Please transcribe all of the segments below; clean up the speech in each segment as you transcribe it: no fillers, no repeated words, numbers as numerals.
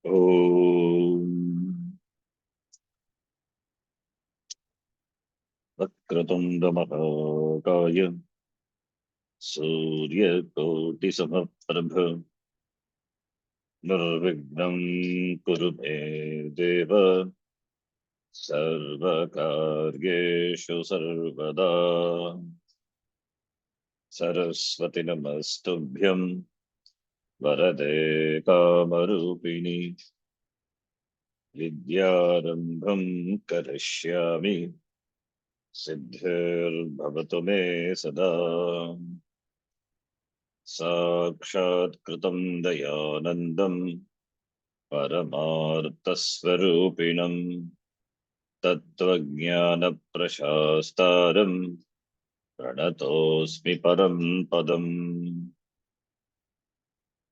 ॐ वक्रतुण्डमहाकाय सूर्यकोटिसमप्रभ निर्विघ्नं कुरु मे देव सर्वकार्येषु सर्वदा। सरस्वति नमस्तुभ्यं वरदे कामरूपिणि विद्यारम्भं करिष्यामि सिद्धिर्भवतु मे सदा। साक्षात् कृतं दयानन्दं परमार्थस्वरूपिणं तत्त्वज्ञानप्रशास्तारं प्रणतोऽस्मि परं पदम्।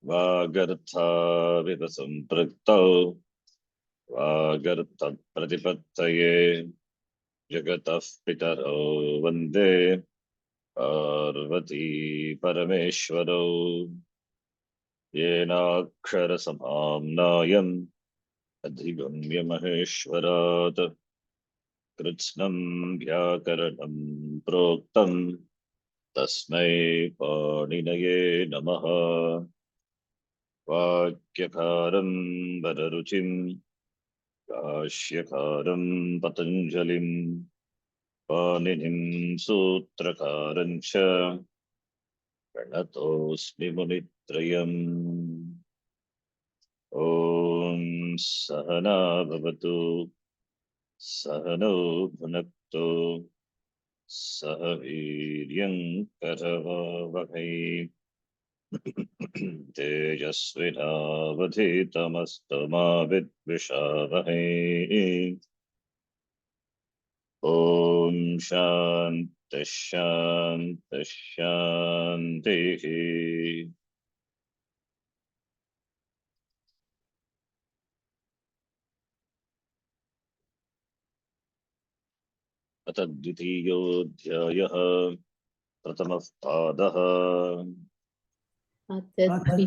वागर्थाविव सम्पृक्तौ वागर्थप्रतिपत्तये जगतः पितरौ वन्दे पार्वती परमेश्वरौ। येनाक्षरसमाम्नायम् अधिगम्य महेश्वरात् कृत्स्नं व्याकरणं प्रोक्तं तस्मै पाणिनये नमः। वाक्यकारं वररुचिं भाष्यकारं पतञ्जलिं पाणिनिं सूत्रकारं च प्रणतोऽस्मि मुनित्रयम्। ॐ सहना भवतु सहनौ भुनक्तु सह वीर्यं करवावहै तेजस्विनावधीतमस्तु मा विद्विषावहै। ॐ शान्तिः शान्तिः शान्तिः। अथ द्वितीयोऽध्यायः प्रथमः पादः।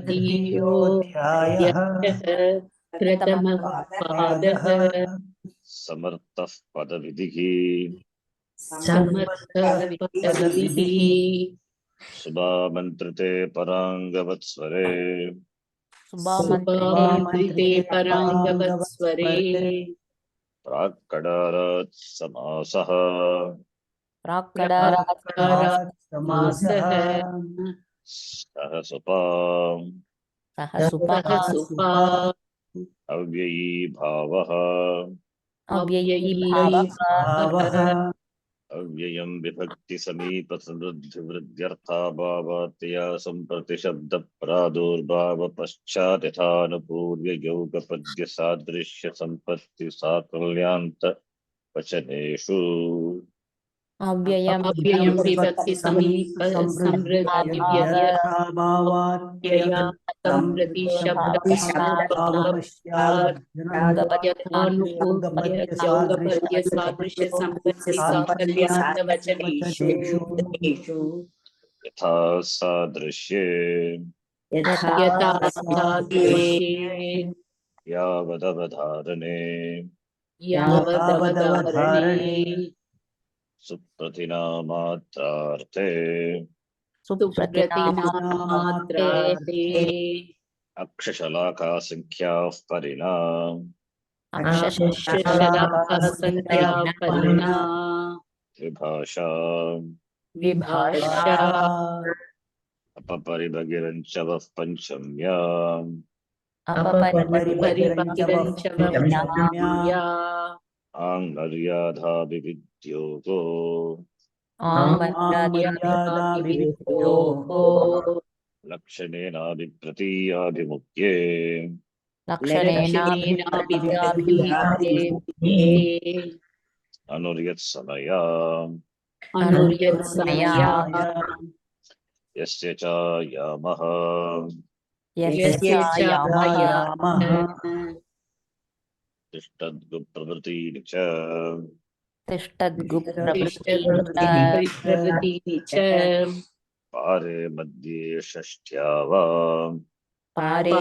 द्वितीयोऽध्यायः प्रथमः पादः समर्थः पदविधिः समर्थपदविधिः शुभामन्त्रिते पराङ्गवत्स्वरे सुभामन्त्रिते पराङ्गवत्स्वरे प्राक्कडारात् समासः प्राक्कडात् समासः सह सुपा सह सुपा अव्ययी भावः अव्ययी भावः अव्ययं विभक्ति समीप समृद्धिवृद्ध्यर्थाभावात्या सम्प्रति शब्द प्रादुर्भाव पश्चात् यथानुपूर्व्य योगपद्य सादृश्य संपत्ति साकल्यान्त वचनेषु अव्ययं विभक्ति समीप समृद्धिव्यर्थाभावात्या सम्प्रति शब्द यथानुपूर्व्य योगपद्य सादृश्य संपत्ति साकल्यान्त वचनेषु यथा सादृश्ये यथा सादृश्ये यावदवधारणे यावदवधारणे सुप्रतिनामात्रार्थे सुप्रतिनामात्रार्थे अक्षशलाका संख्याः परिणाम अक्षरशलाकासंख्या परिणा विभाषा विभाषा अपपरिभगिरञ्च वः पञ्चम्याम् अपरिभगिरञ्च वक्ष्या आङ्मर्यादाभिविद्योगो आङ्मर्यादाभिविद्योः लक्षणेनाभिप्रतीयाभिमुख्ये लक्षणेनाभिधाभिमुक्ते अनुर्यत्समया अनुर्यत्समया यस्य च यामः यस्य चायामः तिष्ठद्गुप्रभृतीनि च तिष्ठद्गुप्रभृतीनि च पारे मध्ये षष्ठ्या वा पारे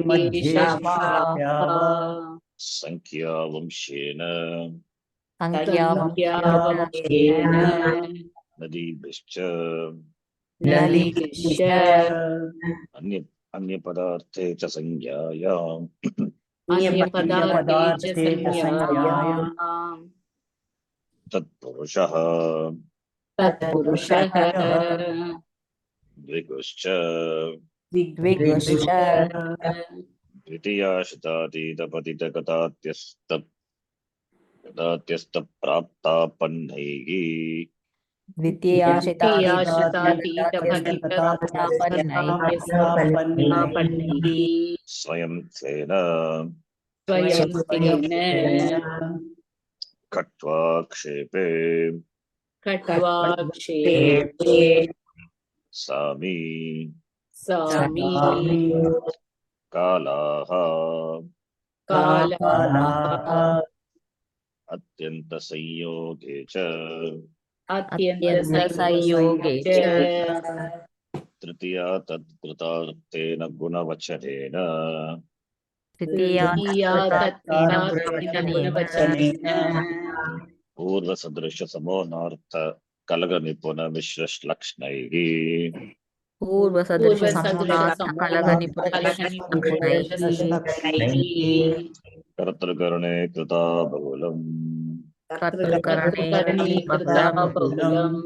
मध्ये शापाः संख्यावंशेन संख्यावंशेन नदीभिश्च नलिभिश्च अन्य अन्यपदार्थे च संज्ञायाम् अन्यपदार्थे च संज्ञायाम् तत्पुरुषः तत्पुरुषः द्विगुश्च द्विगुश्च द्वितीयाशितातीतपतितगतात्यस्तप्राप्तापन्नैः द्वितीयाशितातीतपतितगतापन्नैः स्वयं तेन स्वयं तेन खट्वा क्षेपे खट्वाक्षेपे सामी सामी कालाः कालाः अत्यन्तसंयोगे च अत्यन्तसंयोगे च तृतीया तत्कृतार्थेन गुणवचनेन तृतीया तत्कृतार्थेन पूर्वसदृशसमोनार्थ कलगनिपुणमिश्रश्लक्ष्णैः पूर्वसदृशसमोनार्थकलगनिपुणैः कर्तृकरणे कृता बहुलम् कर्तृकरणे कृता बहुलम्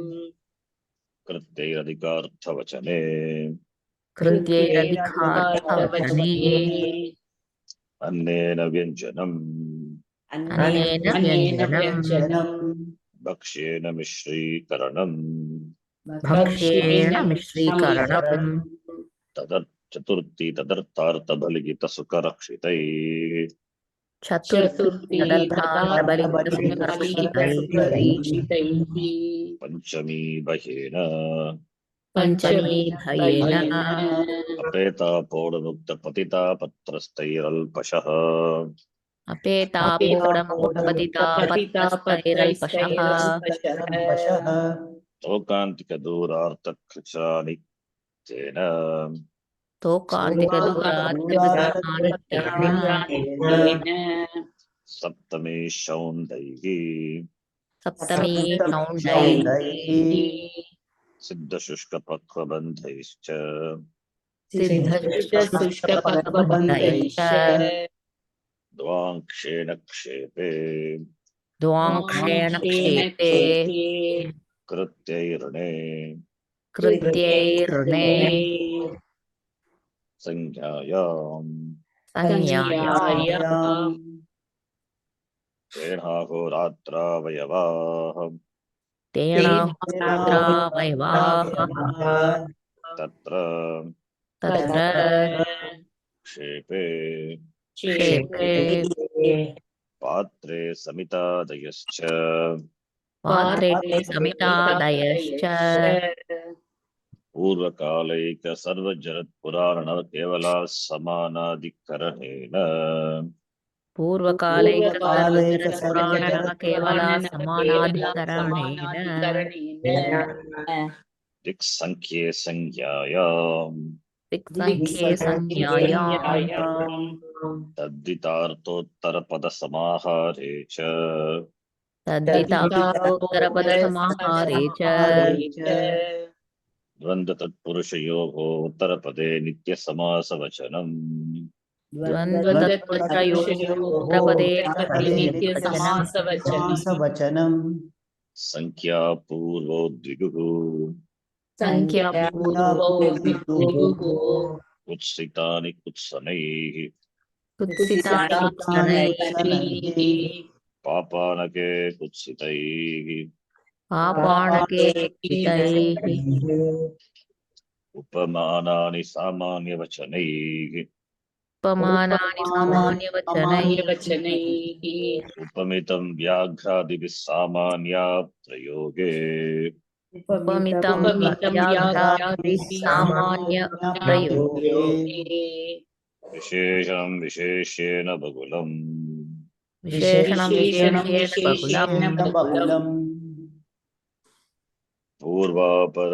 कृत्यैरधिकार्थवचने कृत्यैरधिकार्थवचने अन्नेन व्यञ्जनम् अनेन व्यञ्जनम् भक्ष्येन मिश्रीकरणम् भक्ष्येण मिश्रीकरणम् चतुर्थी तदर्थार्थबलिगितसुखरक्षितैः चतुर्थी तदर्थार्थबलितसुखरक्षितैः पञ्चमी बहेन पञ्चमी भयेन अपेतापोडमुक्तपतितापत्रस्तैरल्पशः अपेतापोडमुक्तपतितापत्रस्तैरल्पशः लोकान्तिकदूरार्थकृशानि तेन तोकान्तिकदूरार्थकृतानित्येन सप्तमी शौण्डैः सप्तमी चौण्डैः सिद्धशुष्कपक्वबन्धैश्च सिद्धशुष्कपक्वबन्धैश्च द्वाङ्क्षेण क्षेपे द्वाङ्क्षेण क्षेपे कृत्यैरणे कृत्यैर्णे संज्ञायाम् संज्ञायाम् तेनाहोरात्रावयवाः तेनाहोरात्रावयवाः तत्र तत्र क्षेपे क्षेपे पात्रे समितादयश्च पात्रे समितादयश्च पूर्वकालैक सर्वजगत्पुराण केवला समानाधिकरणेन पूर्वकालैकसर्वजगत्पुराणः केवला समानाधिकरणेन दिक्सङ्ख्ये संज्ञायाम् दिक्सङ्ख्ये संज्ञायाम् तद्धितार्थोत्तरपदसमाहारे च तद्धितार्थोत्तरपदसमाहारे च द्वन्द्वतत्पुरुषयोः उत्तरपदे नित्यसमासवचनम् द्वन्द्वतत्पुरुषयोः उत्तरपदे समासवचनम् संख्यापूर्वो द्विगुः संख्यापूर्वो द्विगुः कुत्सितानि कुत्सनैः कुत्सितानि कुत्सनैः पापानके कुत्सितैः पापाणके कुत्सितैः उपमानानि सामान्यवचनैः उपमानानि सामान्यवचनैः उपमितं व्याघ्रादिभिः सामान्या प्रयोगे उपमितं व्याघ्रादिभिः सामान्यप्रयोगे विशेषं विशेष्येन बहुलम् विशेषणं विशेषेण बहुलम् बहुलम् पूर्वापर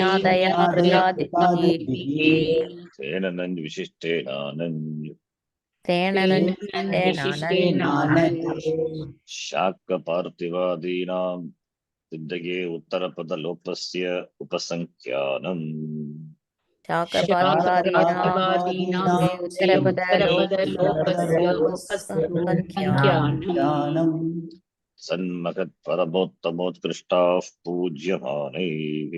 ज्ञादयादिभिः तेन नञ् विशिष्टेनानञ् तेन शाक्यपार्थिवादीनां सिद्धये उत्तरपदलोपस्य उपसङ्ख्यानम् शाकपादिवादीनां उत्तरपदलोपस्य उपसंख्यानम् सन्महत्परमोत्तमोत्कृष्टाः पूज्यमानैः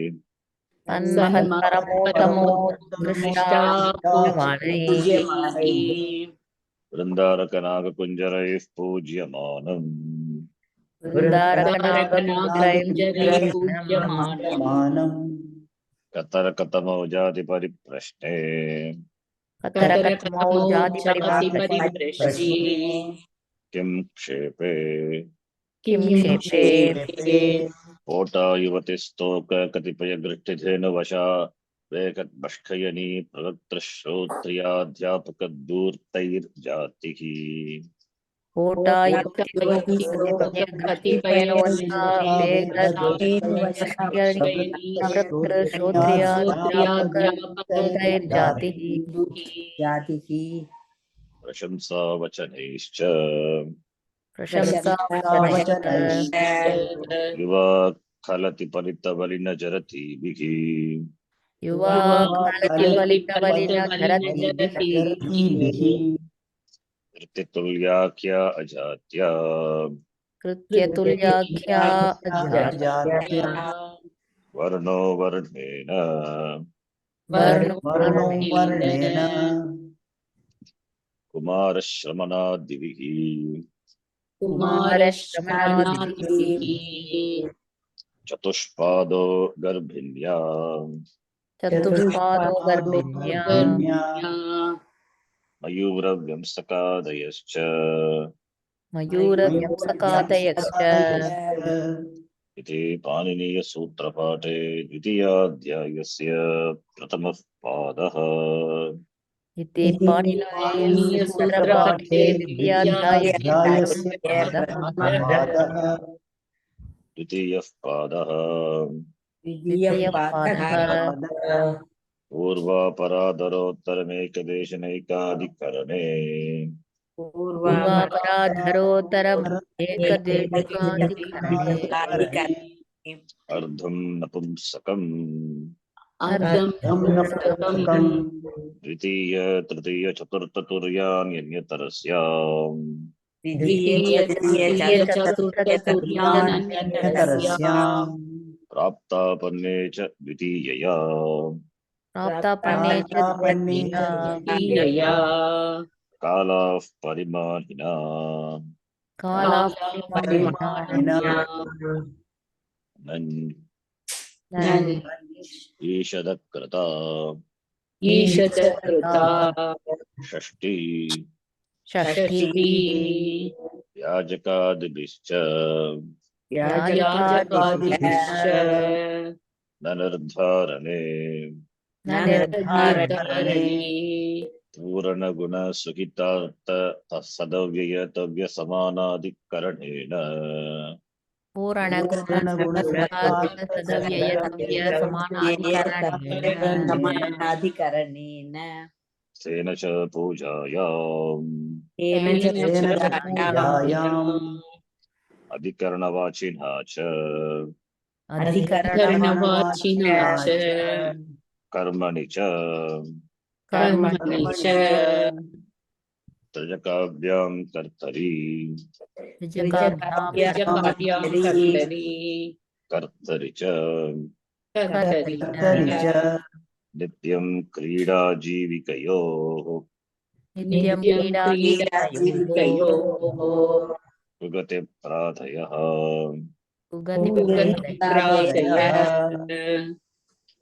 तन्महत्परमोत्तमोत्कृष्टावाणैः वृन्दारकनागकुञ्जरैः पूज्यमानम् वृन्दारकनागकुञ्जरैः कतरकतमौजातिपरिप्रश्ने कतरकतमौ जातिपरिप्रश्ने किं क्षेपे किं क्षेपे पोटा युवतिस्तोक कतिपयगृष्टिधेनुवशा वेकद्भष्कयनी प्रवक्तश्रोत्रियाध्यापकदूर्तैर्जातिः जातिः प्रशंसावचनैश्च प्रशंसावचनैश्च युवा खलति परितवलिनजरतीभिः युवा कालतिपलितवलिनधरतीभिः कृतितुल्याख्या अजात्या कृत्यतुल्याख्या अजात्या वर्णो वर्णेन वर्णेन कुमारश्रमणादिभिः कुमारश्रमणादिभिः चतुष्पादो गर्भिण्या चतुष्पादो गर्भिण्या मयूरव्यंसकादयश्च मयूरव्यंसकादयश्च इति पाणिनीयसूत्रपाठे द्वितीयाध्यायस्य प्रथमः पादः इति पाणिनीयसूत्रपाठे द्वितीयाध्यायस्य द्वितीयः पादः द्वितीयपादः पूर्वापराधरोत्तरमेकदेशनैकाधिकरणे पूर्वापराधरोत्तरम् एकदेशिकाधिकरणे अर्धं नपुंसकम् द्वितीय तृतीय चतुर्थतुर्यान्यन्यतरस्याम् प्राप्तापन्ने च द्वितीयया प्राप्तापन्ने च द्वितीया कालाः परिमाणिना कालापरिमाणिना नञ् ईषदकृता षष्ठी षष्ठी याजकादिभिश्च याजकादिभिश्च न निर्धारणे न निर्धारणे पूरणगुणसुखितार्थ सदव्ययतव्यसमानाधिकरणेन पूरणगुणसमानाधिकरणेन तेन च पूजायाम् अधिकरणवाचिनः च अधिकरणवाचिना च कर्मणि च कर्मणि च त्रजकाभ्यां कर्तरि कर्तरि च नित्यं क्रीडाजीविकयोः नित्यं क्रीडाजीविकयोः सुगतिप्राधयः सुगतिप्राधयः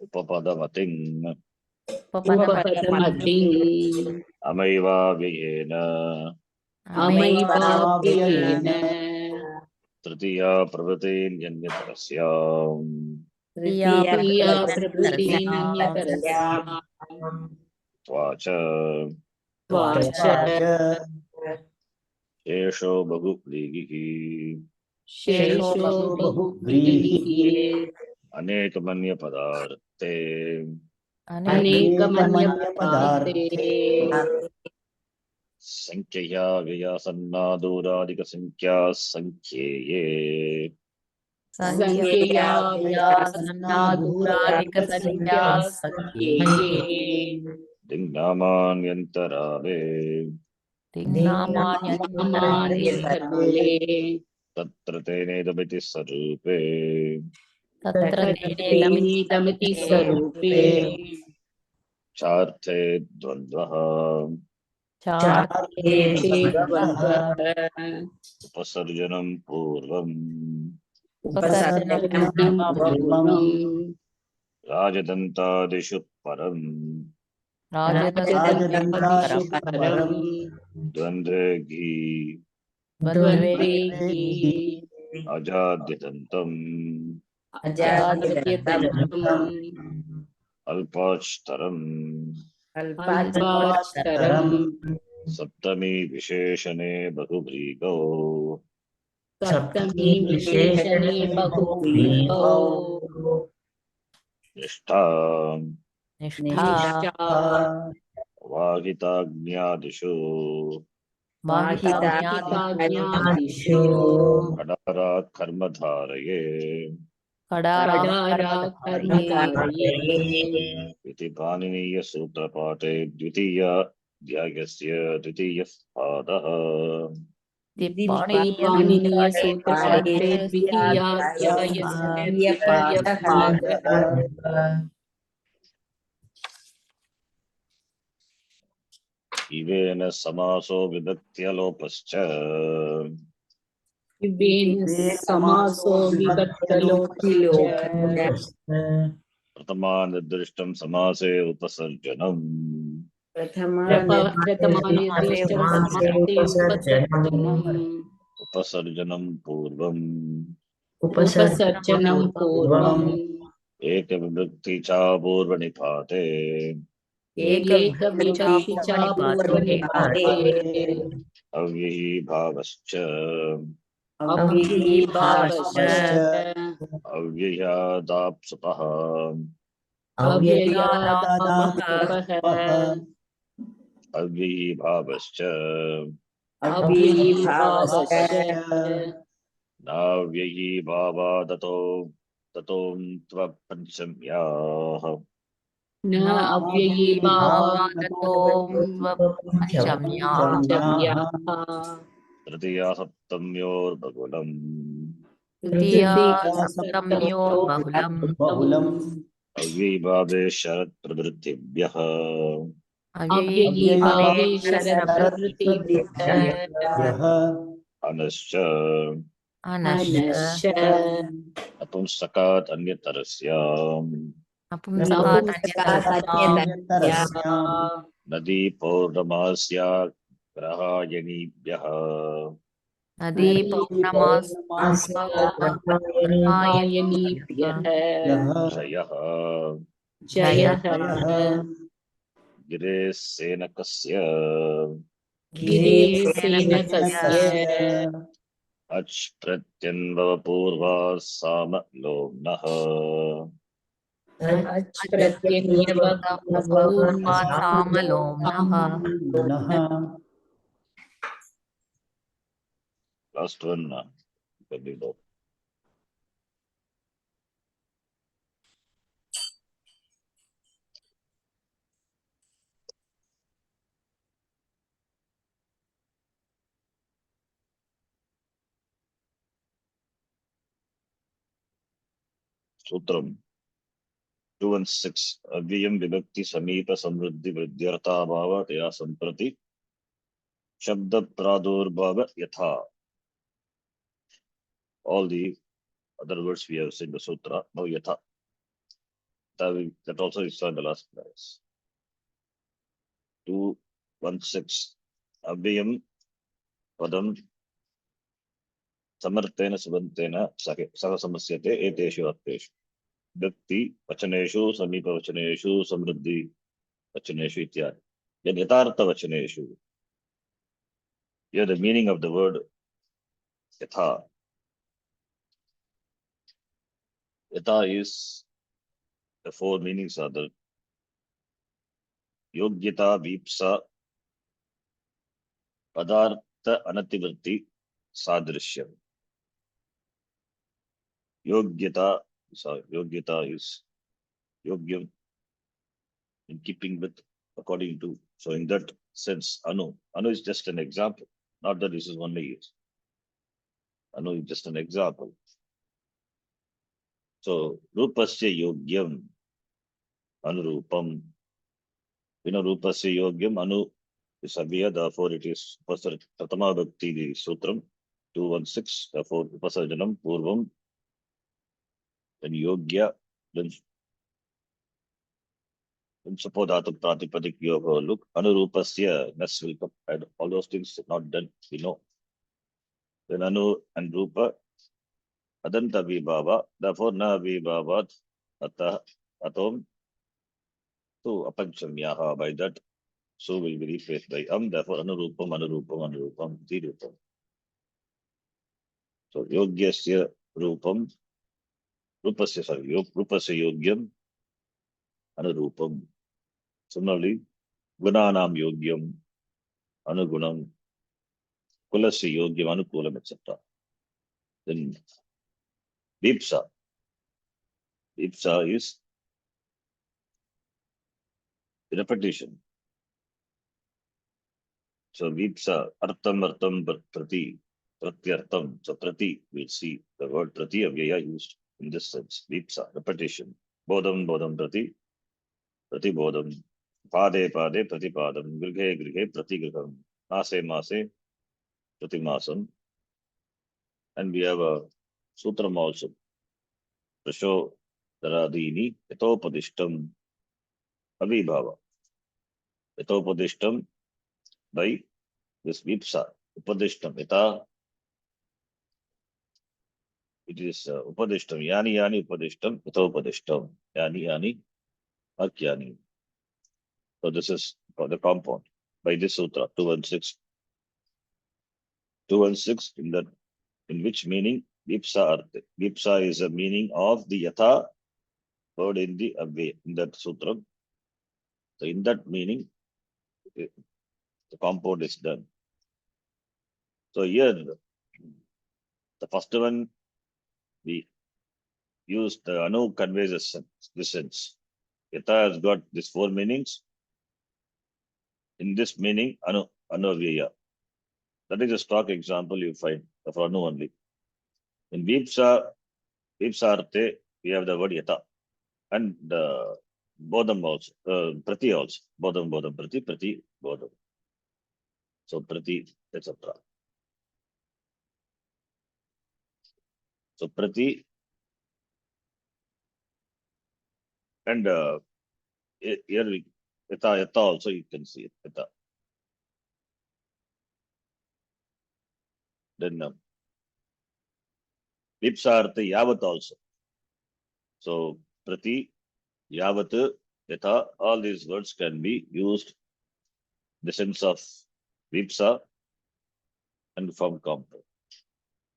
उपपदमतिम् उपपदमतिम् अमैवाव्ययेन अमैवाव्ययेन तृतीया प्रवृत्तिन्यन्यतरस्याम् क्रिया क्रिया प्रकृतिनन्यतरस्याम् प्रकृतिनन्यतरस्याम् त्वाच त्वाच शेषो बहुव्रीहिः शेषो बहुव्रीहिः अनेकमन्यपदार्थे अनेकमन्यपदार्थे संख्यया व्ययासन्नादूरादिकसंख्या संख्येये संख्यया व्यासन्नादूरादिकसंख्या संख्येये दिङ्नामान्यन्तराले नामान्यन्तराले तत्र तेनेदमिति स्वरूपे तत्र तेनेदमिति स्वरूपे चार्थे द्वन्द्वः चार्थे द्वन्द्वः उपसर्जनं पूर्वम् उपसर्जनं पूर्वम् राजदन्तादिषु परम् राजदन्तादिषु परम् द्वन्द्वे घी द्वन्द्वे अजाद्यदन्तम् अजाद्यदन्तम् अल्पाच्तरम् अल्पाच्तरम् सप्तमी विशेषणे बहुव्रीगौ सप्तमी विशेषणे बहुव्रीहौ निष्ठा निष्ठा वाहिताग्न्यादिषु वाहिताज्ञादिषु कडारात् कर्मधारये कडारात् कर्मकारये इति पाणिनीयसूत्रपाठे द्वितीयाध्यायस्य द्वितीयः पादः पाणिनीयसूत्रपाठे द्वितीयाध्यायस्य द्वितीयपादः इवेन समासो विभक्त्यलोपश्च इवेन समासो विभक्त्यलोपश्च प्रथमानिर्दिष्टं समासे उपसर्जनम् प्रथमानिर्दिष्टं समासे उपसर्जनम् उपसर्जनं पूर्वम् उपसर्जनं पूर्वम् एकविभक्ति च पूर्वनिपाते एकविभक्ति च पूर्वनिपाते अव्ययी भावश्च अव्ययीभावश्च अव्ययादाप्सुतः अव्ययादाप्सुतः अव्ययी भावश्च अव्ययीभावश्च नाव्ययी भावादतो ततोऽन्त्वपञ्चम्याः न अव्ययीभावादतो पञ्चम्याः तृतीया सप्तम्योर्बहुलम् तृतीया सप्तम्योर्बहुलम् अव्ययी भावे शरत्प्रवृत्तिभ्यः अव्ययीभावे शरप्रवृत्तिभ्यः अनश्च अनश्च नपुंसकात् अन्यतरस्याम् नपुंसकादन्यतरस्याः नदी पौर्णमास्या ग्रहायणीभ्यः नदी पौर्णमास्यायनीभ्यः जयः जयः गिरेसेनकस्य गिरेसेनकस्य अच् प्रत्यन्वपूर्वा सामलोम्नः लास्ट वन दो सूत्रम 216 अव्ययम विभक्ति समीप समृद्धि वृद्ध्यर्थाभाव तया संप्रति शब्द प्रादुर्भाव यथा. All the other words we have said in the sutra, now yatha. That also is in the last class. 216 अव्ययम पदम समर्थेन सुबन्तेन सह समस्यते एतेषु अर्थेषु. व्यक्ति वचनेषु समीपवचनेषु समृद्धि वचनेषु इत्यादि यद् यथार्थवचनेषु here the meaning of the word yatha yatha is the four meanings are the yogyata vipsa padartha anativritti sadrishyam yogyata is yogyam in keeping with according to. So in that sense, anu is just an example, not that this is only used. Anu is just an example. So rupasya yogyam anurupam. We know rupasya yogyam anu is avya, therefore it is pratama bhakti the sutram 216, therefore upasarjanam purvam, then yogya, then Sapodhatu Pratipadik Yoga, look, Anurupasya, Nas will come, and all those things not done, we know. Then Anu and Rupa, Adanta Vibhava, therefore Na Vibhavat, Atom, to Apanchamyaha, by that, so will be replaced by therefore Anurupam, Tirupam. So Yogyasya Rupam, Rupasya Yogyam, Anurupam. Similarly, Gunanam Yogyam, Anugunam, Kulasya Yogyam, Anukulam, etc. Then Vipsa. Vipsa is repetition. So Vipsa, Artham, Prati, Pratyartham. So Prati, we'll see the word Prati Avyaya used in this sense. Vipsa, repetition. Bodham, Prati, Bodham. Pade, Prati Padam. Grighe, Prati Griham. Mase, Prati Masam. And we have a Sutram also. Prasho, Daradini, Etopadishtam, Avibhava. Etopadishtam by this Vipsa, Upadishtam, Eta. It is Upadishtam, Yani Upadishtam, Upadishtam, Yani, Akyani. So this is for the compound by this sutra, 216. 216 in which meaning Vipsa Arte. Vipsa is a meaning of the Yatha word in the Avya, in that sutra. So in that meaning, the compound is done. So here, the first one, we use the Anu conveys the sense. Yatha has got these four meanings. In this meaning, Anuvyaya. That is a stock example you find for Anu only. In Vipsa Arte, we have the word Yata. And Bodham also, Prati also. Bodham, Prati, Bodham. So Prati, etc. So Prati and here we Yata also you can see it. Yata. Then Vipsartha Yavat also. So Prati, Yavat, Yata, all these words can be used in the sense of Vipsa and from compound.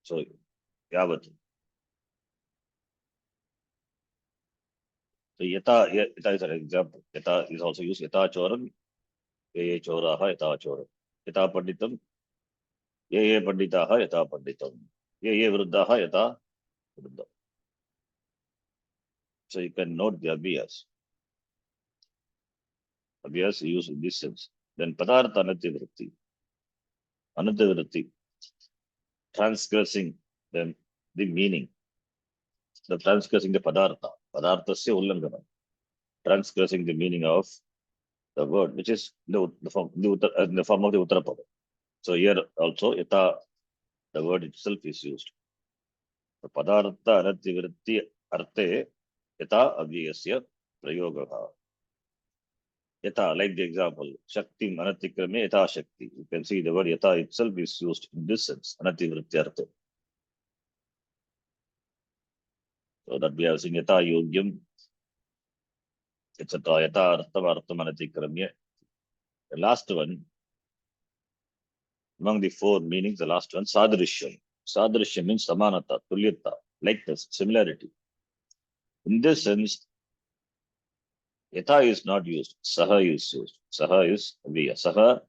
So Yavat. So Yata is an example. Yata is also used. Yata Choram, Ye Choraha, Yata Choram. Yata Panditam, Ye Panditaha, Yata Panditam. Ye Vruddhaha, Yata Vruddham. So you can note the abhyas. Abhyas used in this sense. Then Padartha Anativritti. Anativritti. Transgressing the meaning. The transgressing the Padartha. Padarthasya Ullangana. Transgressing the meaning of the word, which is the form of the Uttarapada. So here also Yata, the word itself is used. So Padartha Anativritti Arte Yata Avyasya Prayogaha. Yata, like the example, Shakti Anatikrame Yata Shakti. You can see the word Yata itself is used in this sense, Anativritti Arte. So that we have seen yata yogyam, etc. Yata artham artham anatikramya. The last one, among the four meanings, the last one, sadrishyam. Sadrishyam means samanata, tulyata, likeness, similarity. In this sense, yata is not used. Saha is used. Saha is aviya. Saha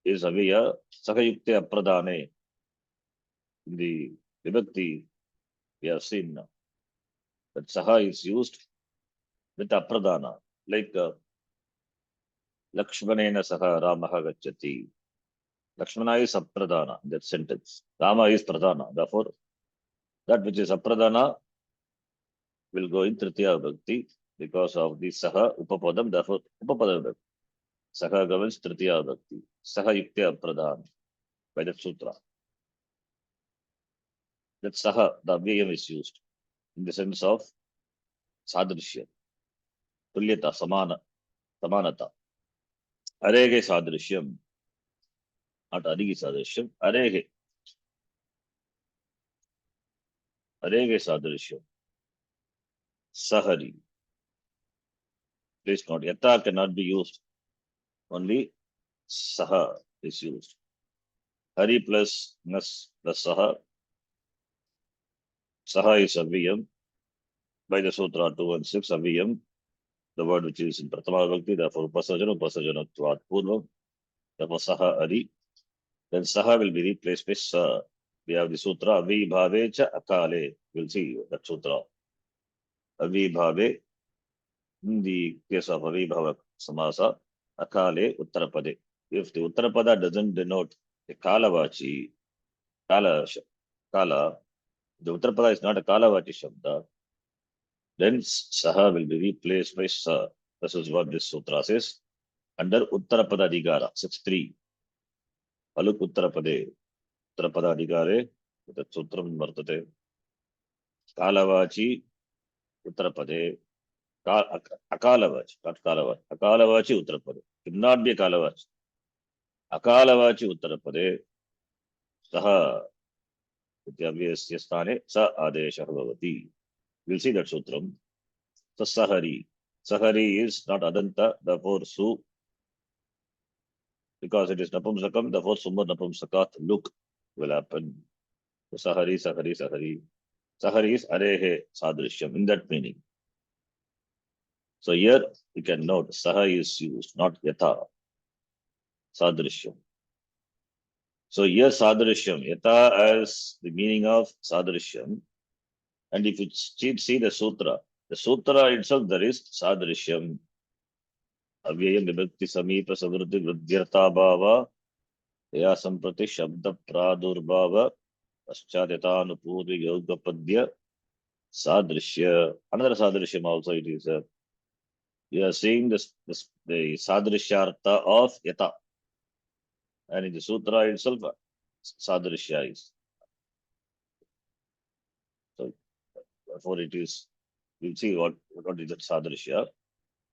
is aviya. Saha yukte apradane. In the vibhakti, we have seen now that saha is used with apradana. Like Lakshmanena saha Ramaha gacchati. Lakshmana is apradana in that sentence. Rama is pradana. Therefore, that which is apradana will go in Tritiya Bhakti because of the Saha Upapadam, therefore Upapadam Bhakti. Saha governs Tritiya Bhakti. Saha Yuktya Pradhan by that sutra. That Saha, the Avyayam is used in the sense of Sadrishya, Tulyata, Samanata. Arege Sadrishyam, not Arigi Sadrishyam, Arege Sadrishyam, Sahari. Please note, Yata cannot be used. Only Saha is used. Hari plus Nas plus Saha. Saha is Avyayam. By the Sutra 216, Avyayam, the word which is in Pratama Bhakti, therefore Upasajanatvat Purvam, therefore Saha Ari. Then Saha will be replaced by Sa. We have the Sutra Avi Bhave Cha Akale. We'll see that Sutra. Avi Bhave, in the case of Avi Bhava Samasa, Akale Uttarapade. If the Uttarapada doesn't denote a Kalavachi, Kala, the Uttarapada is not a Kalavachi Shabda, then Saha will be replaced by Sa. This is what this sutra says. Under Uttarapada Adhigara, 6.3. Paluk Uttarapade. Uttarapada Adhigare. That sutram vartate. Kalavachi Uttarapade. Akalavachi. Not Kalavachi. Akalavachi Uttarapade. Should not be a Kalavachi. Akalavachi Uttarapade. Saha. Vityabhyasya sthane sa adesha bhavati. We'll see that sutram. So Sahari. Sahari is not Adanta, therefore Su. Because it is Napumsakam, therefore Summa Napumsakat look will happen. So Sahari. Sahari is Arehe Sadrishyam in that meaning. So here you can note Saha is used, not Yatha. Sadrishyam. So here Sadrishyam, Yatha as the meaning of Sadrishyam. And if you see the sutra itself there is Sadrishyam. Avyayam vibhakti sameepa savruddhi vrudyartha bhava ya samprati shabda pradurbhava paschadyatanupurvi yogapadya sadrishya. Another sadrishyam also it is. You are seeing the sadrishyartha of yata. And in the sutra itself, sadrishya is. So therefore it is, we'll see what is that sadrishya.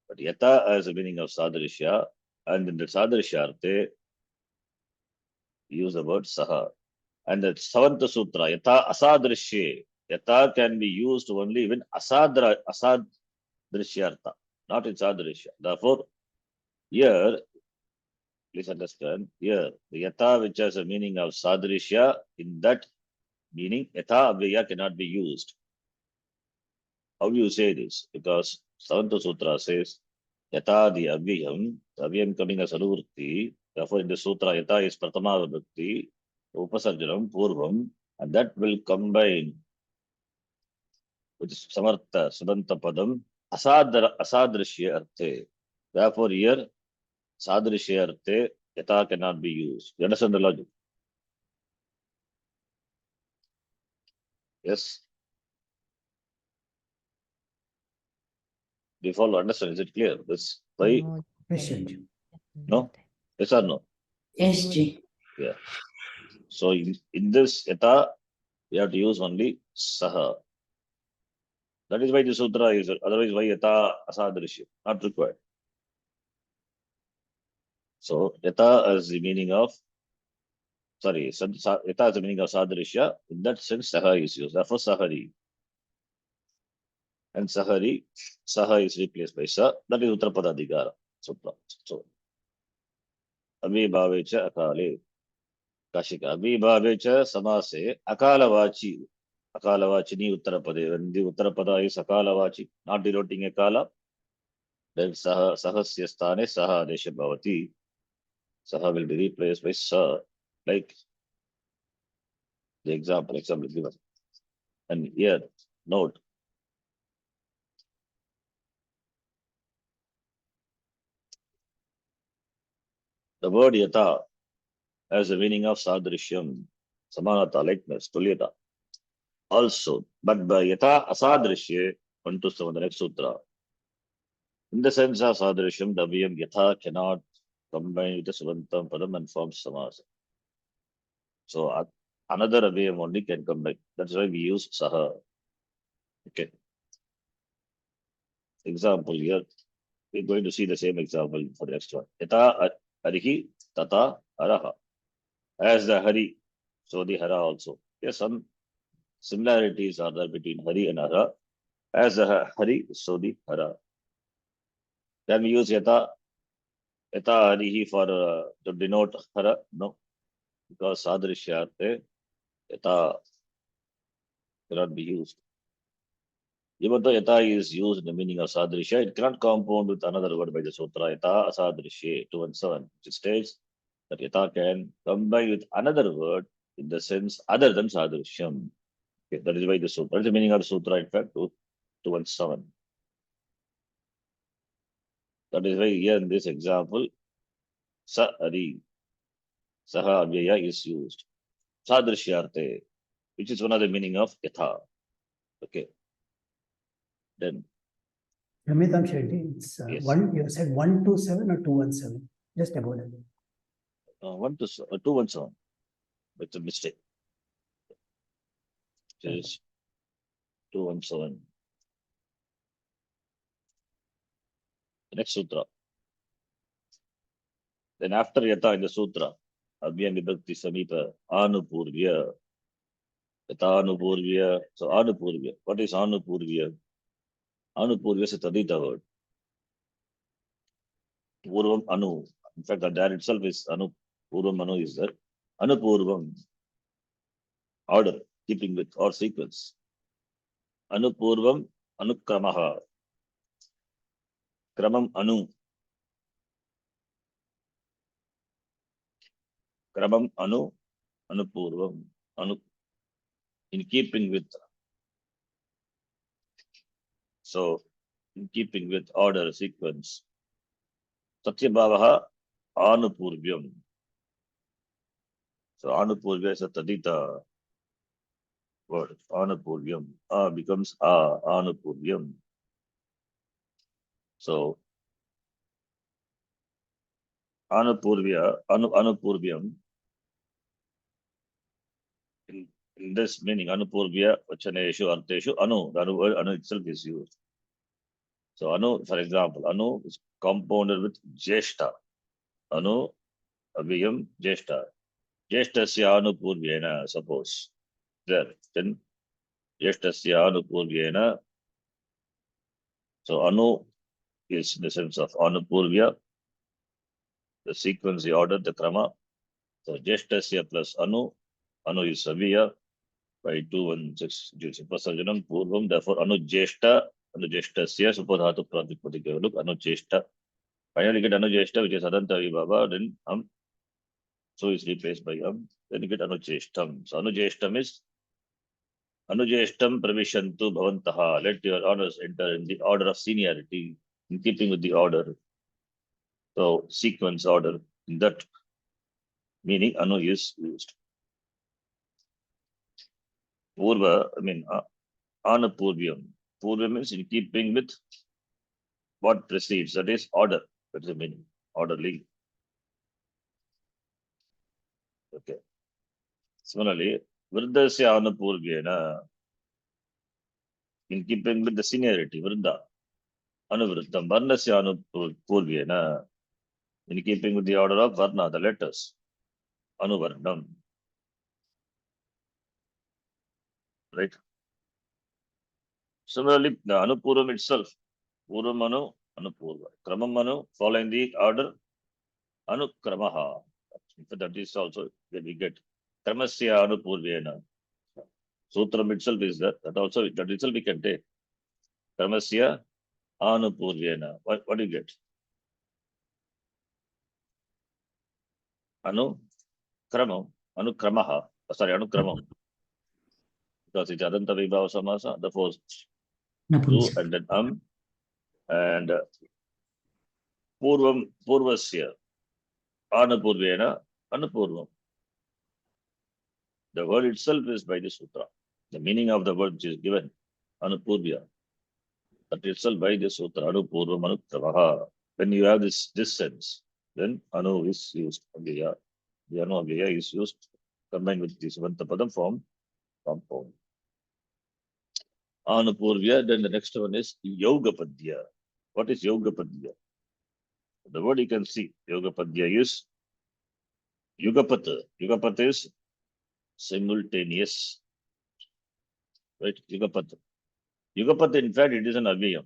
But yata as a meaning of sadrishya, and in the sadrishyarthe, use the word saha. And the Savanta Sutra, yata asadrishye. Yata can be used only when asadrishyartha, not in sadrishya. Therefore, here, please understand, here, the yata which has a meaning of sadrishya, in that meaning, yata avyaya cannot be used. How do you say this? Because Savanta Sutra says, yata the avyayam coming as anuvritti, therefore in the sutra, yata is pratama vibhakti, upasarjanam, purvam, and that will combine with samartha, sudanta padam, asadrishya arthe. Therefore here, sadrishya arthe, yata cannot be used. You understand the logic? Yes? Do you follow? Understand? Is it clear? This why? No? Yes or no? Yes, Ji. Yeah. So in this yata, we have to use only saha. That is why the sutra is, otherwise why yata asadrishya? Not required. So yata as the meaning of Sorry, yata is the meaning of sadrishya. In that sense, saha is used. Therefore, sahari. And sahari, saha is replaced by sa. That is Uttarapada Adhikara. So, Abhibhavecha akale. Kashika. Abhibhavecha samase akalavachi. Akalavachini Uttarapade. When the Uttarapada is akalavachi, not denoting a kala, then sahasya sthane saha adesha bhavati. Saha will be replaced by sa. Like the example given. And here, note. The word yata has the meaning of sadrishyam, samanata, likeness, tulyata. Also, but by yata asadrishye, 127, the next sutra. In the sense of sadrishyam, the vyam yatha cannot combine with the subantam padam and form samasa. So another avyam only can combine. That's why we use saha. Okay. Example here. We're going to see the same example for the next one. Yata harihi tata haraha. As the hari, so the hara also. Yes, some similarities are there between hari and hara. As the hari, so the hara. Can we use yata harihi for to denote hara? No, because sadrishyate yata cannot be used. Even though yata is used in the meaning of sadrishya, it cannot compound with another word by the sutra. Yata asadrishye 217, which states that yata can combine with another word in the sense other than sadrishyam. Okay, that is why the sutra. That is the meaning of the sutra, in fact, 217. That is why here in this example, sa ari, saha avyaya is used. Sadrishyarte, which is one of the meaning of yatha. Okay. Then, Ramitam Shetty, it's Yes. you said 127 or 217? Just about it. 217. It's a mistake. It is 217. The next sutra. Then after yata in the sutra, abhyam vibhakti samipa anupurvya. Yata anupurvya. So anupurvya. What is anupurvya? Anupurvya is a tadita word. Purvam anu. In fact, that itself is anu. Purvam anu is there. Anupurvam. Order, keeping with or sequence. Anupurvam anukramaha. Kramam anu. Kramam anu. Anupurvam. Anu. In keeping with. So, in keeping with order, sequence. Satyabhavaha anupurvyam. So, anupurvya is a tadita word. Anupurvyam. A becomes anupurvyam. So, anupurvyam. In this meaning, anupurvya, vachaneshu, arteshu, anu. The word anu itself is used. So, anu, for example, anu is compounded with jeshta. Anu, avyam, jeshta. Jeshtasya anupurvyena, suppose. There. Then, jeshtasya anupurvyena. So, anu is in the sense of anupurvya. The sequence, the order, the krama. So, jeshtasya plus anu. Anu is aviya. By 216 Pasarjanam Purvam, therefore Anujeshta, Anujeshtasya, Supodhatu Pradipati. Look, Anujeshta. Finally, you get Anujeshta, which is Adanta Vibhava, then so is replaced by then you get Anujeshtam. So Anujeshtam is Anujeshtam Pravishantu Bhavantaha. Let your honors enter in the order of seniority, in keeping with the order. So sequence order, in that meaning Anu is used. Purva, Anupurvyam. Purva means in keeping with what precedes, that is order. That is the meaning. Orderly. Okay. Similarly, Vriddasya Anupurvyena. In keeping with the seniority, Vriddha. Anuvriddham. Varnasya Anupurvyena. In keeping with the order of Varna, the letters. Anuvarnam. right? Similarly, the Anupurvam itself, Purvamanu, Anupurva. Kramamanu, following the order, Anukramaha. That is also that we get. Kramasya Anupurvena. Sutram itself is that. That itself we can take. Kramasya Anupurvena. What do you get? Kramam, Anukramaha. Sorry, Anukramam. Because it's Adanta Vibhava Samasa, the first two, Napumsak. and then and Purvam, Purvasya, Anupurvena, Anupurvam. The word itself is by the sutra. The meaning of the word which is given, Anupurvya, that itself by the sutra, Anupurvam, Anukramaha. When you have this sense, then Anu is used, Avyaya. The Anu Avyaya is used, combined with this Vantapadam form, compound. Anupurvya, then the next one is Yogapadya. What is Yogapadya? The word you can see, Yogapadya is Yugapata. Yugapata is simultaneous. Right? Yugapata. Yugapata, in fact, it is an avyayam.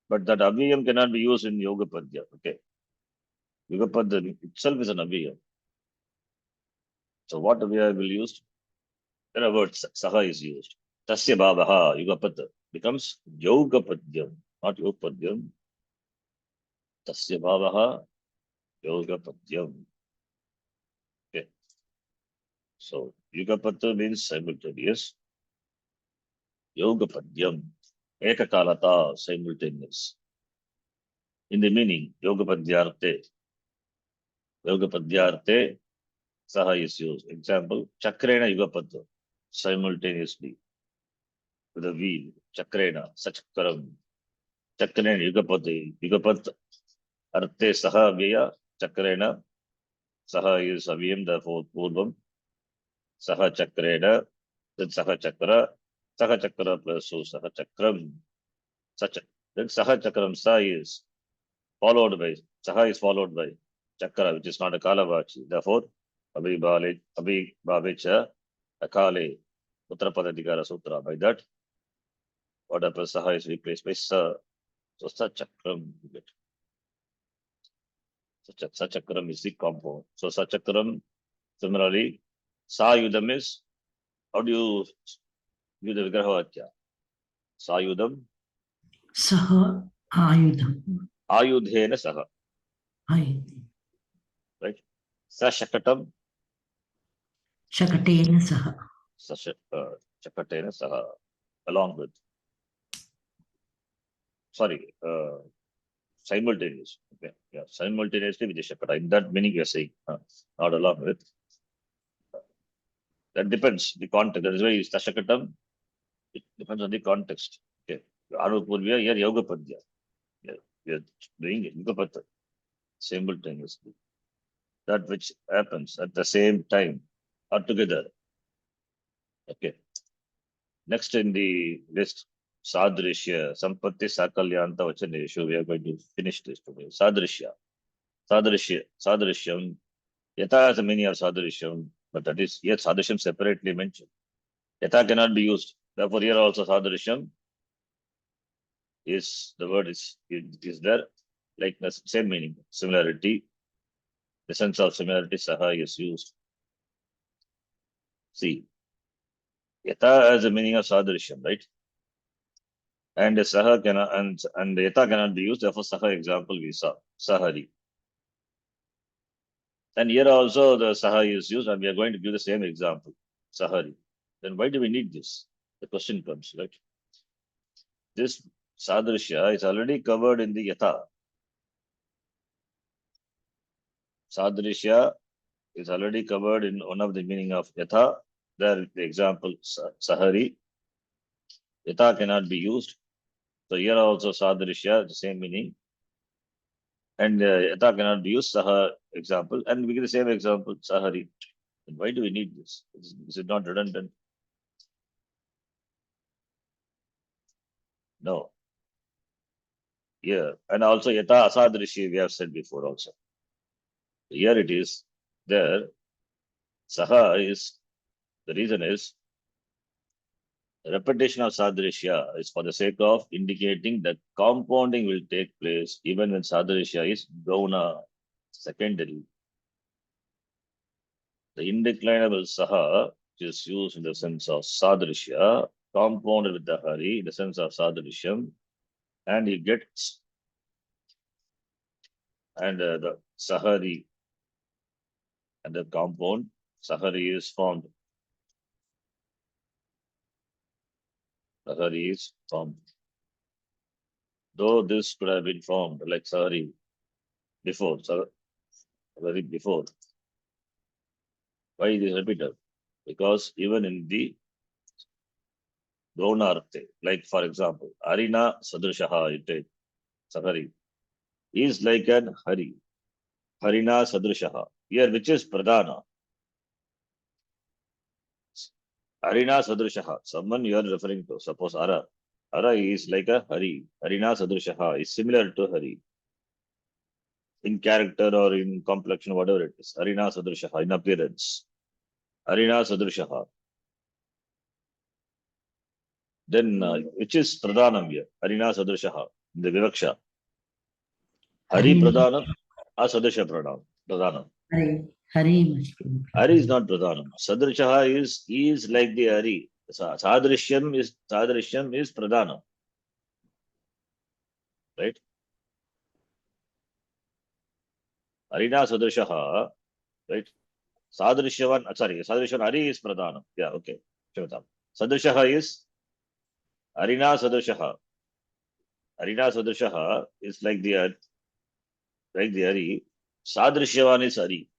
But that avyayam cannot be used in Yogapadya. Okay. Yugapada itself is an avyayam. So what avyayam will use? There are words, saha is used. Tasya bhavaha, Yugapata, becomes Yogapadyam, not Yogapadyam. Tasya bhavaha, Yogapadyam. Okay. So Yugapata means simultaneous. Yogapadyam, Ekakalata, simultaneous. In the meaning, Yogapadyarte, saha is used. Example, Chakrena Yugapata, simultaneously with a wheel. Chakrena, Sachakaram. Chakrena Yugapati, Yugapat, Arte Saha Vyaya, Chakrena, Saha is Avyam, therefore Purvam. Saha Chakrena, then Saha Chakra plus so Saha Chakram. Then Saha Chakram Sa is followed by, Saha is followed by Chakra, which is not a Kalavachi. Therefore, Abhibhavecha, Akale, Uttarapadadikara Sutra. By that, what happens? Saha is replaced by Sa. So Sachakram, you get. Sachakram is the compound. So Sachakram, similarly, Sayudam is, how do you use the Vigrahavatya? Sayudam, Saha Ayudham. Ayudhena Saha, Ayudham. right? Sashakatam, Shakatena Saha. Chakatena Saha, along with, simultaneous. Okay. Yeah, simultaneously with the Shakata. In that meaning, you are saying, not along with. That depends the context. That is why Sashakatam, it depends on the context. Okay. Anupurvya, here Yogapadya. We are doing it, Yugapata, simultaneously. That which happens at the same time or together. Okay. Next in the list, Sadrishya, Sampatti Sakalyanta Vachaneshu. We are going to finish this today. Sadrishyam. Yata has a meaning of Sadrishyam, but that is yet Sadrishyam separately mentioned. Yata cannot be used. Therefore, here also Sadrishyam is the word is there, like the same meaning, similarity. The sense of similarity, Saha is used. See, Yata has a meaning of Sadrishyam, right? And the Saha cannot, and the Yata cannot be used. Therefore, Saha example we saw, Sahari. And here also the Saha is used, and we are going to give the same example, Sahari. Then why do we need this? The question comes, right? This Sadrishya is already covered in the Yata. Sadrishya is already covered in one of the meaning of Yatha. There, the example Sahari. Yatha cannot be used. So here also Sadrishya, the same meaning. And Yatha cannot be used, Saha example. And we get the same example, Sahari. And why do we need this? Is it not redundant? No. Yeah. And also Yatha Asadrishi, we have said before also. Here it is there. Saha is, the reason is, Repetition of Sadrishya is for the sake of indicating that compounding will take place even when Sadrishya is Gauna, secondary. The indeclinable Saha, which is used in the sense of Sadrishya, compounded with the Hari in the sense of Sadrishyam, and he gets, and the Sahari and the compound, Sahari is formed. Sahari is formed. Though this could have been formed like Sahari before, Sahari before. Why it is repeated? Because even in the Gaunarthe, like for example, Arina Sadrishaha, you take Sahari, is like an Hari. Harina Sadrishaha. Here, which is Pradhana? Harina Sadrishaha. Someone you are referring to. Suppose Ara. Ara is like a Hari. Harina Sadrishaha is similar to Hari. In character or in complexion, whatever it is. Harina Sadrishaha, in appearance. Harina Sadrishaha. Then, which is Pradhanam here? Harina Sadrishaha. The Vivaksha. Hari Pradhanam, Asadrisha Pradhanam. Hari must be. Hari is not Pradhanam. Sadrishaha is like the Hari. Sadrishyam is Pradhanam. Right? Harina Sadrishaha, right? Sadrishavan Hari is Pradhanam. Yeah, okay. Sadrishaha is Harina Sadrishaha. Harina Sadrishaha is like the Hari. Sadrishyavan is Hari.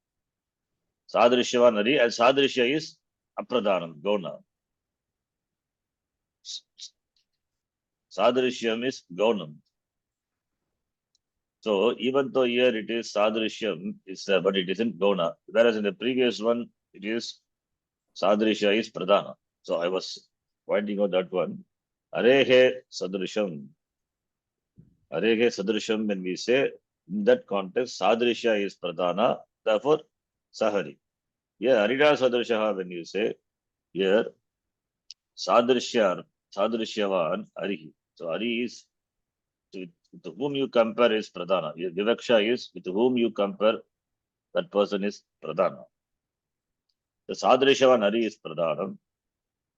Sadrishyavan Hari, and Sadrishya is Apradhanam, Gauna. Sadrishyam is Gaunam. So even though here it is Sadrishyam, but it isn't Gauna. Whereas in the previous one, it is Sadrishya is Pradhana. So I was pointing out that one. Arehe Sadrisham. Arehe Sadrisham, when we say in that context, Sadrishya is Pradhana, therefore Sahari. Here, Harina Sadrishaha, when you say here, Sadrishyavan Arihi. So Ari is with whom you compare is Pradhana. Vivaksha is with whom you compare, that person is Pradhana. The Sadrishavan Ari is Pradhanam.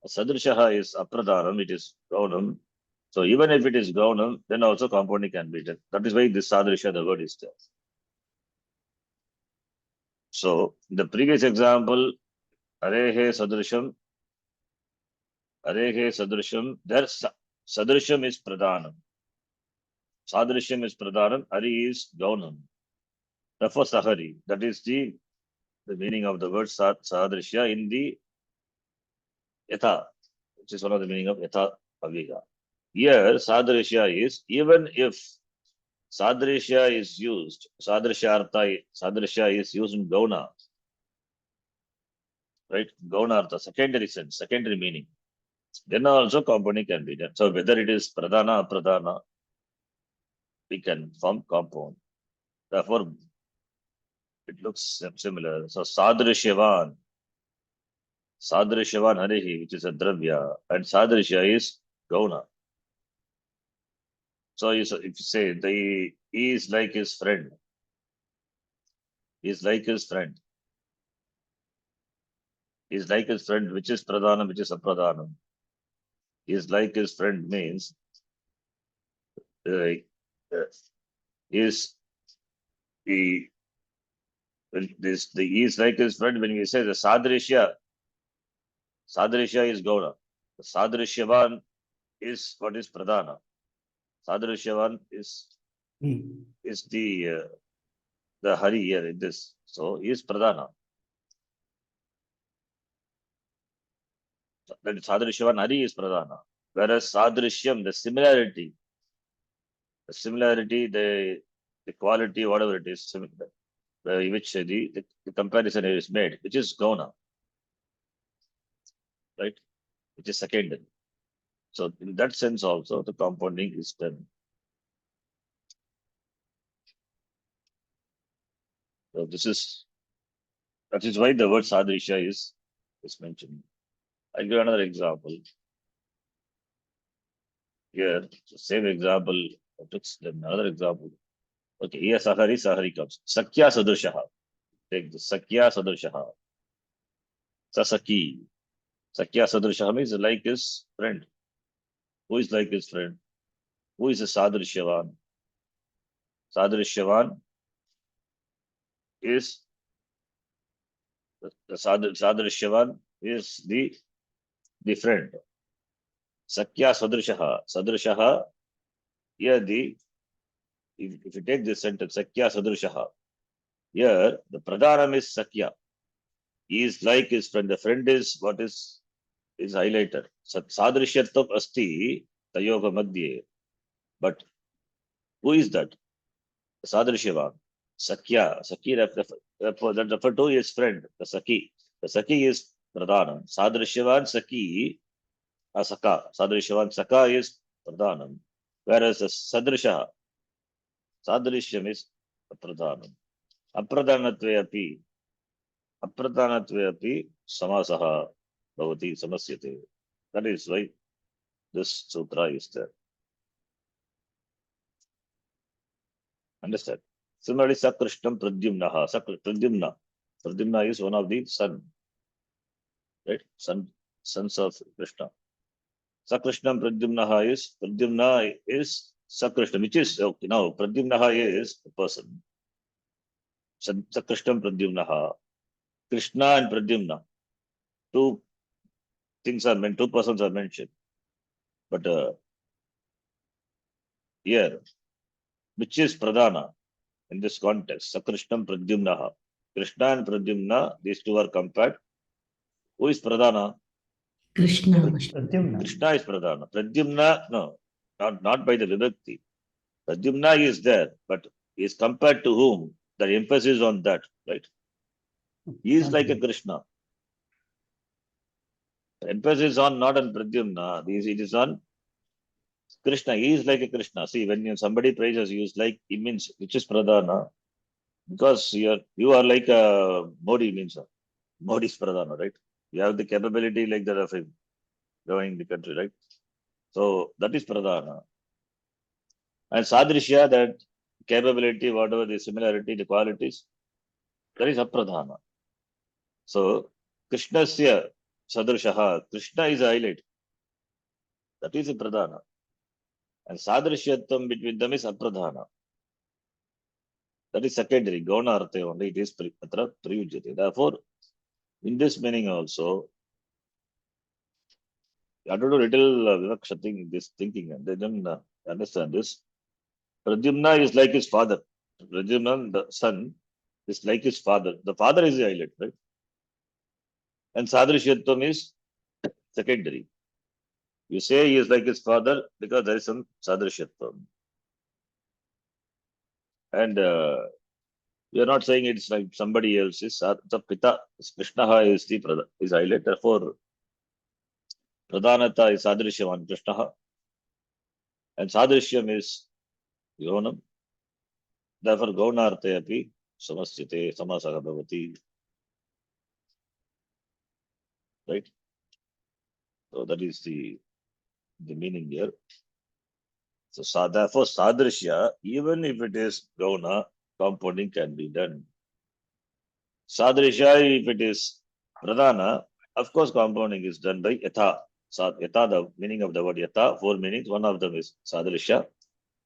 Sadrishaha is Apradhanam, it is Gaunam. So even if it is Gaunam, then also compounding can be done. That is why this Sadrisha, the word is there. So in the previous example, Arehe Sadrisham, there Sadrisham is Pradhanam. Sadrishyam is Pradhanam, Ari is Gaunam. Therefore Sahari. That is the meaning of the word Sadrishya in the Yatha, which is one of the meaning of Yatha Aviga. Here, Sadrishya is, even if Sadrishya is used, Sadrishya is used in Gauna, right? Gauna Artha, secondary sense, secondary meaning. Then also compounding can be done. So whether it is Pradhana, Apradhana, we can form compound. Therefore, it looks similar. So Sadrishyavan Harihi, which is a Dravya, and Sadrishya is Gauna. So if you say he is like his friend, is like his friend, is like his friend, which is Pradhanam, which is Apradhanam. Is like his friend means is the is like his friend when we say the Sadrishya is Gauna. The Sadrishyavan is what is Pradhana. Sadrishyavan is the Hari here in this. So he is Pradhana. That is Sadrishyavan Hari is Pradhana. Whereas Sadrishyam, the similarity, the quality, whatever it is, which the comparison is made, which is Gauna, right? Which is secondary. So in that sense also, the compounding is done. So that is why the word Sadrisha is mentioned. I'll give another example. Here, same example, then another example. Okay, here Sahari, Sahari comes. Sakya Sadrishaha. Take the Sakya Sadrishaha. Sasaki. Sakya Sadrishaha means like his friend. Who is like his friend? Who is a Sadrishyavan? Sadrishyavan is the Sadrishyavan is the friend. Sakya Sadrishaha. Sadrishaha, here if you take this sentence, Sakya Sadrishaha, here the Pradhanam is Sakya. He is like his friend. The friend is what is highlighted. Sadrishyatvam asti tayoga madhye. But who is that? Sadrishyavan. Sakya. Saki that referred to his friend, the Saki. The Saki is Pradhanam. Sadrishyavan Saki, Saka. Sadrishyavan Saka is Pradhanam. Whereas the Sadrisha, Sadrishyam is Pradhanam. Apradhanatve api samasaha bhavati samasyate. That is why this sutra is there. Understand? Similarly, Sakrishnam Pradyumnaha. Pradyumna. Pradyumna is one of the son. Right? Sons of Krishna. Sakrishnam Pradyumnaha is Sakrishna, which is okay. Now Pradyumnaha is a person. Sakrishnam Pradyumnaha. Krishna and Pradyumna. Two persons are mentioned. But here, which is Pradhana in this context? Sakrishnam Pradyumnaha. Krishna and Pradyumna, these two are compared. Who is Pradhana? Krishna. Pradyumna. Krishna is Pradhana. Pradyumna, no, not by the Vibhakti. Pradyumna is there, but he is compared to whom? The emphasis on that, right? He is like a Krishna. The emphasis on not on Pradyumna, it is on Krishna. He is like a Krishna. See, when somebody praises you, it means which is Pradhana, because you are like a Modi means Modi is Pradhana, right? You have the capability like that of him governing the country, right? So that is Pradhana. And Sadrishya, that capability, whatever the similarity, the qualities, that is Apradhana. So Krishnasya Sadrishaha, Krishna is a highlight. That is a Pradhana. And Sadrishyatvam between them is Apradhana. That is secondary. Gauna Arte only, it is Priyujyate. Therefore, in this meaning also, you have to do little Vivaksha thing, this thinking, and they don't understand this. Pradyumna is like his father. Pradyumna, the son, is like his father. The father is the highlight, right? And Sadrishyatvam is secondary. You say he is like his father because there is some Sadrishyatvam. And you are not saying it's like somebody else's. The Pita, Krishna is highlight. Therefore, Pradhanata is Sadrishyavan Krishna. And Sadrishyam is Gaunam. Therefore, Gaunarte api samasyate samasaha bhavati. Right? So that is the meaning here. So therefore, Sadrishya, even if it is Gauna, compounding can be done. Sadrishya, if it is Pradhana, of course, compounding is done by Yatha. Yatha, the meaning of the word Yatha, 4 meanings. One of them is Sadrishya.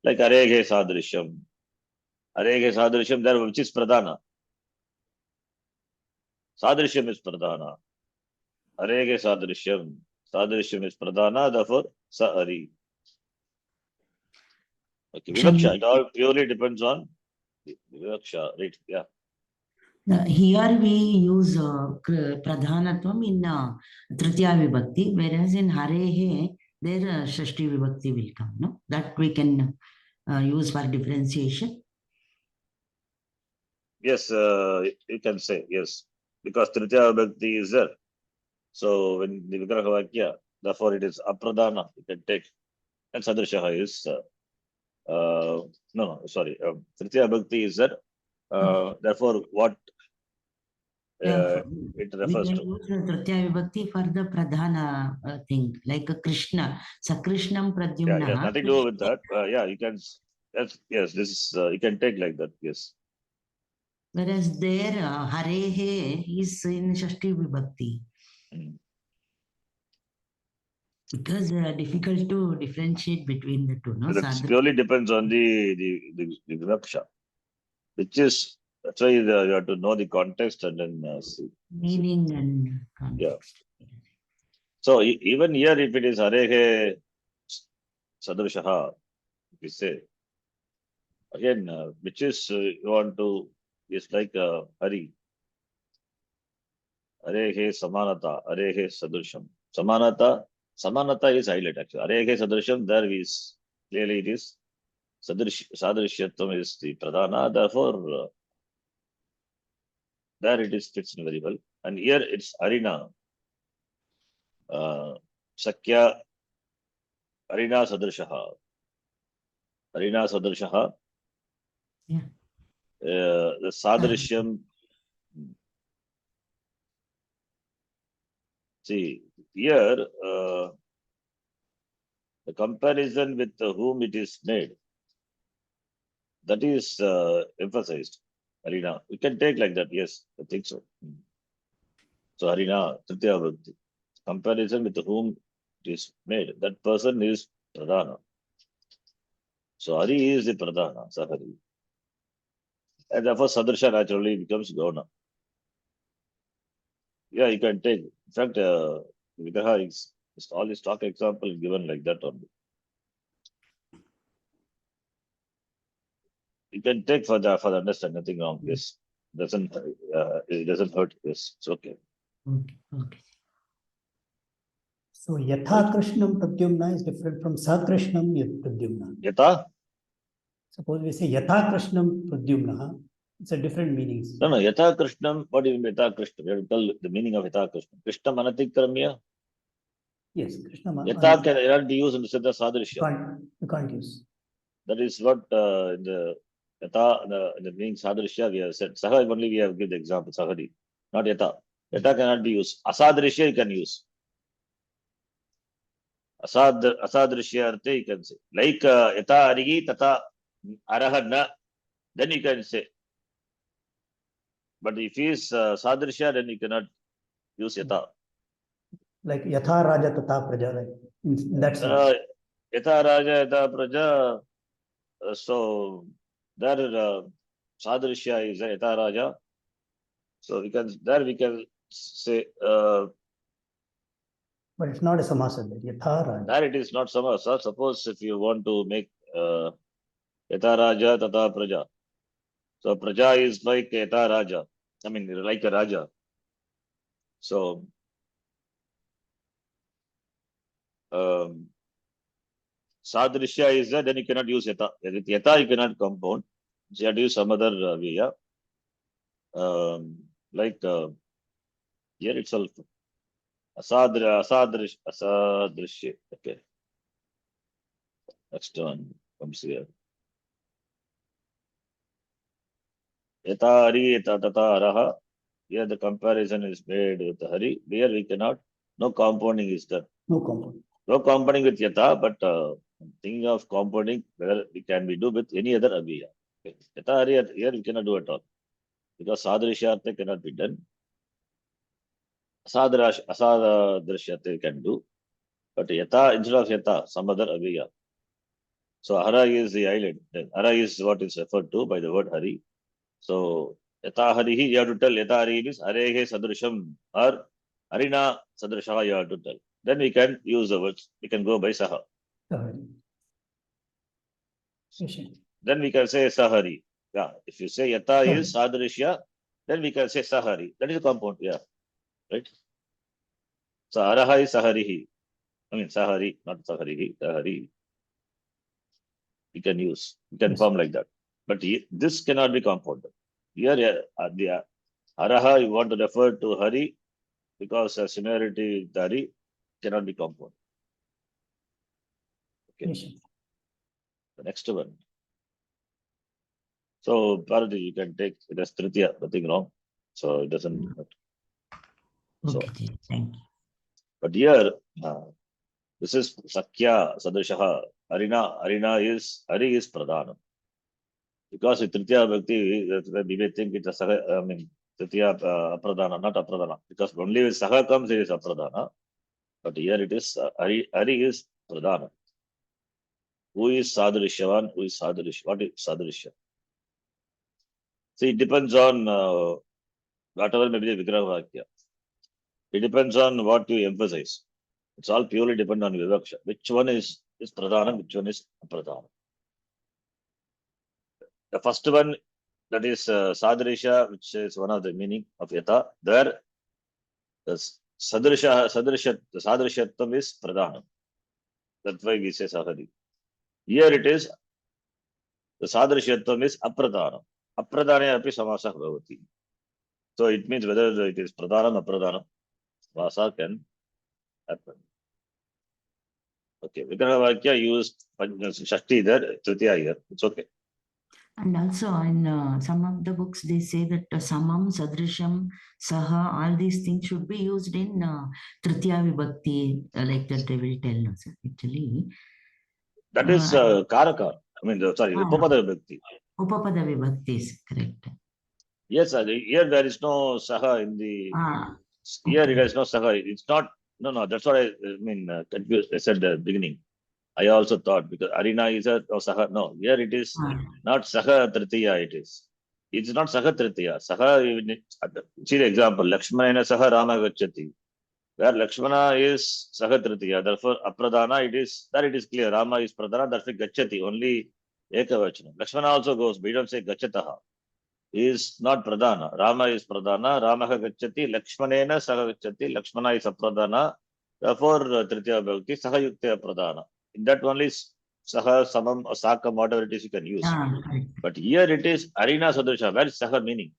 Like Areghe Sadrishyam. Areghe Sadrishyam, there which is Pradhana. Sadrishyam is Pradhana. Areghe Sadrishyam. Sadrishyam is Pradhana, therefore Sahari. Okay, Vivaksha, it all purely depends on Vivaksha, right? Yeah. Here we use Pradhanatvam in Tritiya Vibhakti, whereas in Harehe, there Shashti Vibhakti will come. No? That we can use for differentiation. Yes, you can say, yes. Because Tritiya Vibhakti is there. So when the Vigraha Vakya, therefore it is Apradhana, you can take. And Sadrishaha is, Tritiya Vibhakti is there. Therefore, what it We refers can to. use the Tritiya Vibhakti for the Pradhana thing, like a Krishna. Sakrishnam Yeah, Pradyumna. nothing to do with that. Yeah, you can, yes, this is, you can take like that, yes. Whereas there, Harehe is in Shashti Vibhakti. Mm. Because difficult to differentiate between the two, no? That purely depends on the Vibhaksha, which is, that's why you have to know the context and then see. Meaning and context. So even here, if it is Harehe Sadrishaha, we say, again, which is you want to, is like Hari. Harehe Samanata, Harehe Sadrisham. Samanata is highlight actually. Harehe Sadrisham, there is, clearly it is, Sadrishyatam is the Pradhana, therefore, there it is fits in very well. And here it's Harina. Sakya Harina Sadrishaha. Harina Sadrishaha. Yeah. The Sadrishyam. See, here the comparison with whom it is made, that is emphasized. Harina. We can take like that, yes, I think so. So Harina, Tritiya Vibhakti. Comparison with whom it is made, that person is Pradhana. So Hari is the Pradhana, Sahari. And therefore Sadrisha naturally becomes Gauna. Yeah, you can take. In fact, Vigraha is all the stock example given like that only. You can take for the understand, nothing wrong. Yes. It doesn't hurt. Yes, it's okay. Okay. So Yatha Krishnam Pradyumna is different from Sakrishnam Pradyumna. Yata? Suppose we say Yatha Krishnam Pradyumna, it's a different meanings. No, Yata Krishnam. What do you mean Yata Krishnam? You have to tell the meaning of Yata Krishnam. Krishnam Anatikramya. Yes, Krishna. Yata cannot be used in the Siddha Sadrishya. You can't use. That is what in the Yata, in the meaning Sadrishya, we have said. Saha only we have given the example, Sahari. Not Yata. Yata cannot be used. Asadrishya you can use. Asadrishya arte you can say. Like Yata Arigi, Tata Arahana, then you can say. But if he is Sadrishya, then you cannot use Yata. Like Yatha Raja Tata Praja, like in that sense. Yata Raja, Yata Praja. So there Sadrishya is Yata Raja. So we can say But it's not a samasa there. Yatha Raja. there it is not samasa. Suppose if you want to make Yata Raja Tata Praja. So Praja is like Yata Raja. I mean like a Raja. So Sadrishya is there, then you cannot use Yata. With Yata you cannot compound. So you have to use some other way. Like here itself. Asadrishya. Okay. Next one comes here. Yata Hari, Yata Tata Araha. Here the comparison is made with the Hari. Here we cannot. No compounding is done. No compound. No compounding with Yata, but thinking of compounding, whether it can be do with any other Abhiya. Okay. Yata Hari, here we cannot do at all. Because Sadrishyate cannot be done. Asadrishyate can do. But Yata, instead of Yata, some other Abhiya. So Hara is the island. Then Hara is what is referred to by the word Hari. So Yata Harihi, you have to tell Yata Hari is Harehe Sadrisham or Harina Sadrishaha, you have to tell. Then we can use the words. We can go by Saha. Sahari. Yes, Then we can say Sahari. Yeah. If you say Yata is Sadrishya, then we can say Sahari. That is a compound. Yeah. Right? So Araha is Saharihi. I mean Sahari, not Saharihi. Sahari. We can use. We can form like that. But this cannot be compounded. Here, the Araha, you want to refer to Hari because similarity with Hari cannot be compounded. Okay. Yes. The next one. So, Bharati, you can take it as Tritiya, nothing wrong. So it doesn't matter. So, Okay, ji, thank you. but here, this is Sakya Sadrishaha. Arina is Pradhanam. Because with Tritiya Bhakti, we may think it's a Saha, I mean, Tritiya Apradhana, not Apradhana. Because only when Saha comes, it is Apradhana. But here it is, Ari is Pradhana. Who is Sadrishavan? Who is Sadrish? What is Sadrisha? See, it depends on whatever may be the Vigraha Vakya. It depends on what you emphasize. It's all purely depend on Vivaksha. Which one is Pradhana, which one is Apradhana. The first one, that is Sadrisha, which is one of the meaning of Yatha. There, the Sadrishatvam is Pradhanam. That's why we say Sahadi. Here it is, the Sadrishatvam is Apradhanam. Apradhane api samasah bhavati. So it means whether it is Pradhanam, Apradhanam, Vasa can happen. Okay, Vigraha Vakya used Shakti there, Tritiya here. It's okay. And also in some of the books, they say that Samam, Sadrisham, Saha, all these things should be used in Tritiya Vibhakti, like that they will tell us. Actually, That is Karaka. I mean, sorry, Upapada Vibhakti. Upapada Vibhakti is correct. Yes, here there is no Saha in the. Here Okay. there is no Saha. It's not. No. That's what I mean. Confused. I said at the beginning. I also thought because Arina is a Saha. No, here it is not Saha Tritiya. It is. It's not Saha Tritiya. Saha. See the example. Lakshmana Saha Rama Gacchati. Where Lakshmana is Saha Tritiya. Therefore, Apradhana it is. That it is clear. Rama is Pradhana. Therefore, Gacchati. Only Ekavachana. Lakshmana also goes. We don't say Gachataha. Is not Pradhana. Rama is Pradhana. Ramaha Gacchati. Lakshmanena Saha Gacchati. Lakshmana is Apradhana. Therefore, Tritiya Bhakti Saha Yuktya Pradhana. In that only Saha, Samam, or Sakam, whatever it is you can use. But here it is Arina Sadrisha. Where is Saha meaning?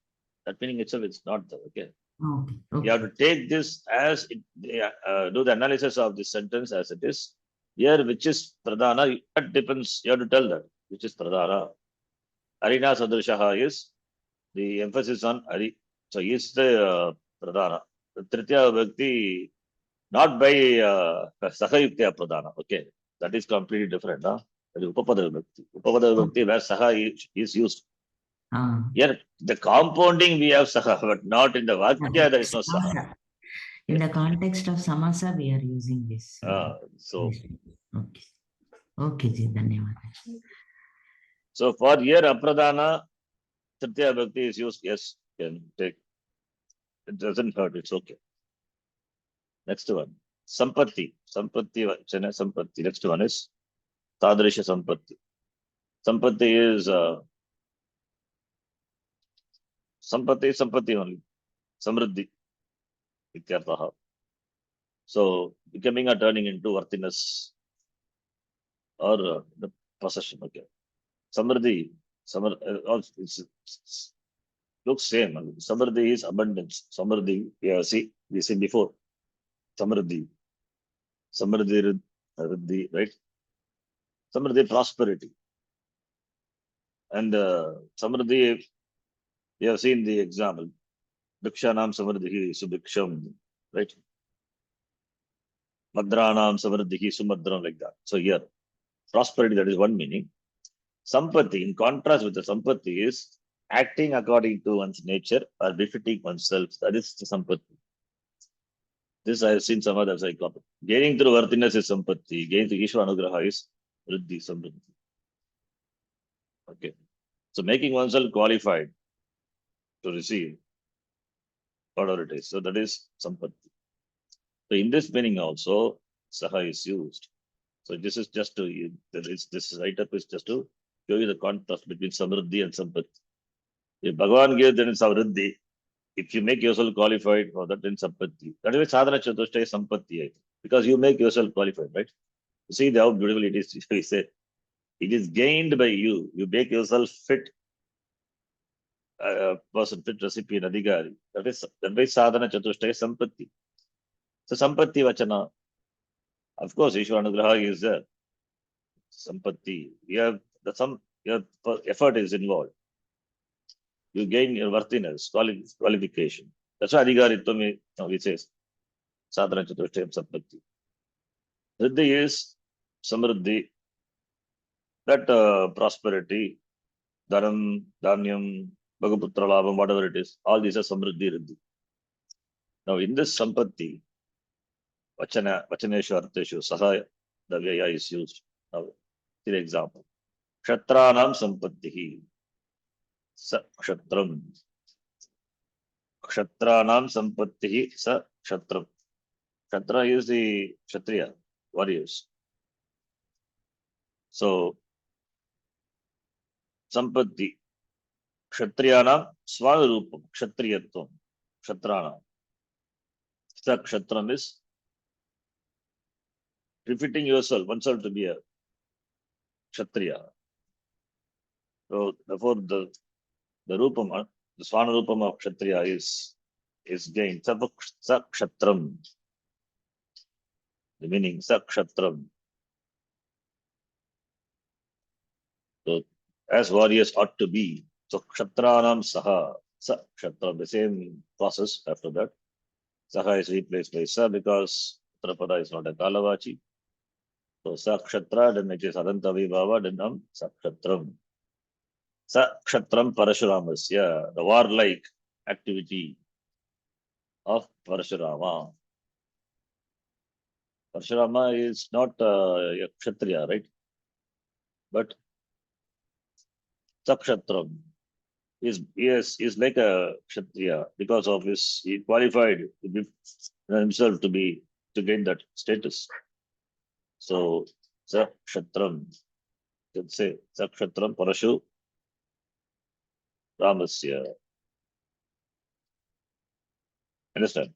That meaning itself is not there. Okay. Okay. You have to take this as it, do the analysis of this sentence as it is. Here, which is Pradhana, that depends. You have to tell that which is Pradhana. Arina Sadrishaha is the emphasis on Ari. So, he is the Pradhana. The Tritiya Bhakti, not by Saha Yuktya Pradhana. Okay. That is completely different. That is Upapada Vibhakti. Upapada Vibhakti where Saha is used. Here, the compounding we have Saha, but not in the Vakya, there is no Saha. In the context of Samasa, we are using this. So, okay. Okay, ji, dhanyawad. So, for here, Apradhana, Tritiya Bhakti is used. Yes, can take. It doesn't hurt. It's okay. Next one. Sampatti. Sampatti. Next one is Tadrisha Sampatti. Sampatti is Sampatti only. Samriddhi. Ityarthaha. So becoming or turning into worthiness or the possession. Okay. Samriddhi. Looks same. Samriddhi is abundance. Samriddhi. Yeah. See, we seen before. Samriddhi. Samriddhi, right? Samriddhi, prosperity. And Samriddhi, we have seen the example. Dikshanam Samriddhi, Subiksham, right? Madranam Samriddhi, Sumadram, like that. So here, prosperity, that is one meaning. Sampatti, in contrast with the Sampatti, is acting according to one's nature or befitting oneself. That is the Sampatti. This I have seen some others I copy. Gaining through worthiness is Sampatti. Gaining through Ishvara Anugraha is Riddhi, Samriddhi. Okay. So making oneself qualified to receive whatever it is. So that is Sampatti. So in this meaning also, Saha is used. So this is just to, this write-up is just to show you the contrast between Samriddhi and Sampatti. If Bhagavan gives, then it's Samriddhi. If you make yourself qualified for that, then Sampatti. That is why Sadhana Chatushtaya is Sampatti. Because you make yourself qualified, right? You see how beautiful it is. We say, it is gained by you. You make yourself fit. Person, fit recipient, adhikari. That is Sadhana Chatushtaya Sampatti. So Sampatti Vachana. Of course, Ishvara Anugraha is there. Sampatti. Some effort is involved. you gain your worthiness, qualification. That's why Adhikaritvam we say Sadhana Chatushtayam Sampatti. Riddhi is Samriddhi, that prosperity, Dharam, Dhanyam, Bhagaputra Labham, whatever it is, all these are Samriddhi Riddhi. Now in this Sampatti, Vachaneshu Artheshu, Sahaya, the Vyaya is used. Now, for example, Kshatranam Sampattihi, Sa Kshatram. Kshatranam Sampattihi, Sa Kshatram. Ksatra is the Kshatriya, warriors. So, Sampatti, Kshatriyanam Swanarupam, Kshatriyatvam, Kshatranam. Sa Kshatram is befitting yourself, oneself to be a Kshatriya. So, therefore, the Rupam, the Swanarupam of Kshatriya is gained. Sa Kshatram. The meaning, Sa Kshatram. So, as warriors ought to be. So, Kshatranam Saha, Sa Kshatram, the same process after that. Saha is replaced by Sa because Uttarapada is not a Kalavachi. So, Sa Kshatra, then it is Adantavibhava, then Sa Kshatram. Sa Kshatram Parashuramasya, the warlike activity of Parashurama. Parashurama is not a Kshatriya, right? But Sa Kshatram is like a Kshatriya because of his, he qualified himself to gain that status. So, Sa Kshatram, you can say Sa Kshatram Parashu Ramasya. Understand?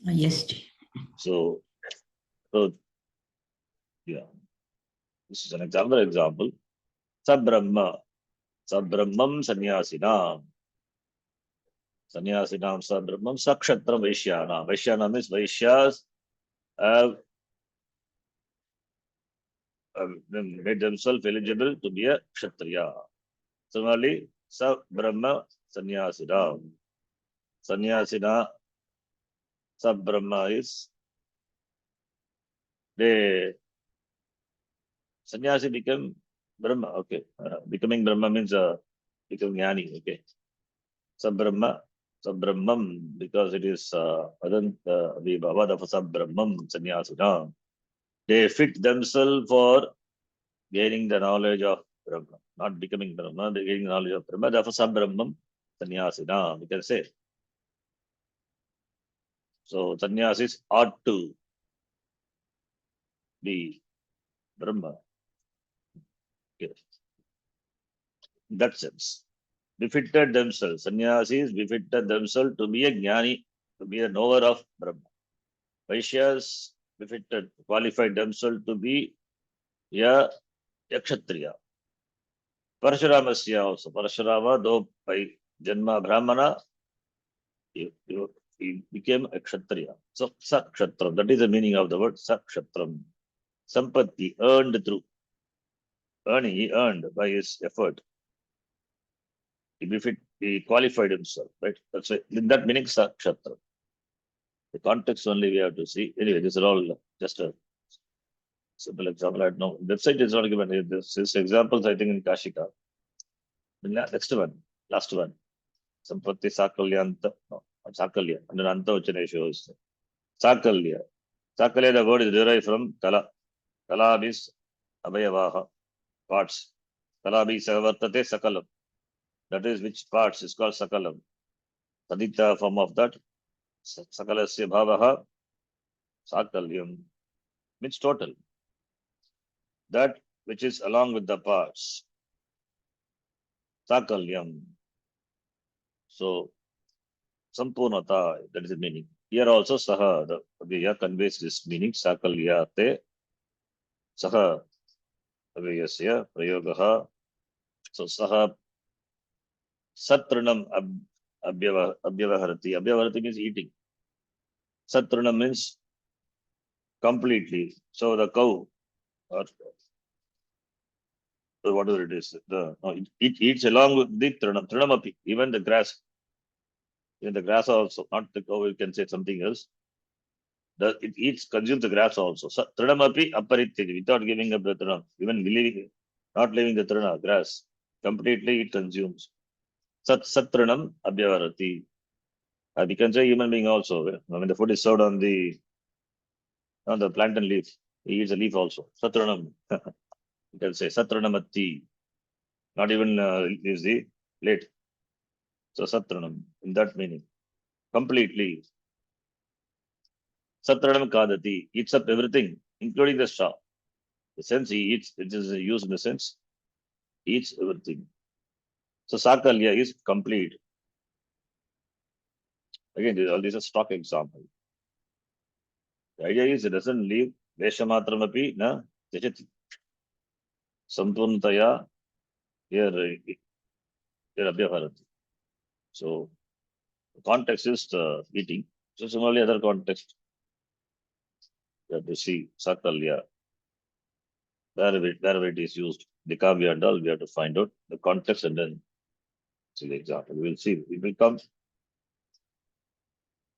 Yes. So, yeah, this is another example. Sabrahma, Sabrahmam Sanyasinam. Sanyasinam Sabrahmam Sakshatram Vaishyanam. Vaishyanam is Vaishyas have made themselves eligible to be a Kshatriya. Similarly, Sabrahma Sanyasinam. Sanyasina Sabrahma is they Sannyasi become Brahma. Okay. Becoming Brahma means becoming Jnani. Okay. Sabrahma, Sabrahmam, because it is Adant Vibhava of Sabrahmam Sannyasina. They fit themselves for gaining the knowledge of Brahma, not becoming Brahma, they gaining the knowledge of Brahma. Therefore, Sabrahmam Sannyasina, we can say. So, Sannyasis ought to be Brahma. Okay. In that sense, befitted themselves. Sannyasis befitted themselves to be a Jnani, to be a knower of Brahma. Vaishyas befitted, qualified themselves to be a Kshatriya. Parashuramasya also. Parashurama, though by Janma Brahmana, he became a Kshatriya. So, Sakshatram, that is the meaning of the word Sakshatram. Sampatti, earned through. Earning, he earned by his effort. He qualified himself, right? That's why, in that meaning, Sakshatram. The context only we have to see. Anyway, this is all just a simple example. I don't know. Website is not given here. This is examples, I think, in Kashika. The next one, last one. Sampatti Sakalyanta. No, Sakalya. And then Anta Vachaneshu is Sakalya. Sakalya, the word is derived from Kala. Kala means Abhayavaha, parts. Kala means Savartate Sakalam. That is which parts is called Sakalam. Tadita form of that. Sakalasya Bhavaha. Sakalyam means total. That which is along with the parts. Sakalyam. So, Sampurnata, that is the meaning. Here also Saha, the Abhyaya conveys this meaning. Sakalyate. Saha Abhyasya Prayogaha. So, Saha Satranam Abhyavaharati. Abhyavaharati means eating. Satranam means completely. So, the cow or whatever it is. No, it eats along with the trinamapi, even the grass. Even the grass also, not the cow, you can say something else. It eats, consumes the grass also. So, trinamapi aparityati, without giving up the trinam, even leaving, not leaving the trina, grass, completely it consumes. Satranam abhyavarati. We can say human being also. When the food is served on the plantain leaf, he eats a leaf also. Satranam. You can say Satranamati. Not even is the plate. So Satranam, in that meaning. Completely. Satranam Kadati. Eats up everything, including the straw. The sense he eats, it is used in the sense, eats everything. So Sakalya is complete. Again, all these are stock example. The idea is it doesn't leave Veshamatram na Tejati. Sampurnataya here Abhyavarati. So the context is eating. So similarly, other context, you have to see Sakalya, wherever it is used, the Kavya and all, we have to find out the context and then see the example. We will see. It will come.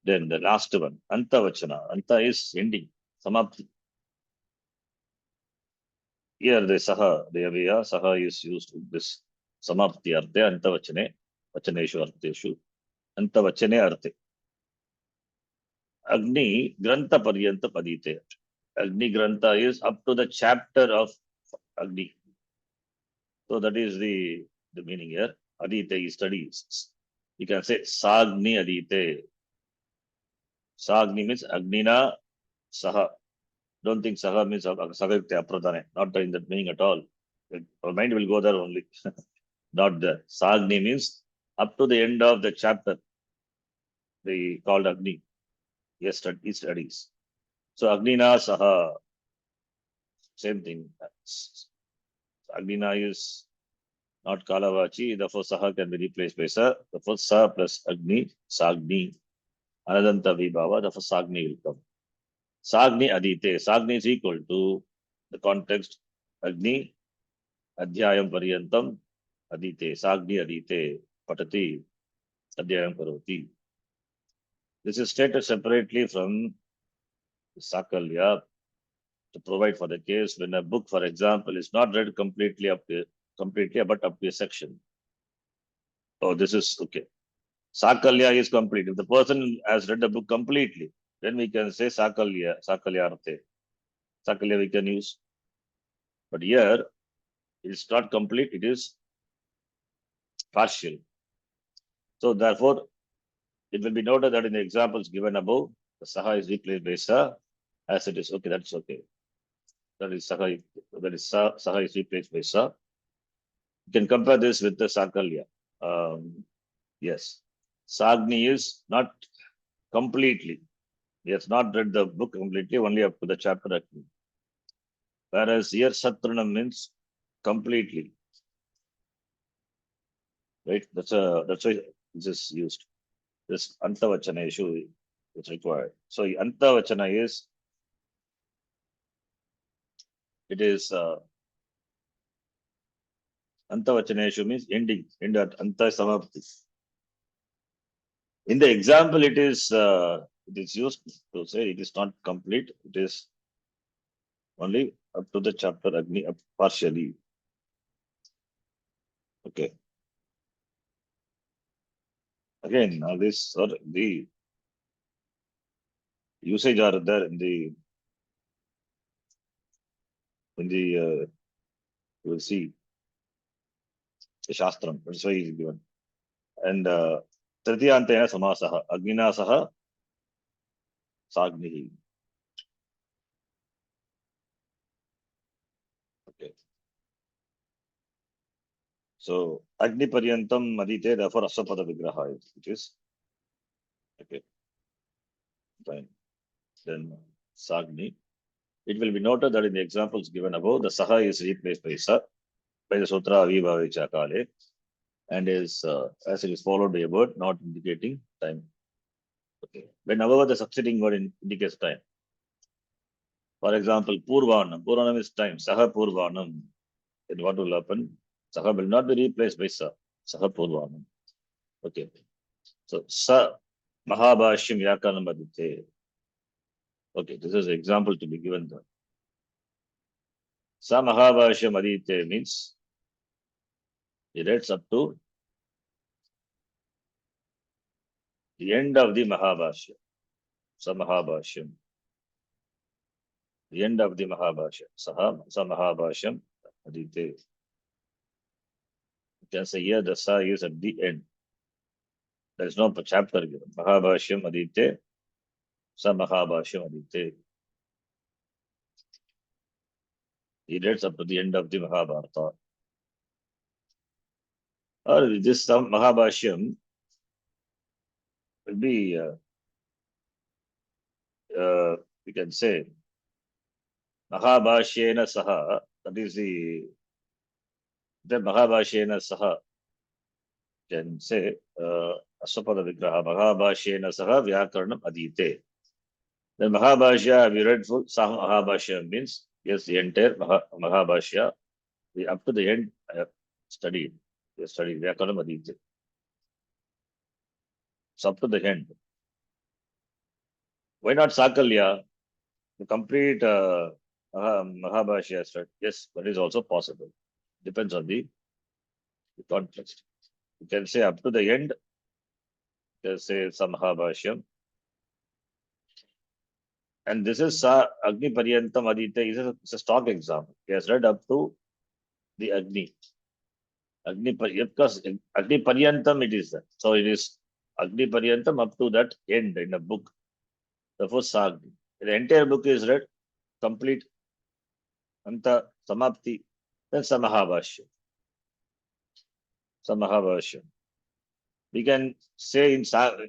Then the last one, Anta Vachana. Anta is ending, Samapti. Here the Saha, the Avya, Saha is used with this Samapti Arte, Anta Vachane, Vachaneshu Arteshu, Anta Vachane Arte. Agni Grantha Paryanta Padite. Agni Grantha is up to the chapter of Agni. So that is the meaning here. Adite is studies. You can say Sagni Adite. Sagni means Agnina Saha. Don't think Saha means Sagayukte Apradhane. Not in that meaning at all. Our mind will go there only. Not there. Sagni means up to the end of the chapter. They called Agni. Yes, he studies. So Agnina Saha. Same thing. Agnina is not Kalavachi. Therefore, Saha can be replaced by Sa. Therefore, Sa plus Agni, Sagni. Anadanta Vibhava. Therefore, Sagni will come. Sagni Adite. Sagni is equal to the context Agni, Adhyayam Paryantam, Adite. Sagni Adite, Patati, Adhyayam Karoti. This is stated separately from Sakalya to provide for the case when a book, for example, is not read completely, but up to a section. Oh, this is okay. Sakalya is complete. If the person has read the book completely, then we can say Sakalya Arte. Sakalya we can use. But here, it's not complete, it is partial. So therefore, it will be noted that in the examples given above, the Saha is replaced by Sa as it is. Okay, that's okay. That is Saha, Saha is replaced by Sa. You can compare this with the Sakalya. Yes. Sagni is not completely. He has not read the book completely, only up to the chapter. Whereas here Satranam means completely. Right? That's why this is used. This Antavachana issue is required. So Antavachana is, it is Antavachana issue means ending, end at Anta Samapti. In the example, it is used to say it is not complete, it is only up to the chapter Agni, partially. Okay. Again, now this or the usage are there in the you will see the Shastram. That's why is given. And Tritiyantena Samasaha, Agnina Saha Sagnihi. Okay. So Agni Paryantam Madite, therefore Asapada Vigraha, it is. Okay. Fine. Then Sagni. It will be noted that in the examples given above, the Saha is replaced by Sa, by the Sutra Aviva Vichakale, and is as it is followed by a word not indicating time. Okay. Whenever the succeeding word indicates time. For example, Purvanam. Purvanam is time. Saha Purvanam. then what will happen? Saha will not be replaced by sa. Saha Purvanam. Okay. So sa Mahabhashyam Vyakaranam Adite. Okay, this is an example to be given there. Sa Mahabhashyam Adite means it reads up to the end of the Mahabhashya. Sa Mahabhashyam. The end of the Mahabhashya. Saha Sa Mahabhashyam Adite. You can say here the sa is at the end. There is no chapter given. Mahabhashyam Adite. Sa Mahabhashyam Adite. He reads up to the end of the Mahabharata. Or this Mahabhashyam will be, we can say, Mahabhashyena Saha, that is the Mahabhashyena Saha, can say, Aswapada Vigraha, Mahabhashyena Saha Vyakaranam Adite. The Mahabhashya we read full, Saha Mahabhashya means, yes, the entire Mahabhashya, up to the end, I have studied. We studied Vyakaranam Adite. So up to the end. Why not Sakalya? The complete Mahabhashya study. Yes, that is also possible. Depends on the context. You can say up to the end, you can say some Mahabhashyam. And this is Agni Paryantam Aditya. It's a stock example. He has read up to the Agni. Because Agni Paryantam it is that. So it is Agni Paryantam up to that end in a book. Therefore, Sagni. The entire book is read, complete, Anta Samapti, then Samahabhashyam. Samahabhashyam. We can say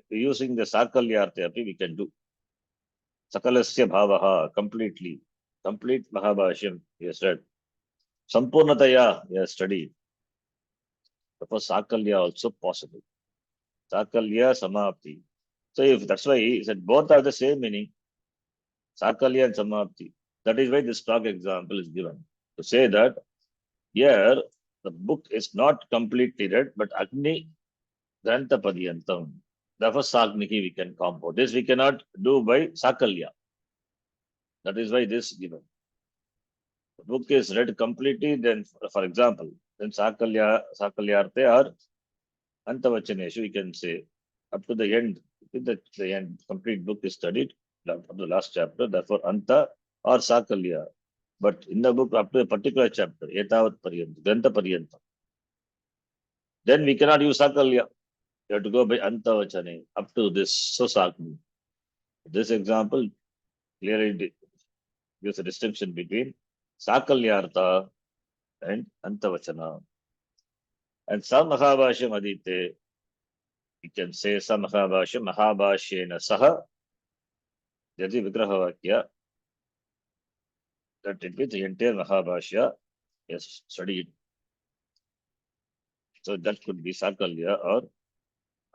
using the Sakalyartha, we can do. Sakalasya Bhavaha, completely. Complete Mahabhashyam, he has read. Sampurnataya, he has studied. Therefore, Sakalya also possible. Sakalya Samapti. So if that's why he said both are the same meaning, Sakalya and Samapti. That is why this stock example is given. To say that here the book is not completely read, but Agni Grantha Padyantam. Therefore, Sagniki we can compound. This we cannot do by Sakalya. That is why this is given. The book is read completely, then for example, then Sakalyarte or Antavachaneshu, we can say up to the end, the end, complete book is studied from the last chapter, therefore Anta or Sakalya. But in the book up to a particular chapter, Etavat Paryantam, Grantha Paryantam, then we cannot use Sakalya. You have to go by Antavachane up to this Sosakni. This example clearly gives a distinction between Sakalyartha and Antavachana. And some Mahabhashyam Adite, you can say some Mahabhashyam, Mahabhashyena Saha, Yadi Vigrahavakya, that it with the entire Mahabhashya is studied. So that could be Sakalya or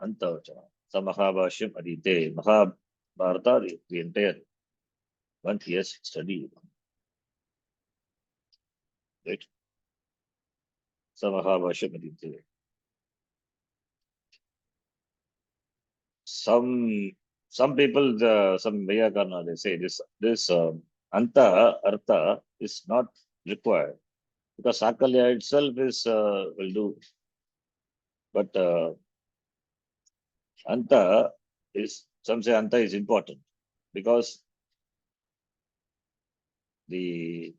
Antavachana. Some Mahabhashyam Adite, Mahabharata, the entire one he has studied. Right? Some Mahabhashyam Adite. Some people, some Vyakarna, they say this Anta, Artha is not required because Sakalya itself is will do. But Anta is, some say Anta is important because the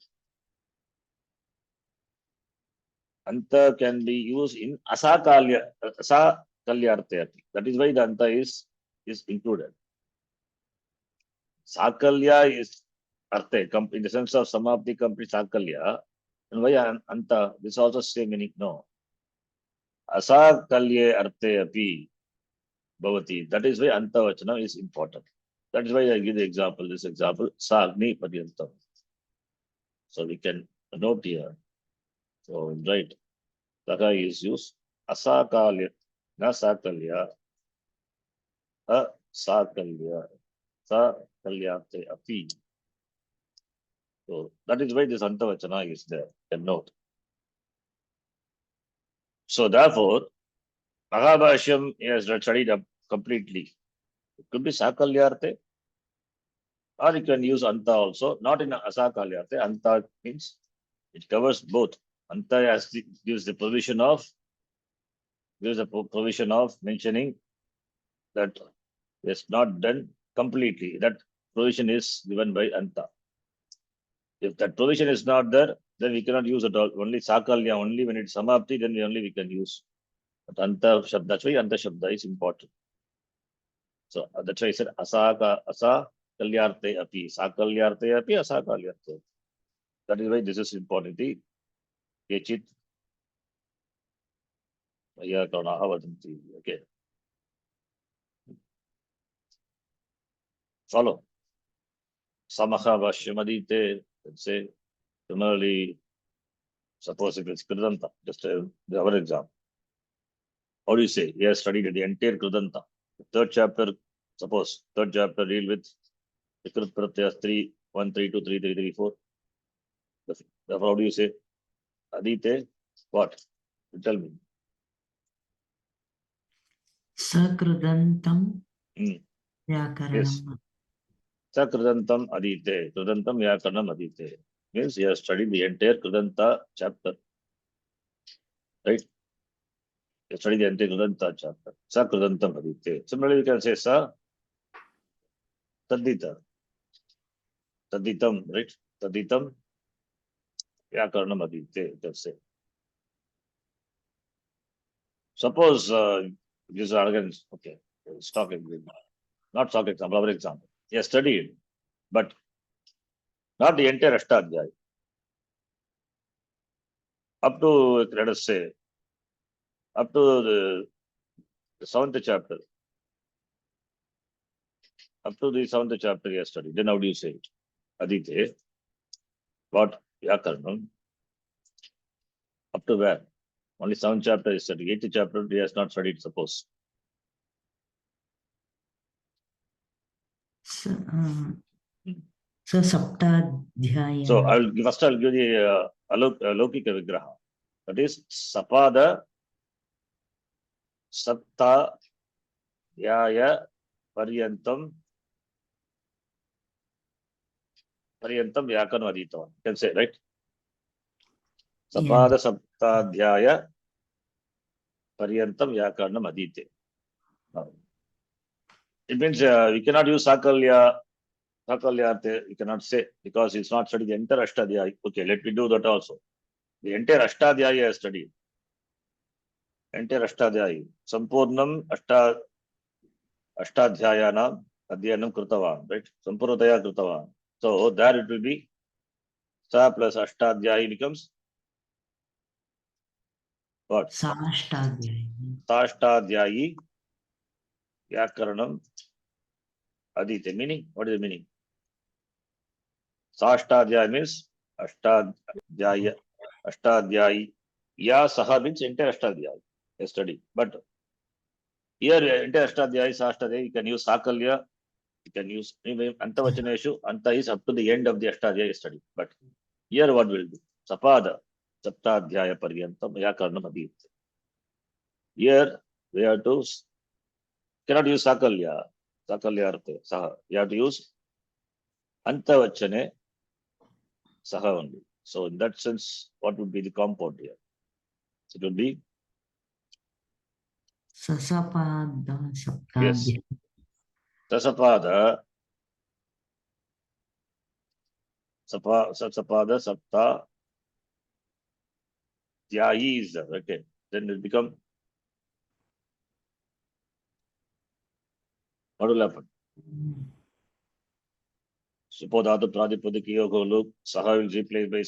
Anta can be used in Asakalya Artha. That is why the Anta is included. Sakalya is Artha, in the sense of some of the complete Sakalya. And why Anta? This also same meaning. No. Asakalye Arte api bhavati. That is why Antavachana is important. That is why I give the example. This example, Sagni Padyantam. So we can note here. So right, Taka is used. Asakalya, na Sakalya, Sakalya, Sakalyate api. So that is why this Antavachana is there. You can note. So therefore, Mahabhashyam is studied up completely. It could be Sakalyarte, or you can use Anta also, not in Asakalyarte. Anta means it covers both. Anta gives the provision of mentioning that it's not done completely. That provision is given by Anta. If that provision is not there, then we cannot use it all. Only Sakalya, only when it's Samapti, then we can use. But Anta Shabda, that's why Anta Shabda is important. So that's why I said Asa Kalyarte api, Sakalyarte api, Asa Kalyarte. That is why this is important. Kechit Vayakanaha vadanti. Okay. Follow. Samaha Vashamadite, let's say, similarly, suppose if it's Kridanta, just our example. How do you say? He has studied the entire Kridanta. The third chapter, suppose, third chapter deal with Vikrit Pratyas 3, 1, 3, 2, 3, 3, 3, 4. Therefore, how do you say? Adite, what? You tell me. Sakrudantam Yes. Vyakaranam. Sakridantam Adite, Kridantam Vyakaranam Adite. Means he has studied the entire Kridanta chapter. Right? He has studied the entire Kridanta chapter. Sakridantam Adite. Similarly, we can say Sa Tadita. Taditam, right? Taditam Vyakaranam Adite, let's say. Suppose this is again, okay, stock example. Not stock example, our example. He has studied, but not the entire Ashtadhyaya. Up to, let us say, up to the seventh chapter. Up to the seventh chapter he has studied. Then how do you say it? Adite. What? Vyakaranam. Up to where? Only 7th chapter is studied. 8th chapter he has not studied, suppose. So Saptadhyaya. So I'll give the Alaukika Vigraha. That is Sapada Sapta Dhyaya Paryantam Vyakaranam Aditavan. You can say, right? Sapada Sapta Dhyaya Paryantam Vyakaranam Adite. It means we cannot use Sakalya, we cannot say, because it's not studied the entire Ashtadhyaya. Okay, let me do that also. The entire Ashtadhyaya is studied. Entire Ashtadhyaya. Sampurnam Ashtadhyayanam Adhyanam Kritavan, right? Sampurnataya Kritavan. So there it will be Sa plus Ashtadhyaya becomes what? Sashtadhyaya. Sashtadhyayi Vyakaranam Adite. Meaning? What is the meaning? Sashtadhyaya means Ashtadhyayi. Ya Saha means entire Ashtadhyaya. A study. But here entire Ashtadhyaya, Sashtadhyaya, you can use Sakalya, you can use Antavachaneshu. Anta is up to the end of the Ashtadhyaya study. But here what will do? Sapada Saptadhyaya Paryantam Vyakaranam Adite. Here we have to cannot use Sakalya. Sakalya Arte, Saha. You have to use Antavachane Saha only. So in that sense, what would be the compound here? So it would be Sasapada yes. Saptadhyaya. Sasapada Sapta Dhyayi is there. Okay. Then it become what will happen? Supodhatu Pradipadikiyo Goluk, Saha will be replaced by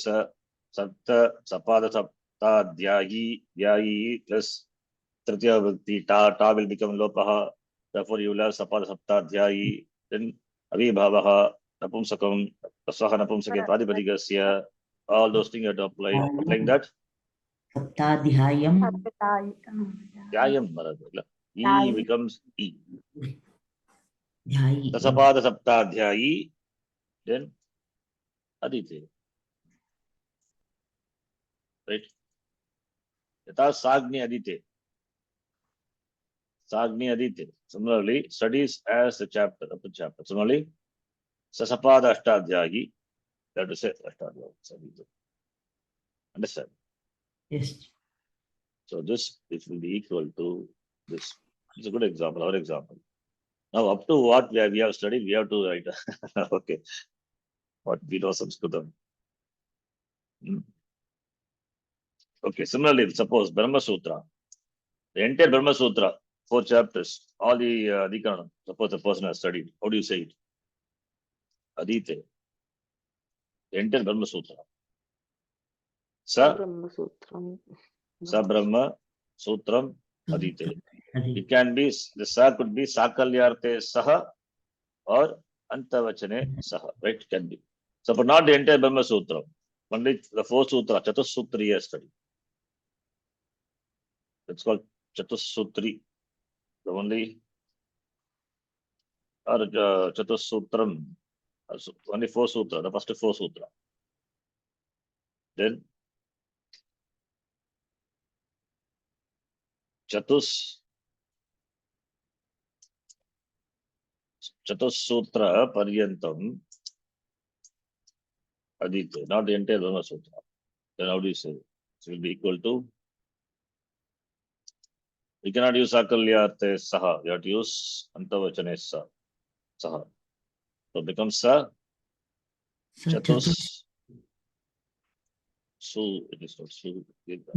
Sapada Sapta Dhyayi plus Tritiya Vibhakti, Ta will become Lopaha. Therefore, you will have Sapada Sapta Dhyayi, then Avibhavaha, Napumsakam, Swaha Napumsake Pradipadigasya, all those things you have to apply. Applying that, Saptadhyayam. Dhyayam Maradila. E becomes E. Dhyayi. Sapada Sapta Dhyayi, then Adite. Right? Yata Sagni Adite. Sagni Adite. Similarly, studies as a chapter of the chapter. Similarly, Sasapada Ashtadhyagi. That is it. Ashtadhyagi. Understand? Yes. So this will be equal to this. It's a good example, our example. Now, up to what we have studied, we have to write. Okay. What we know Sanskritam. Okay, similarly, suppose Brahma Sutra, the entire Brahma Sutra, 4 chapters, all the Adhikaranam, suppose a person has studied, how do you say it? Adite, the entire Brahma Sutra. Brahmasutram. Sa Brahma Sutram Adite. Adi. It can be, the Sa could be Sakalyarte Saha or Antavachane Saha, right? It can be. So, but not the entire Brahma Sutra, only the 4 Sutra, Chatussutriya study. It's called Chatussutri. The only, or Chatussutram, only 4 Sutra, the first 4 Sutra. Then Chatussutra Paryantam Adite, not the entire Brahma Sutra. Then how do you say it? It will be equal to, we cannot use Sakalyarte Saha, we have to use Antavachane Saha. So it becomes Sa Chatus Su, it is not Su, Dirgha.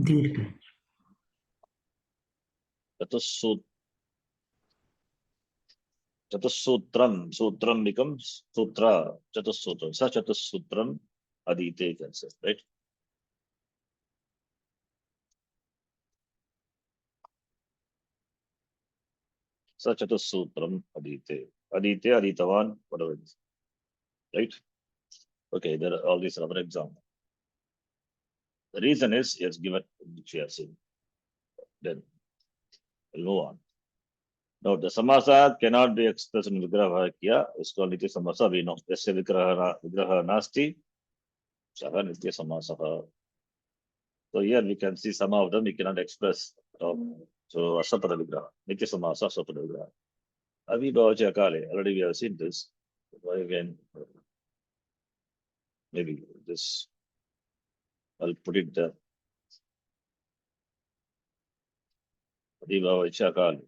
Chatussutram, Sutram becomes Sutra, Chatussutram, Sa Chatussutram Adite, you can say, right? Sa Chatussutram Adite, Adite, Aditavan, whatever it is, right? Okay, there are all these other examples. The reason is, it's given, which we have seen. Then we'll move on. Now, the samasa cannot be expressed in Vigraha Kya. It's called Nitya Samasa. We know. Yasya Vigraha Nasti. Saha Nitya Samasa. So here we can see some of them we cannot express. So Asapada Vigraha. Nitya Samasa, Asapada Vigraha. Avibhavacha Kale. Already we have seen this. Why again? Maybe this. I'll put it there. Avibhavacha Kale.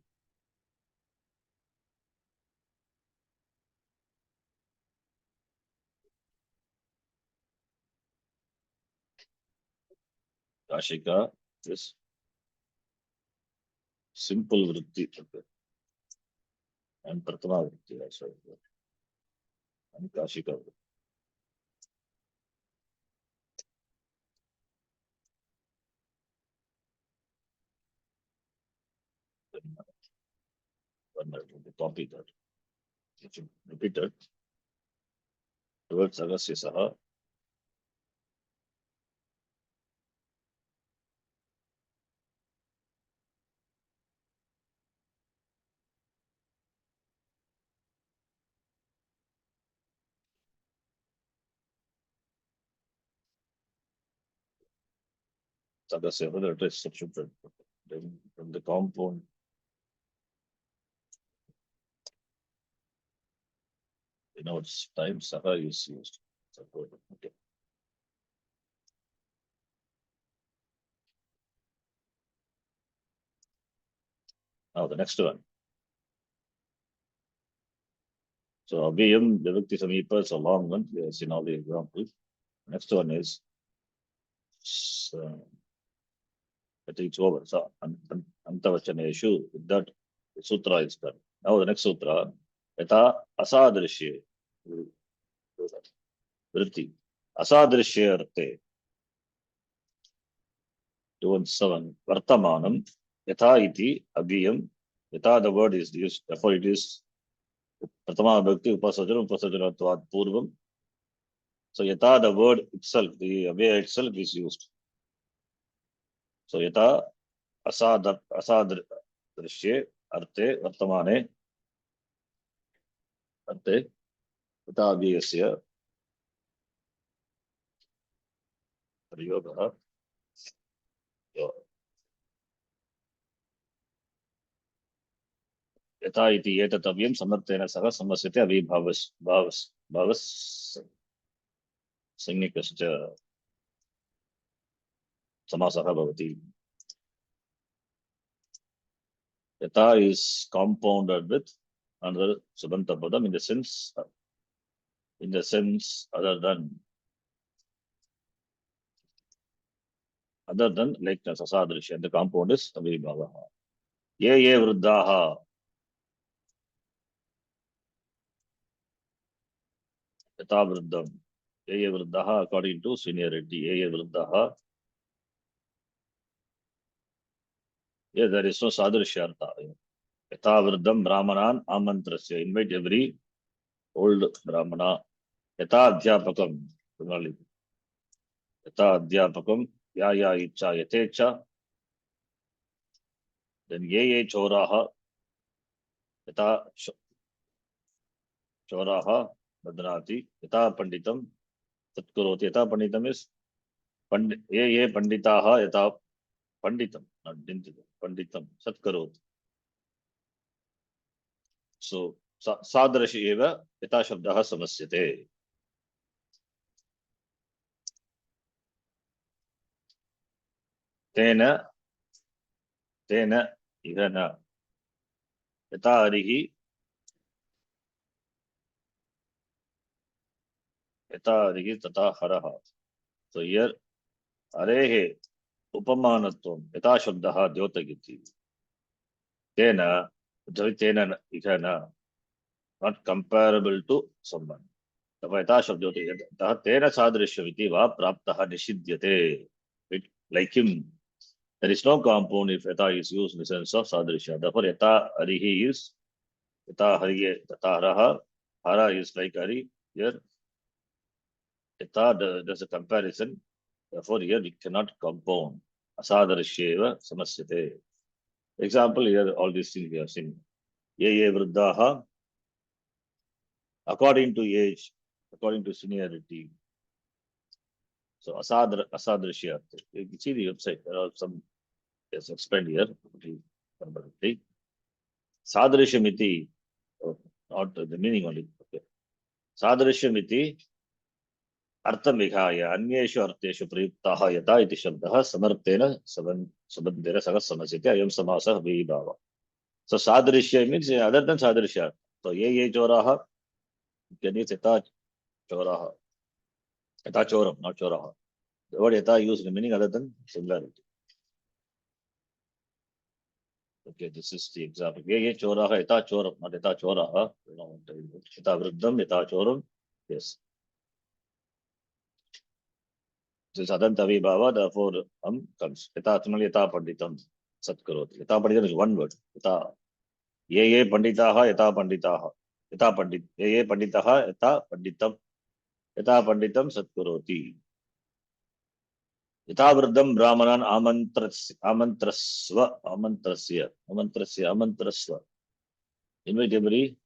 Kashika, this simple vritti, and Pratama vritti also. And Kashika. One minute, let me copy that. If you repeat it, towards Agasya Saha. Agasya, whether it is substituted. Then from the compound. You know, it's time Saha is used. Okay. Now the next one. So Abhiyam, Vivakti Samipa is a long one. We have seen all the examples. Next one is I think it's over. So Antavachaneshu, with that sutra is done. Now the next sutra, Yata Asadrishye. Vritti. Asadrishye Arte. 217. Vartamanam. Yatha iti abhiyam. Yatha, the word is used, therefore it is Pratama Bhakti Upasajanatvad Purvam. So Yatha, the word itself, the abhaya itself is used. So Yatha Asadrishye Arte Vartamane Arte Yatha abhiyasya Yoga. यथा इति एततव्यं समर्थेन सह समस्यते भावस् संज्ञकश्च समासः भवति. Yatha is compounded with another Subanta Padam in the sense other than likeness, asadrishya. The compound is avibhavaha. Ye vruddhaha. Yatha vruddham. Ye vruddhaha according to seniority. Ye vruddhaha. Yes, there is no sadrishyartha. Yatha vruddham brahmanan amantrasya. Invite every old brahmana. Yatha adhyapakam. Yatha adhyapakam. Ya icha yatecha. Then ye choraha. Yatha choraha badnati. Yatha panditam. Satkuroti. Yatha panditam is ye panditaha. Yatha panditam. Not dintitam. Panditam. Satkuroti. So sadrashi eva yatha shabdaha samasyate. Tena ihana yatha arihi tata haraha. So here arehe upamanatvam yatha shabdaha dyotagiti. Tena ihana not comparable to someone. Yatha shabdyotagiti. Tena sadrishyamiti va praptaha nishidyate. Like him. There is no compound if yatha is used in the sense of sadrishya. Therefore, yatha arihi is yatha hariye tata haraha. Hara is like hari. Here, yatha does a comparison. Therefore, here we cannot compound. Asadrishyeva samasyate. Example, here all these things we have seen. Ye vruddhaha. According to age, according to seniority. So asadrishyartha. You can see the website. There are some. Yes, explained here. Sadrishyamiti, not the meaning only. Okay. Sadrishyamiti, artham vihaya, anyeshu artheshu prayuktaha yata iti shabdaha samarthena sabandera saga samasyate ayam samasah vibhava. So sadrishya means other than sadrishya. So ye choraha, can use yata choraha. Yata choram, not choraha. The word yata used in meaning other than similarity. Okay, this is the example. Ye choraha, yata choram, not yata choraha. Yata vruddham, yata choram. Yes. This is adanta vibhava, therefore comes. Yata atmanali yata panditam satkaroti. Yata panditam is one word. Yata ye panditaha, yata panditaha. Yata pandit. Ye panditaha, yata panditam. Yata panditam satkaroti. Yata vruddham brahmanan amantrasya. Invite every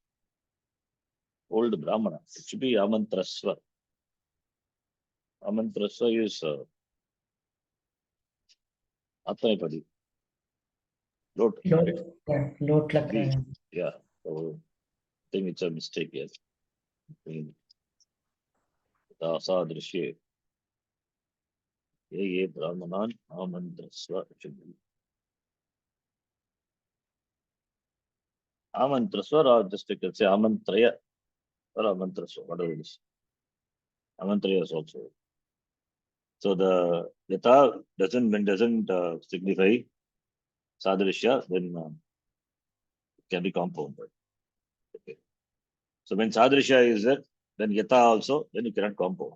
old brahmana. It should be amantrasva. Amantrasva is Atmanipadi. Lot. Yeah. So I think it's a mistake here. Sadrishye. Ye brahmanan amantrasva. Amantrasva or just you can say amantraya or amantrasva, whatever it is. Amantraya is also. So the yatha doesn't signify sadrishya, then it can be compounded. Okay. So when sadrishya is there, then yatha also, then you cannot compound.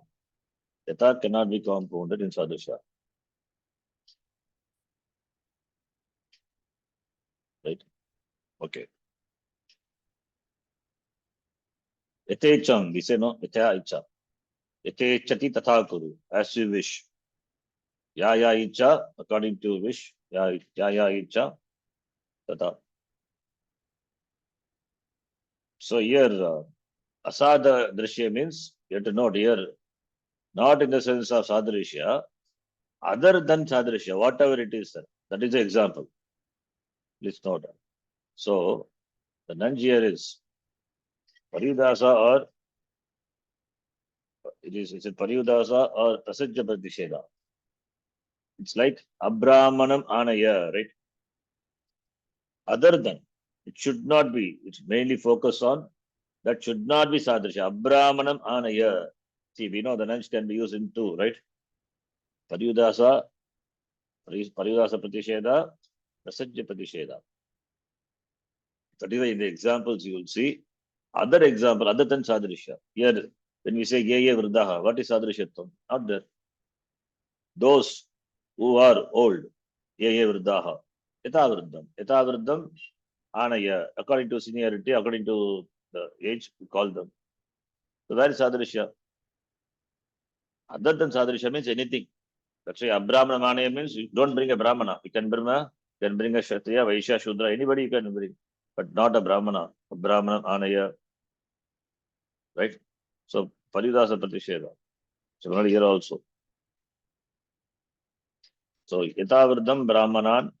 Yatha cannot be compounded in sadrishya. Right? Okay. Yatecham, we say no, yatha icha. Yatechati tatha kuru, as you wish. Ya icha, according to wish. Ya icha, tatha. So here, asada drishya means, you have to note here, not in the sense of sadrishya, other than sadrishya, whatever it is, sir. That is the example. Please note. So, The nudge here is Pariyudasa or it's a Pariyudasa or Prasajya Pratisheda. It's like Abramanam Anaya, right? Other than, it should not be, it's mainly focused on, that should not be Sadrisha. Abramanam Anaya. See, we know the nudge can be used in two, right? Pariyudasa, Pariyudasa Pratisheda, Prasajya Pratisheda. That is why in the examples you will see other example other than Sadrisha. Here, when we say Ye Vrudaha, what is Sadrishatvam? Not there. Those who are old, Ye Vrudaha, Yata Vruddam, Anaya, according to seniority, according to the age, we call them. So where is Sadrisha? Other than Sadrisha means anything. That's why Abrahmana Manaya means you don't bring a Brahmana. You can bring a Kshatriya, Vaishya, Shudra, anybody you can bring, but not a Brahmana. A Brahmana Anaya. Right? So Pariyudasa Pratisheda. Similarly here also. So Yatavardam Brahmanan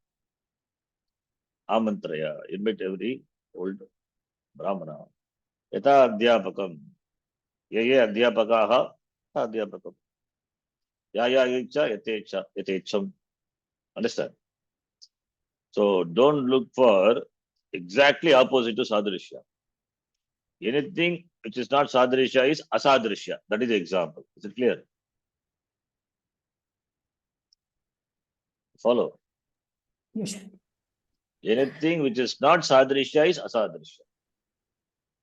Amantraya. Invite every old Brahmana. Yata Adhyapakam. Ye Adhyapakaha Adhyapakam. Yaya Icha Yatecham. Understand? So don't look for exactly opposite to Sadrisha. Anything which is not Sadrisha is Asadrisha. That is the example. Is it clear? Follow. Yes. Anything which is not Sadrisha is Asadrisha.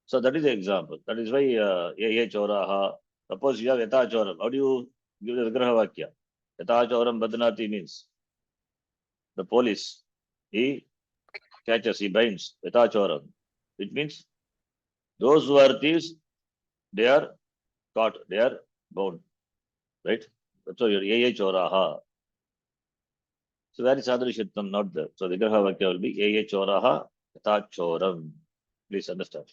So that is the example. That is why Ye Choraha. Suppose you have Yata Choram. How do you give the Vigraha Vakya? Yata Choram Badnati means the police. He catches, he binds. Yata Choram. It means those who are thieves, they are caught, they are bound. Right? So your Ye Choraha. So where is Sadrishattam? Not there. So the Vigraha Vakya will be Ye Choraha Yata Choram. Please understand.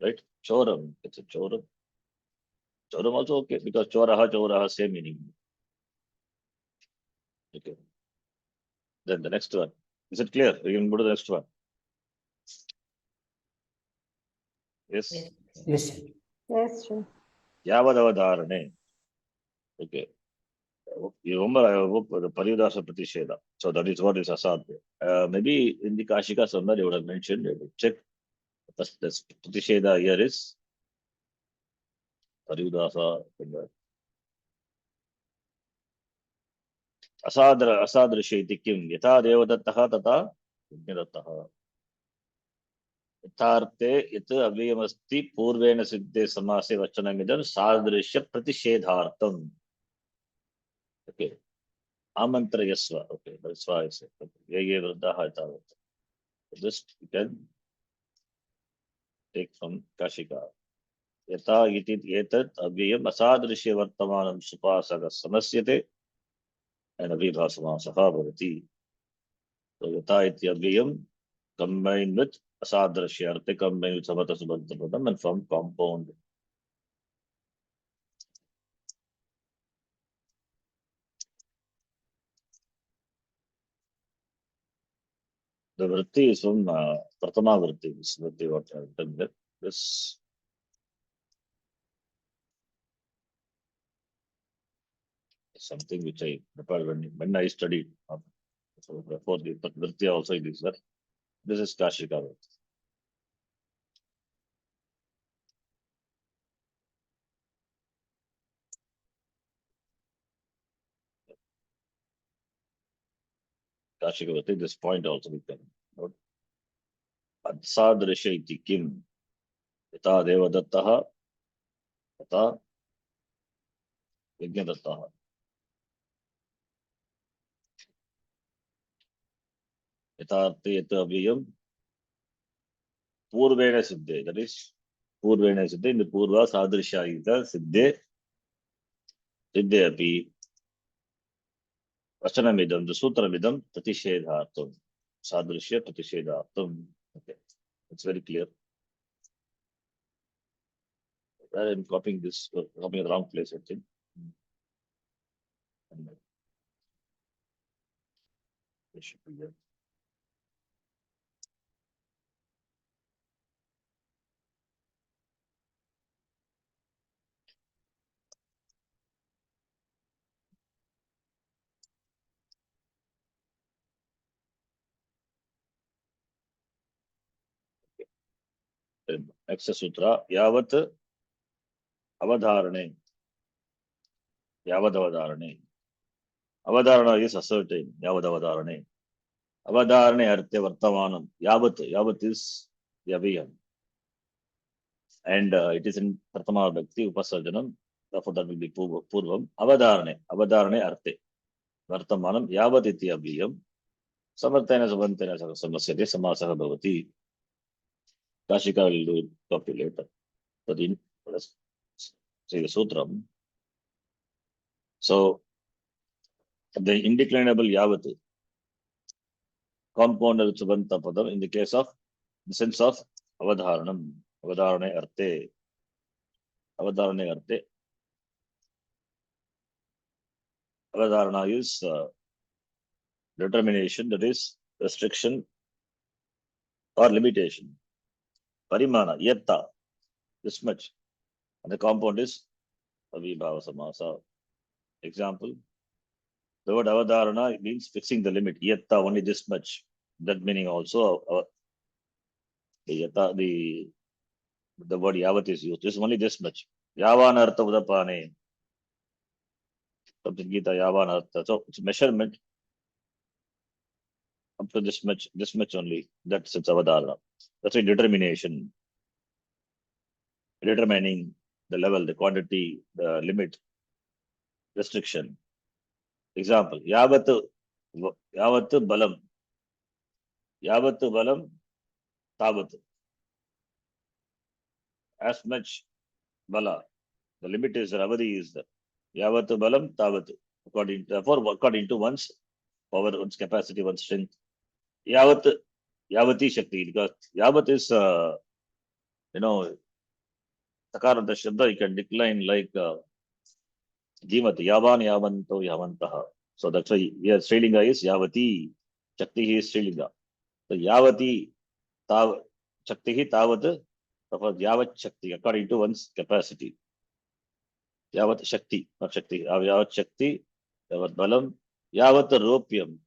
Right? Choram. It's a Choram. Choram also okay because Choraha, same meaning. Okay. Then the next one. Is it clear? We can go to the next one. Yes. Yes. Yes, sure. Yavadavadharane. Okay. You remember I hope the Pariyudasa Pratisheda. So that is what is Asadhya. Maybe in the Kashika somewhere you would have mentioned. Check. The Pratisheda here is Pariyudasa. Asadrisha iti kim. Yatha devadattaha tata yajnadattaha. यथार्थे यत् अव्ययमस्ति पूर्वेण सिद्धे समासे वचनमिदं सादृश्य प्रतिषेधार्थम. Okay. Amantrayasva. Okay, that's why I said. Ye vruddhaha etavat. This you can take from Kashika. Yata iti etat avyayam asadrishya vartamanam supasaka samasyate and avibhasamasah bhavati. So yata iti avyayam combined with asadrishya arte combined with samata subhantapadam and from compound. The vritti is from Pratama vritti. This vritti what I have done there. This is something which I prepared when I studied. So for the vritti also it is there. This is Kashika vritti. Kashika vritti. This point also we can note. Adsadrisha iti kim. Yata devadattaha. Yata yajnadattaha. Yatharthe yata avyayam. Purvena siddhe. That is Purvena siddhe. In the Purva sadrisha ita siddhe. Siddhe api. Vachanamidam. The sutramidam pratishedhartam. Sadrishya pratishedhartam. Okay. It's very clear. I'm copying this, copying the wrong place, I think. It should be there. Next sutra, yavat avadharane. Yavad avadharane. Avadharana is ascertain. Yavad avadharane. Avadharane arte vartamanam. Yavat is the aviyam. And it is in Pratama Bhakti Upasarjanam. Therefore, that will be Purvam. Avadharane arte. Vartamanam yavat iti aviyam. Samartena samantena samasyate samasaha bhavati. Kashika will do it copy later. But let's see the sutram. So, the indeclinable yavat, compounded with Subanta Padam in the case of the sense of avadharanam, avadharane arte, avadharane arte. Avadharana is determination, that is restriction or limitation. Parimana, yatta, this much. And the compound is avibhava samasa. Example, the word avadharana means fixing the limit. Yatta, only this much. That meaning also, yatta, the word yavat is used. This is only this much. Yavan artha udapane. Something Gita yavan artha. So it's measurement up to this much only. That's its avadharana. That's a determination. Determining the level, the quantity, the limit, restriction. Example, yavat balam. Yavat balam tavat. As much bala. The limit is, avadi is the yavat balam tavat. According to one's power, one's capacity, one's strength. Yavati Shakti, because Yavat is, Sakaranta Shabda, you can decline like Jimati, Yavan, Yavanto, Yavantaha. So that's why here Srilinga is Yavati, Shakti is Srilinga. So Yavati, Shakti Tavat, Yavat Shakti, according to one's capacity. Yavat Shakti, not Shakti, Yavat Shakti, Yavat Balam, Yavat Rupiam,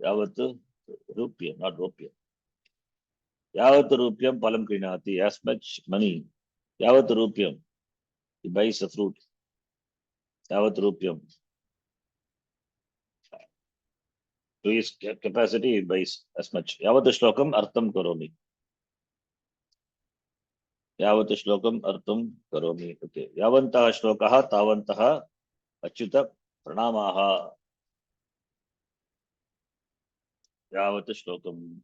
Yavat Rupiam, not Rupiam. Yavat Rupiam Palam Krinati, as much money. Yavat Rupiam, he buys the fruit. Yavat Rupiam. To his capacity, he buys as much. Yavat Shlokam Artham Karomi. Yavat Shlokam Artham Karomi. Okay. Yavantaha Shlokaha Tavantaha Achyuta Pranamaha. Yavat Shlokam.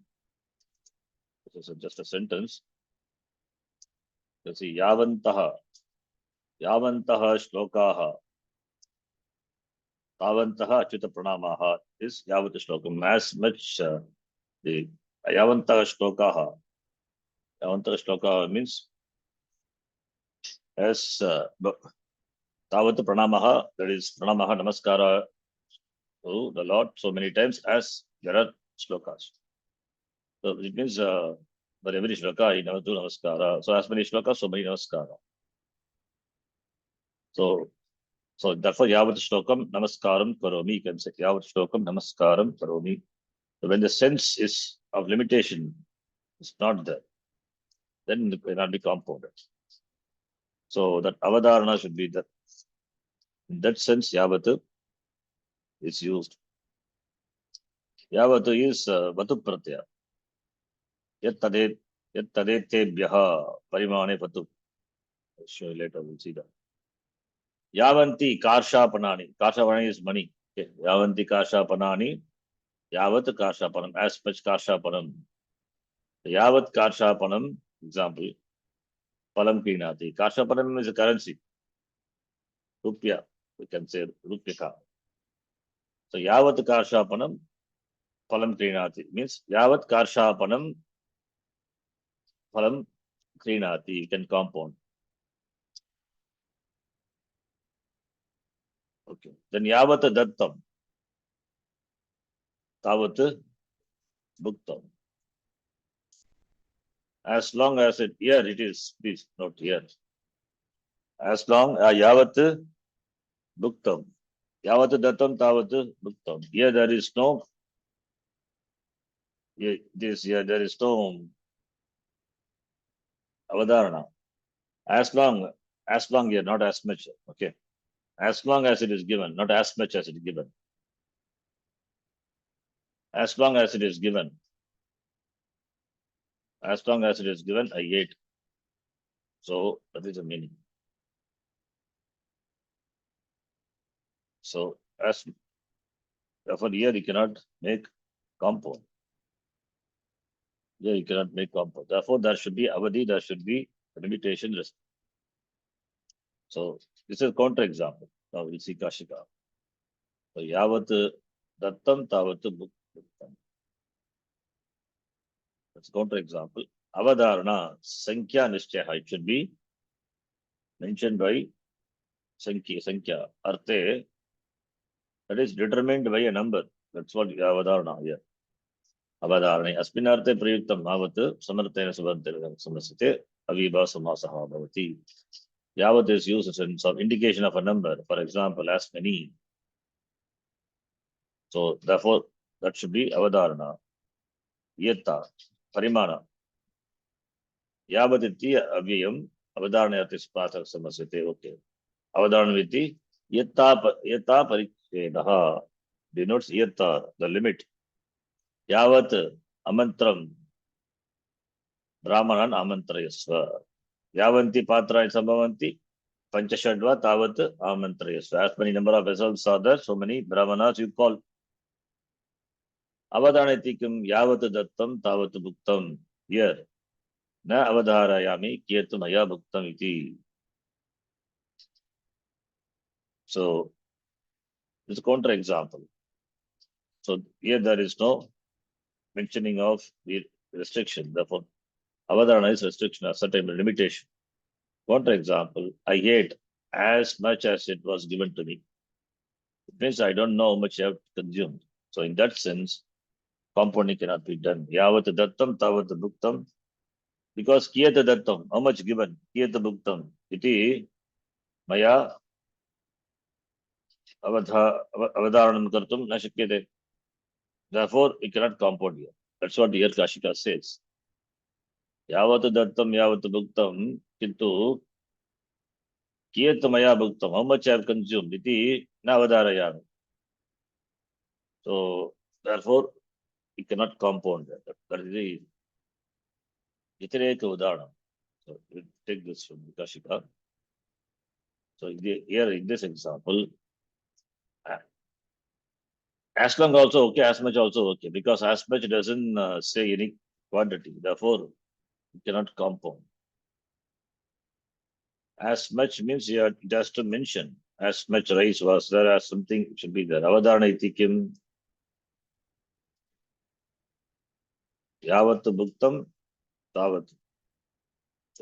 This is just a sentence. Let's see. Yavantaha Shlokaha Tavantaha Achyuta Pranamaha is Yavat Shlokam. As much the Yavantaha Shlokaha means as Tavat Pranamaha, that is Pranamaha Namaskara to the Lord so many times as there are shlokas. So it means for every shloka, he never do Namaskara. So as many shlokas, so many Namaskara. So therefore, Yavat Shlokam Namaskaram Karomi, you can say Yavat Shlokam Namaskaram Karomi. So when the sense is of limitation is not there, then it cannot be compounded. So that avadharana should be that. In that sense, Yavat is used. Yavat is Vatu Pratyaya. Yat tadetebhyaha parimane Vatu. Later we'll see that. Yavanti Karshapanani. Karshapanani is money. Okay. Yavanti Karshapanani. Yavat Karshapanam. As much Karshapanam. Yavat Karshapanam, example. Palam Krinati. Karshapanam is a currency. Rupya. We can say Rupyaka. So Yavat Karshapanam. Palam Krinati means Yavat Karshapanam Palam Krinati. You can compound. Okay. Then Yavat Dattam. Tavat Bhuktam. As long as here it is, please note here. As long as Yavat Bhuktam. Yavat Dattam Tavat Bhuktam. Here there is no. Here there is no Avadharana. As long here, not as much. Okay. As long as it is given, not as much as it is given. As long as it is given. As long as it is given, I ate. So that is the meaning. So as therefore here you cannot make compound. Here you cannot make compound. Therefore there should be avadi, there should be limitation. So this is counter example. Now we'll see Kashika. So yavat dattam tavat bhuktam. That's counter example. Avadharana sankhya nishchaya. It should be mentioned by sankhya arte. That is determined by a number. That's what avadharana here. Avadharane aspinarte prayuktam avat samartena subantena samasite aviva samasaha bhavati. Yavat is used as some indication of a number. For example, as many. So therefore, that should be avadharana. Yetta parimana. Yavatiti avyayam avadharanayati spatha samasite. Okay. Avadharanaviti yetta parichedaha denotes yetta, the limit. Yavat amantram brahmanan amantrayasva. Yavanti patrayani sambhavanti panchashadva tavat amantrayasva. As many number of vessels are there, so many brahmanas you call. Avadhanatikam yavat dattam tavat bhuktam. Here. Na avadharayami kyetu maya bhuktam iti. So this is a counter example. So here there is no mentioning of the restriction. Therefore, avadharana is restriction, a certain limitation. Counter example, I ate as much as it was given to me. It means I don't know how much I have consumed. So in that sense, compounding cannot be done. Yavat dattam tavat bhuktam. Because kiyata dattam, how much given? Kiyata bhuktam. Iti maya avadharanam kartum na shakyate. Therefore, it cannot compound here. That's what here Kashika says. Yavat dattam yavat bhuktam kintu kiyat maya bhuktam. How much I have consumed? Iti na avadharayami. So therefore, it cannot compound that. That is the Itireka Udana. So we take this from Kashika. So here in this example, as long also okay, as much also okay, because as much doesn't say any quantity. Therefore, it cannot compound. As much means you have just to mention as much rice was there, as something should be there. Avadharana itikim yavat bhuktam tavat.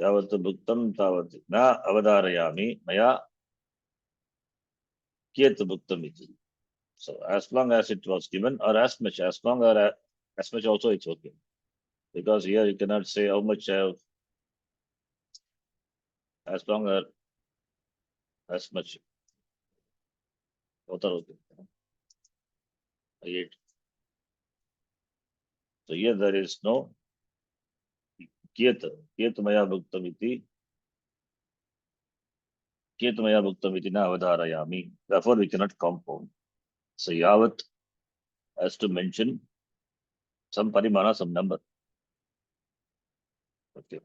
Yavat bhuktam tavat. Na avadharayami maya kiyat bhuktam iti. So as long as it was given, or as much, as long or as much also it's okay. Because here you cannot say how much I have, as long or as much. Both are okay. I ate. So here there is no kiyat maya bhuktam iti. Kiyat maya bhuktam iti na avadharayami. Therefore we cannot compound. So yavat has to mention some parimana, some number. Okay.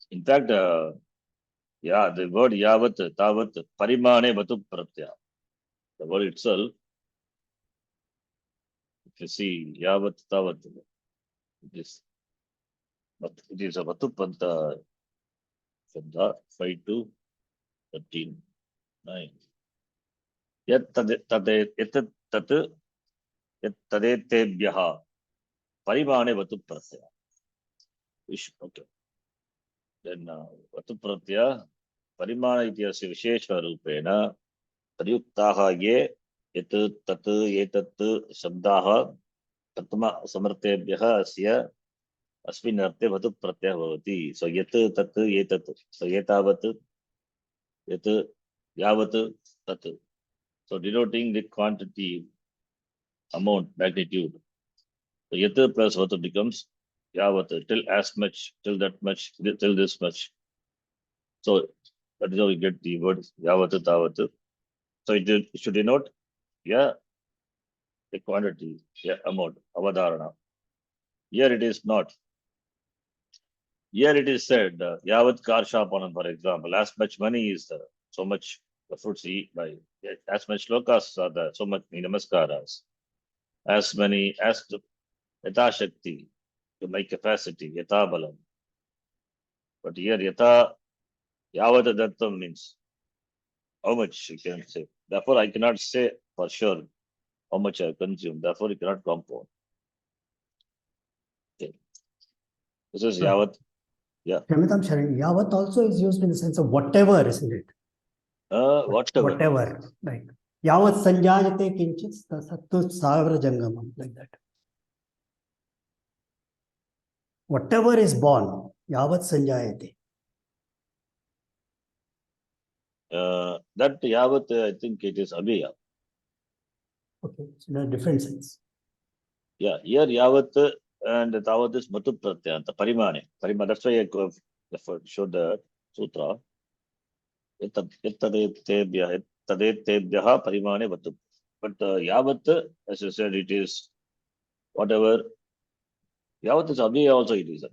In fact, yeah, the word yavat, tavat, parimane vatu pratyaya. The word itself, if you see yavat, tavat, it is a vatu panta shabda 5 to 13, 9. Yat tadetebhyaha parimane vatu pratyaya. Okay. Then vatu pratyaya parimana ityasya vishesha rupena प्रयुक्ताः ये यत् तत् एतत् शब्दाः प्रथम समर्थेभ्यः अस्य अस्मिन् अर्थे वतु प्रत्ययः भवति. सो यत् तत् एतत्, सो एतावत् यत् यावत् तत्. So denoting the quantity, amount, magnitude. So yat plus vatu becomes Yavat, till as much, till that much, till this much. So that is how we get the word Yavat, Tavat. So it should denote, yeah, a quantity, yeah, amount, avadharana. Here it is not. Here it is said, Yavat Karshapanam, for example, as much money is there, so much the fruits eat by, as much lokas are there, so much namaskaras, as many, as to Yata Shakti, to my capacity, Yata Balam. But here Yata, Yavat Dattam means how much you can say. Therefore, I cannot say for sure how much I consume. Therefore, you cannot compound. Okay. This is Yavat. Yeah. Shamitam Sharan, Yavat also is used in the sense of whatever, isn't it? Whatever. Whatever, right. Yavat sanjayate kinchit sattu savra jangamam, like that. Whatever is born, yavat sanjayate. That Yavat, I think it is Abhiya. Okay, so in a different sense. Yeah, here Yavat and Tavat is Matu Pratyanta, Parimane. That's why I showed the sutra. Tadetebhyaha Parimane Matu. But Yavat, as you said, it is whatever. Yavat is Abhiya also, it is,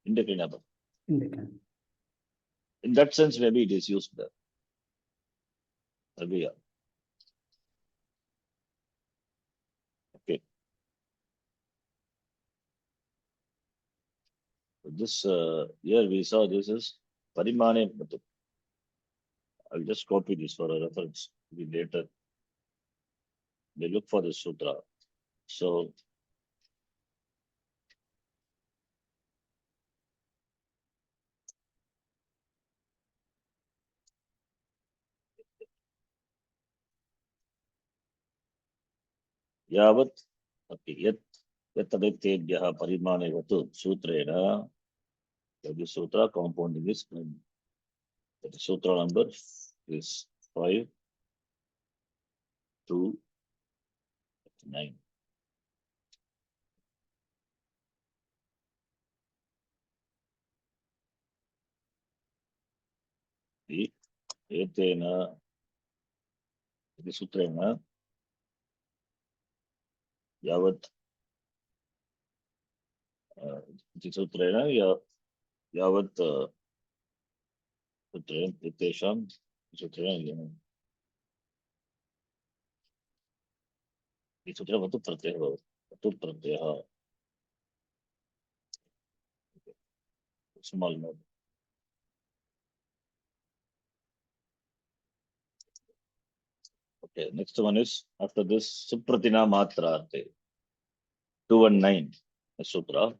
indeclinable. In that sense, maybe it is used there. Abhiya. Okay. This here we saw this is Parimane Matu. I'll just copy this for a reference. Later, they look for the sutra. So, Yavat, okay, yet Tadetebhyaha Parimane Vatu Sutrena. The sutra compounding is the sutra number is 5 to 9. The Etena, the Sutrena, Yavat, the Sutrena, Yavat, Sutrena, Itesham, Sutrena, the Sutra Vatu Pratyah, small note. Okay, next one is after this Supratina Matrarte 219 Sutra.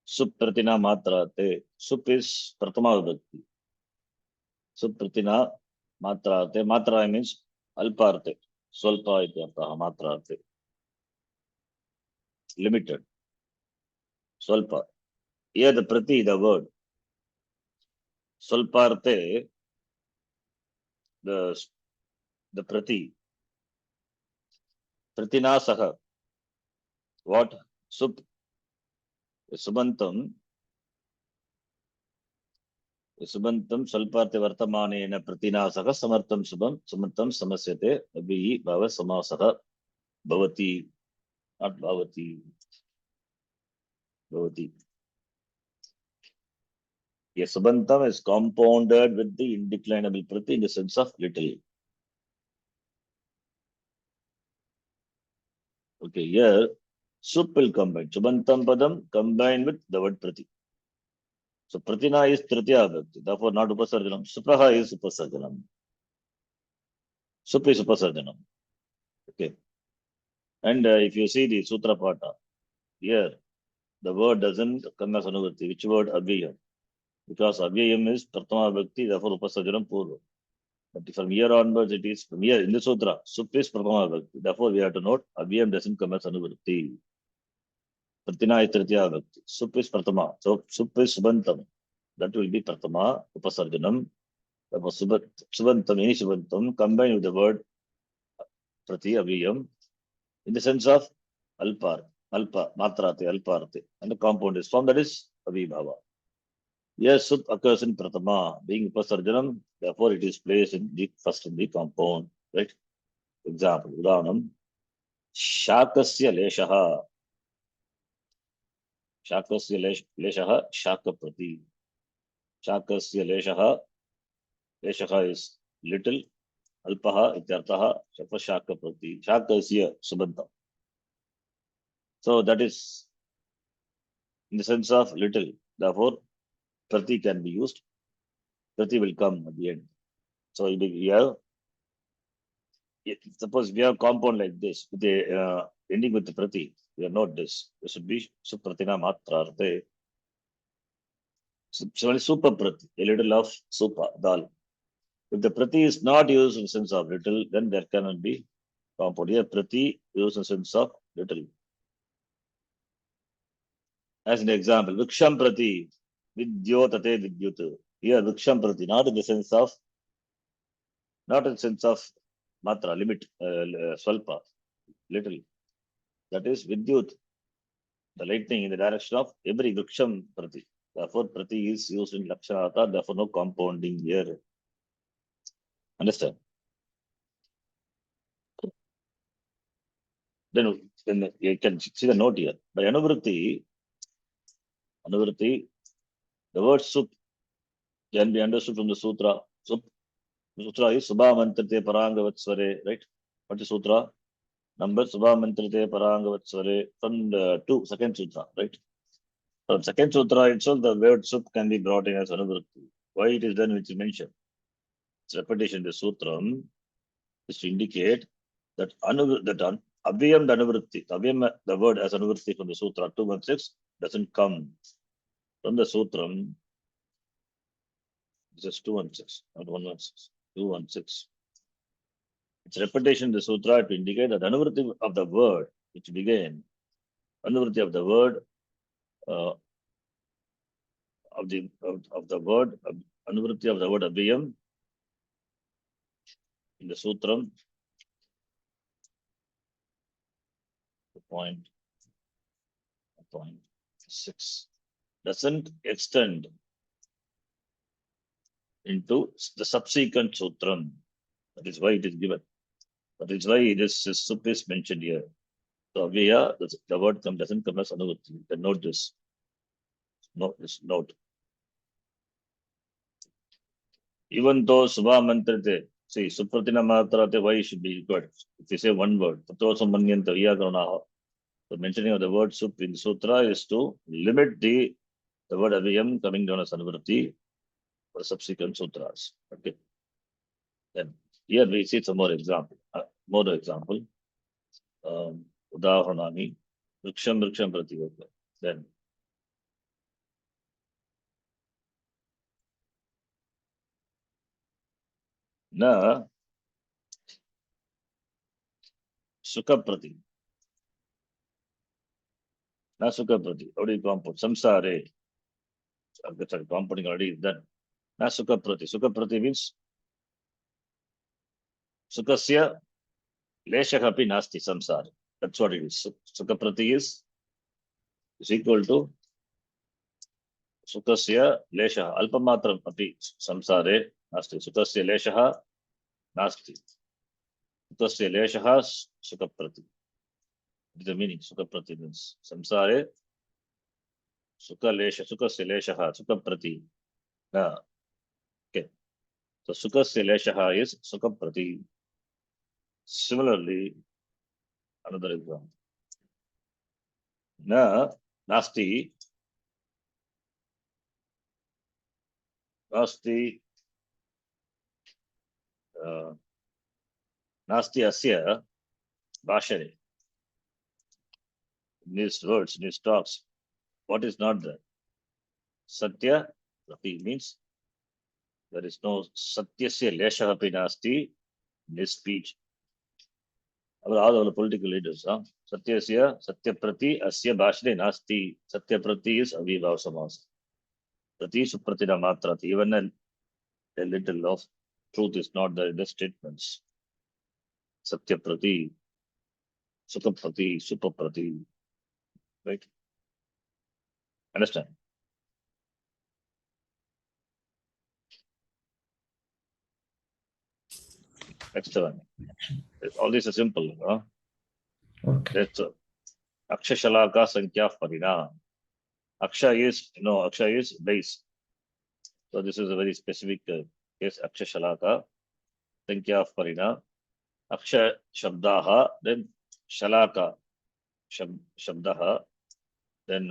Supratina Matrate. Sup is Pratama Vibhakti. Supratina Matrate. Matra means Alparte. Swalpa ityartha Matrate. Limited. Swalpa. Here the Prati, the word. Swalparte, the Prati. Pratina Saha. What? Sup. Subantam. Subantam Salparte Vartamanena Pratina Saha Samartam Subam Samartam Samasyate Abhi Bhava Samasaha Bhavati, not Bhavati. Bhavati. Yes, Subantam is compounded with the indeclinable Prati in the sense of little. Okay, here Sup will combine. Subantam Padam combined with the word Prati. So Pratina is Tritya Bhakti, therefore not Upasarjanam. Supraha is Upasarjanam. Sup is Upasarjanam. Okay. And if you see the Sutra Pata, here the word doesn't come as Anuvati. Which word? Abhyayam. Because Abhyayam is Pratama Bhakti, therefore Upasarjanam Purva. But from here onwards, it is from here in the Sutra, Sup is Pratama Bhakti. Therefore, we have to note Abhyayam doesn't come as Anuvati. Pratina is Tritya Bhakti. Sup is Pratama. So Sup is Subantam. That will be Pratama, Upasarjanam. Subantam, any Subantam, combined with the word Prati Abhyayam in the sense of Alpar. Alpa, Matrate, Alparte, and the compound is formed, that is Avibhava. Yes, Sup occurs in Pratama, being Upasarjanam, therefore it is placed in the first in the compound, right? Example, Udanam, Shakasya Leshaha, Shakasya Leshaha, Shakaprati. Shakasya Leshaha is little, Alpaha, Ityartaha, Shakaprati. Shakasya Subanta. So that is in the sense of little, therefore Prati can be used. Prati will come at the end. So we have, suppose we have compound like this, with the ending with the Prati, we are not this. This should be Supratina Matra. So super Prati, a little of Supa, Dal. If the Prati is not used in the sense of little, then there cannot be compound. Here, Prati used in the sense of little. As an example, Viksham Prati, Vidyotate Vidyut. Here, Viksham Prati, not in the sense of matra, limit, swalpa, little. That is Vidyut, the lightning in the direction of every Viksham Prati. Therefore, Prati is used in Lakshanata, therefore no compounding here. Understand? Then you can see the note here. By Anuvritti, the word Sup can be understood from the Sutra. Sup, the Sutra is Subha Mantrite Parangavatsvare, right? What is Sutra? Number Subha Mantrite Parangavatsvare from the second Sutra, right? From second Sutra itself, the word Sup can be brought in as Anuvritti. Why it is done, which is mentioned. Its repetition in the Sutram is to indicate that Avyam the Anuvritti, Avyam, the word as Anuvritti from the Sutra 216 doesn't come from the Sutram. This is 216, not 116, 216. Its repetition in the Sutra to indicate that Anuvritti of the word which began, Anuvritti of the word of the word, Anuvritti of the word Avyam in the Sutram, point 6, doesn't extend into the subsequent Sutram. That is why it is given. That is why this Sup is mentioned here. So Avya, the word doesn't come as Anuvritti. You can note this. Note. Even though Subha Mantrate, see, Supratina Matrate, why it should be good? If you say one word, Tato Samanyanta Viyakaranaha. The mentioning of the word Sup in Sutra is to limit the word Avyam coming down as Anuvritti for subsequent sutras. Okay. Then here we see some more example. Udaharanami, Vriksham Prati. Then Na Sukha Prati. Na Sukha Prati. How do you compound? Samsare. Sorry, compounding already is done. Na Sukha Prati. Sukha Prati means Sukasya Leshahapi Nasti Samsara. That's what it is. Sukha Prati is equal to Sukasya Leshaha. Alpamatram api Samsare Nasti. Sukasya Leshaha Nasti. Sukasya Leshaha Sukha Prati. What is the meaning? Sukha Prati means Samsare Sukasya Leshaha Sukha Prati. Okay. So Sukasya Leshaha is Sukha Prati. Similarly, another example. Nasti asya bhashane. In these words, in these talks, what is not there? Satya Prati means there is no Satyasya Leshahapi Nasti in his speech. All the political leaders, Satyasya, Satya Prati, Asya Bhashane Nasti. Satya Prati is Avibhav Samasa. Prati Supratina Matrati. Even a little of truth is not there in the statements. Satya Prati, Sukha Prati, Supa Prati. Right? Understand? Next one. All this is simple. Okay. That's Aksha Shalaka Sankhya Parina. Aksha is base. So this is a very specific case. Aksha Shalaka Sankhya Parina. Aksha Shabdaha, then Shalaka Shabdaha, then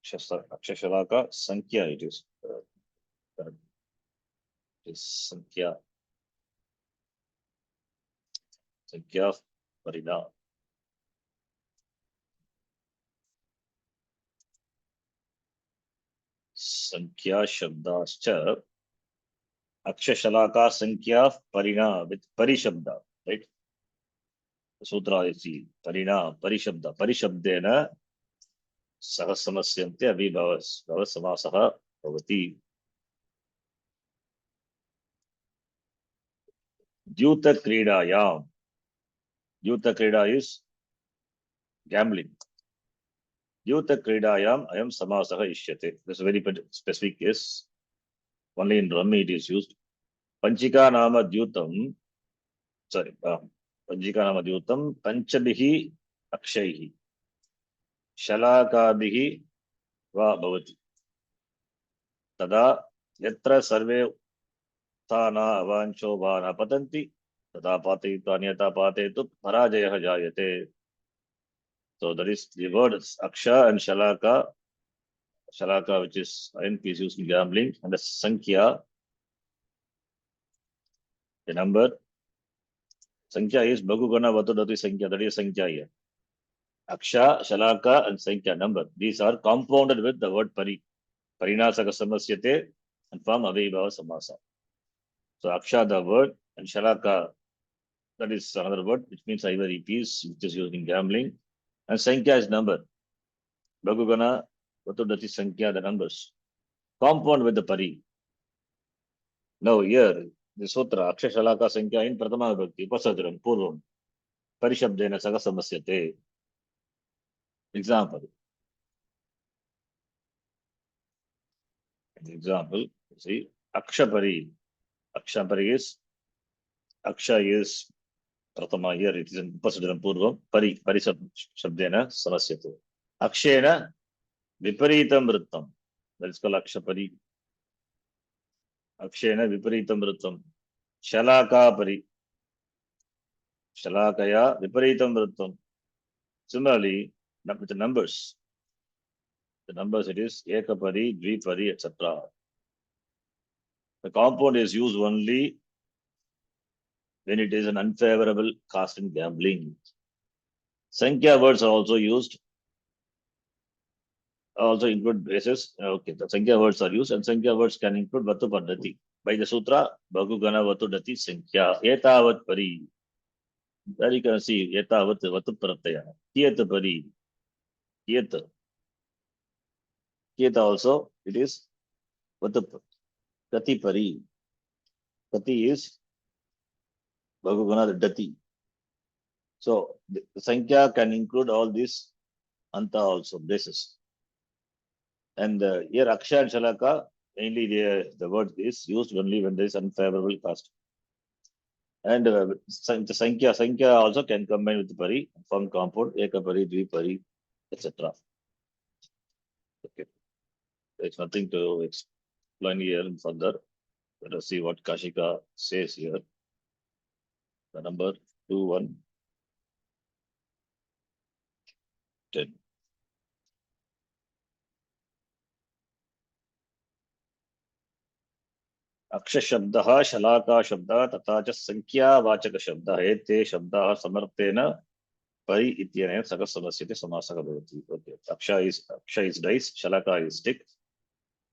Aksha Shalaka Sankhya it is. Sankhya Parina. Sankhya Shabdascha Akshashalaka Sankhya Parina with Parishabda, right? Sutra is Parina, Parishabda. Parishabdena Sahasamasyante Abhibhavas Samasaha Bhavati. Dyuta Kridayam. Dyuta Krida is gambling. Dyuta Kridayam Ayam Samasaha Ishyate. This is a very specific case. Only in Rummy it is used. Panchika Nama Dyutam. Sorry. Panchika Nama Dyutam Panchabihi Akshaihi. Shalakabihi va bhavati. Tada yatra sarve thana avancho vana patanti. Tada pati tanyata patetu parajayah jayate. So that is the words Aksha and Shalaka. Shalaka, which is INP, is used in gambling, and the Sankhya, the number. Sankhya is Bhagugana Vatudati Sankhya, that is Sankhya here. Aksha, Shalaka, and Sankhya number. These are compounded with the word Pari. Parinasaka Samasyate and form Avibhava Samasa. So Aksha, the word, and Shalaka, that is another word, which means ivory piece, which is used in gambling. And Sankhya is number. Bhagugana Vatudati Sankhya, the numbers. Compound with the Pari. Now here, the Sutra, Aksha Shalaka Sankhya in Pratama Bhakti, Pasadaram, Purvam, Parishabdena Saka Samasyate. Example. Example, see, Akshapari. Akshapari is, Aksha is Pratama, here it is in Pasadaram Purvam, Parishabdena Samasyate. Akshena Viparitam Vrittam. That is called Akshapari. Akshena Viparitam Vrittam. Shalaka Pari. Shalakaya Viparitam Vrittam. Similarly, with the numbers. The numbers it is Ekapari, Dvipari, etc. The compound is used only when it is an unfavorable cast in gambling. Sankhya words are also used. Also include bases. Okay, the Sankhya words are used, and Sankhya words can include Vatu Paddhati. By the Sutra, Bhagugana Vatu Dati Sankhya. Etavat Pari. There you can see Etavat Vatu Pratyaya. Kiyat Pari. Kiyat. Kiyat also, it is Vatu Kati Pari. Kati is Bhagugana Dati. So the Sankhya can include all these Anta also, bases. And here Aksha and Shalaka, mainly the word is used only when there is unfavorable cast. And the Sankhya also can combine with Pari, form compound, Ekapari, Dvipari, etc. Okay. There's nothing to explain here further. Let us see what Kashika says here. The number 2110. Aksha Shabdaha, Shalaka Shabda, Tata cha Sankhya Vachaka Shabda, Ete Shabda Samartena, Pari Ityane Saka Samasyate Samasaka Bhavati. Okay. Aksha is dice, Shalaka is stick.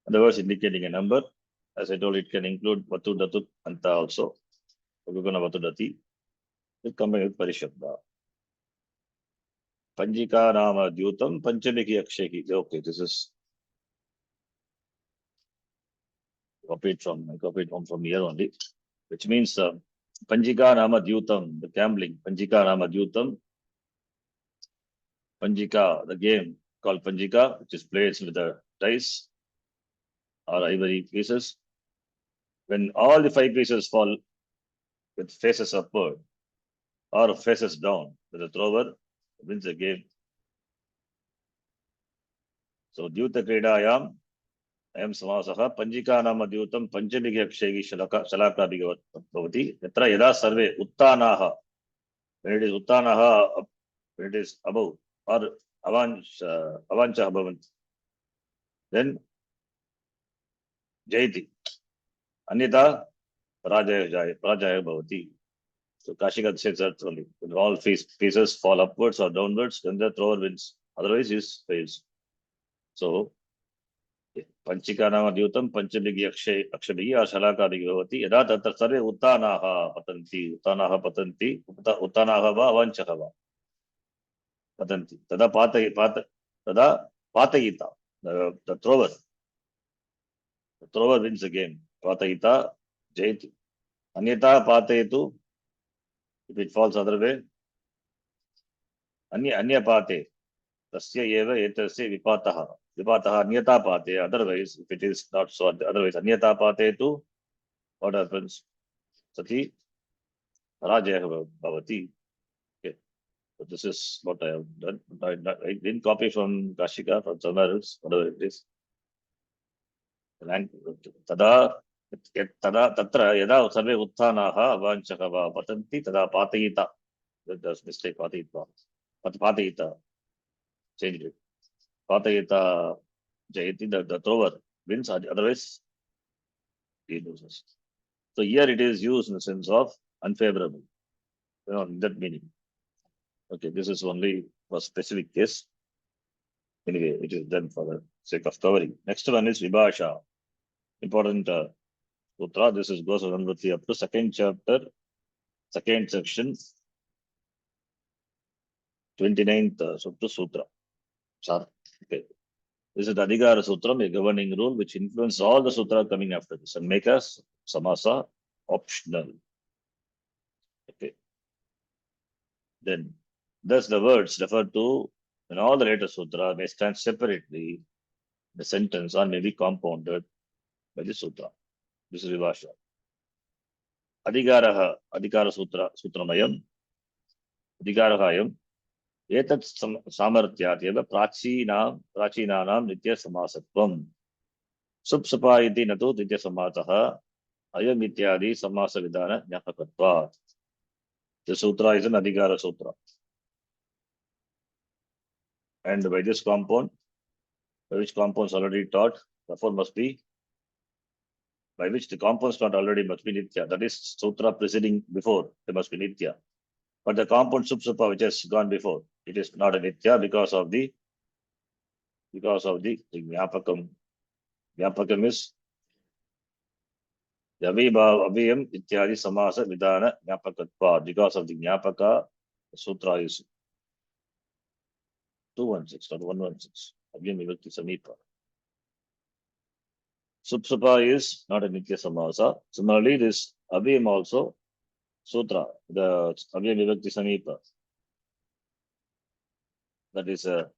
And the words indicating a number. As I told, it can include Vatu Datu Anta also. Bhagugana Vatu Dati. It combined with Parishabda. Panjika Nama Dyutam, Panchamiki Akshaki. Okay, this is copied from here only, which means Panjika Nama Dyutam, the gambling. Panjika Nama Dyutam, Panjika, the game called Panjika, which is played with the dice or ivory pieces. When all the 5 pieces fall with faces upward or faces down, the thrower wins the game. So, Dyuta Kridayam, Ayam Samasaha, Panjika Nama Dyutam, Panchamiga Akshegi Shalaka Bhagavati, Yatra Yada Sarve Uttanaha. When it is Uttanaha, when it is above or Avancha Bhavanti, then Jayati. Anyata Rajaya Bhavati. So Kashika says that only. When all pieces fall upwards or downwards, then the thrower wins. Otherwise, he fails. So, Panchika Nama Dyutam, Panchabhigi Akshabhigi, or Shalaka Bhagavati, Yada Tatra Sarve Uttanaha Patanti, Uttanaha Va Avanchahava Patanti. Tada Patayita, the thrower. The thrower wins the game. Patayita Jayati. Anyata Patayetu, if it falls other way, Anya Pate, Tasya Eva Etasya Vipataha, Anyata Pate, otherwise, if it is not so, otherwise, Anyata Patetu, what happens? Sati Rajaya Bhavati. Okay. So this is what I have done. I didn't copy from Kashika, from somewhere else, whatever it is. Tada Tatra Yada Sarve Uttanaha Avanchaka Patanti Tada Patayita. That's mistake, Patayita. Patayita. Change it. Patayita Jayati, the thrower wins, otherwise he loses. So here it is used in the sense of unfavorable. In that meaning. Okay, this is only for specific case. Anyway, it is done for the sake of covering. Next one is Vibhasha. Important sutra. This is goes on up to second chapter, second section, 29th sutra. Sorry. Okay. This is the Adhikara Sutram, a governing rule which influences all the sutra coming after this and make us samasa optional. Okay. Then, thus the words referred to in all the later sutra may stand separately, the sentence, or may be compounded by the sutra. This is Vibhasha. Adhikara Sutramayam, Adhikarahayam, Etat Samarthyat eva Prachinanam Nitya Samasatvam. Subsapa iti natu Nitya Samataha, Ayam Ityadi Samasa Vidana Nyapakatva. The sutra is an Adhikara Sutra. And by this compound, by which compounds already taught, therefore must be, by which the compounds taught already must be Nitya. That is sutra preceding before, they must be Nitya. But the compound Subsapa which has gone before, it is not a Nitya because of the Vyapakam. Vyapakam is Aviyam Ityadi Samasa Vidana Vyapakatva. Because of the Vyapaka, the sutra is 216, not 116. Aviyam Vibhakti Samipa. Subsapa is not a Nitya Samasa. Similarly, this Aviyam also, sutra, the Aviyam Vibhakti Samipa. That is a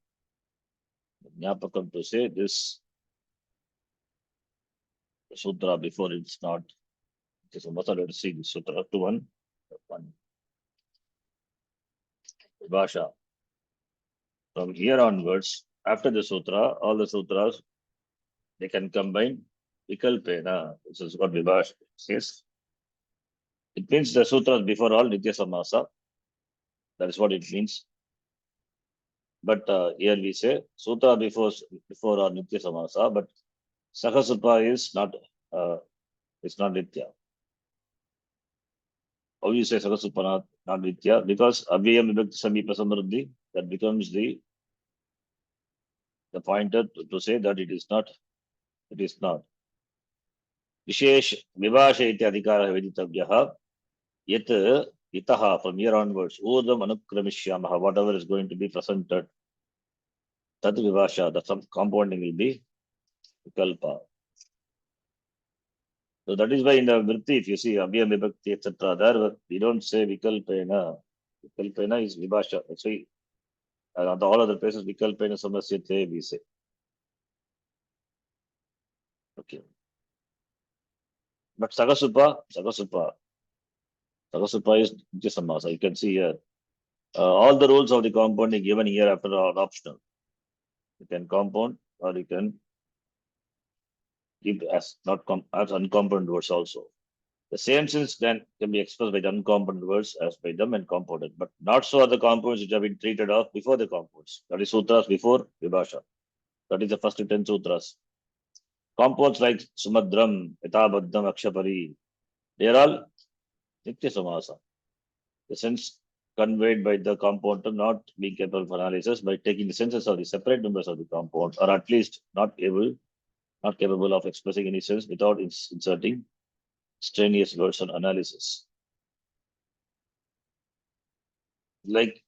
Nyapakam to say this sutra before it's not. It is a Masa. Let us see the sutra 2-1. Vibhasha. From here onwards, after the sutra, all the sutras, they can combine Vikalpena. This is what Vibhasha says. It means the sutras before all Nitya Samasa. That is what it means. But here we say sutra before or Nitya Samasa, but Sakasupa is not Nitya. How you say Sakasupa not Nitya? Because Aviyam Vibhakti Samipa Samruddhi, that becomes the pointer to say that it is not. It is not. Vishesh Vibhasha iti Adhikara Veditavyaha Yet Itaha from here onwards, Urdham Anukramishyamaha, whatever is going to be presented, Tad Vibhasha, the some compounding will be Vikalpa. So that is why in the Vritti, if you see Abhyam Vibhakti, etc., there we don't say Vikalpena. Vikalpena is Vibhasha. That's why all other places, Vikalpena Samasyate, we say. Okay. But Sagasupa is just samasa. You can see here. All the rules of the compounding given here after are optional. You can compound or you can keep as as uncompounded words also. The same sense can be expressed by the uncompounded words as by them and compounded, but not so other compounds which have been treated of before the compounds. That is sutras before Vibhasha. That is the first 10 sutras. Compounds like Sumadram, Etabaddham, Akshapari, they are all Nitya Samasa. The sense conveyed by the compound not being capable of analysis by taking the senses of the separate members of the compound, or at least not capable of expressing any sense without inserting strenuous words on analysis. Like,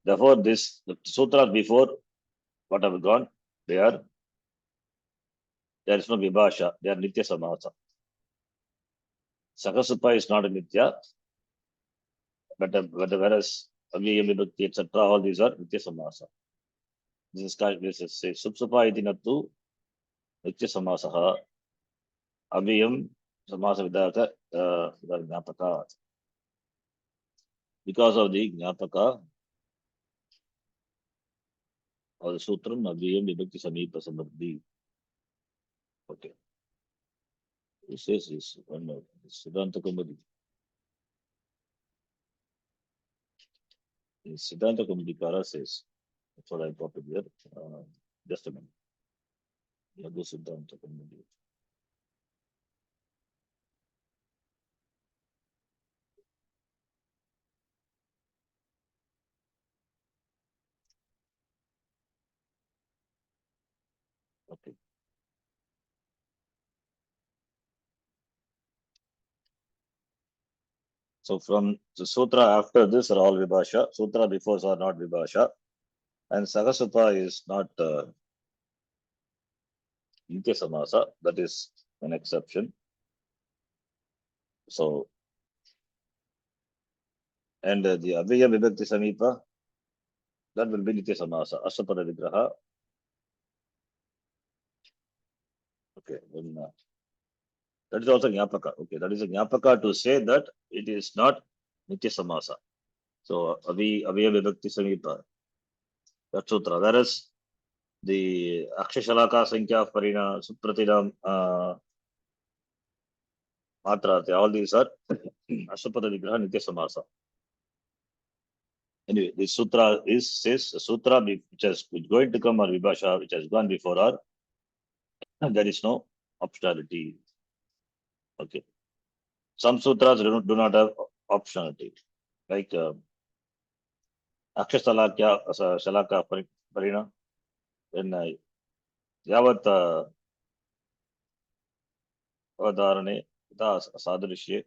therefore, the sutras before what have gone, there is no Vibhasha, they are Nitya Samasa. Sakasupa is not a Nitya, but whereas Avyayam, Vibhakti, etc., all these are Nitya Samasa. This is say Supsupa iti nattu Nitya Samasaha. Avyayam Samasa Vidaka Jnapaka. Because of the Jnapaka of the Sutram, Avyayam Vibhakti Samipa Samabdi. Okay. This is one note. Siddhanta Kaumudi. Siddhanta Kaumudikara says, that's what I copied here. Just a minute. Laghu Siddhanta Kaumudi. Okay. So from the sutra after this are all Vibhasha. Sutra before are not Vibhasha. And Sagasupa is not Nitya Samasa. That is an exception. So, and the Avyaya Vibhakti Samipa, that will be Nitya Samasa. Asapada Vigraha. Okay. Then, that is also Jnapaka. Okay. That is a Jnapaka to say that it is not Nitya Samasa. So, Avyaya Vibhakti Samipa. That's sutra. Whereas the Akshashalaka Sankhya Parina Supratinam Matra, all these are Asapada Vigraha Nitya Samasa. Anyway, this sutra says sutra which is going to come or Vibhasha which has gone before or there is no optionality. Okay. Some sutras do not have optionality. Like Shalaka Parina, then Yavat Avadarane, Sadrishye.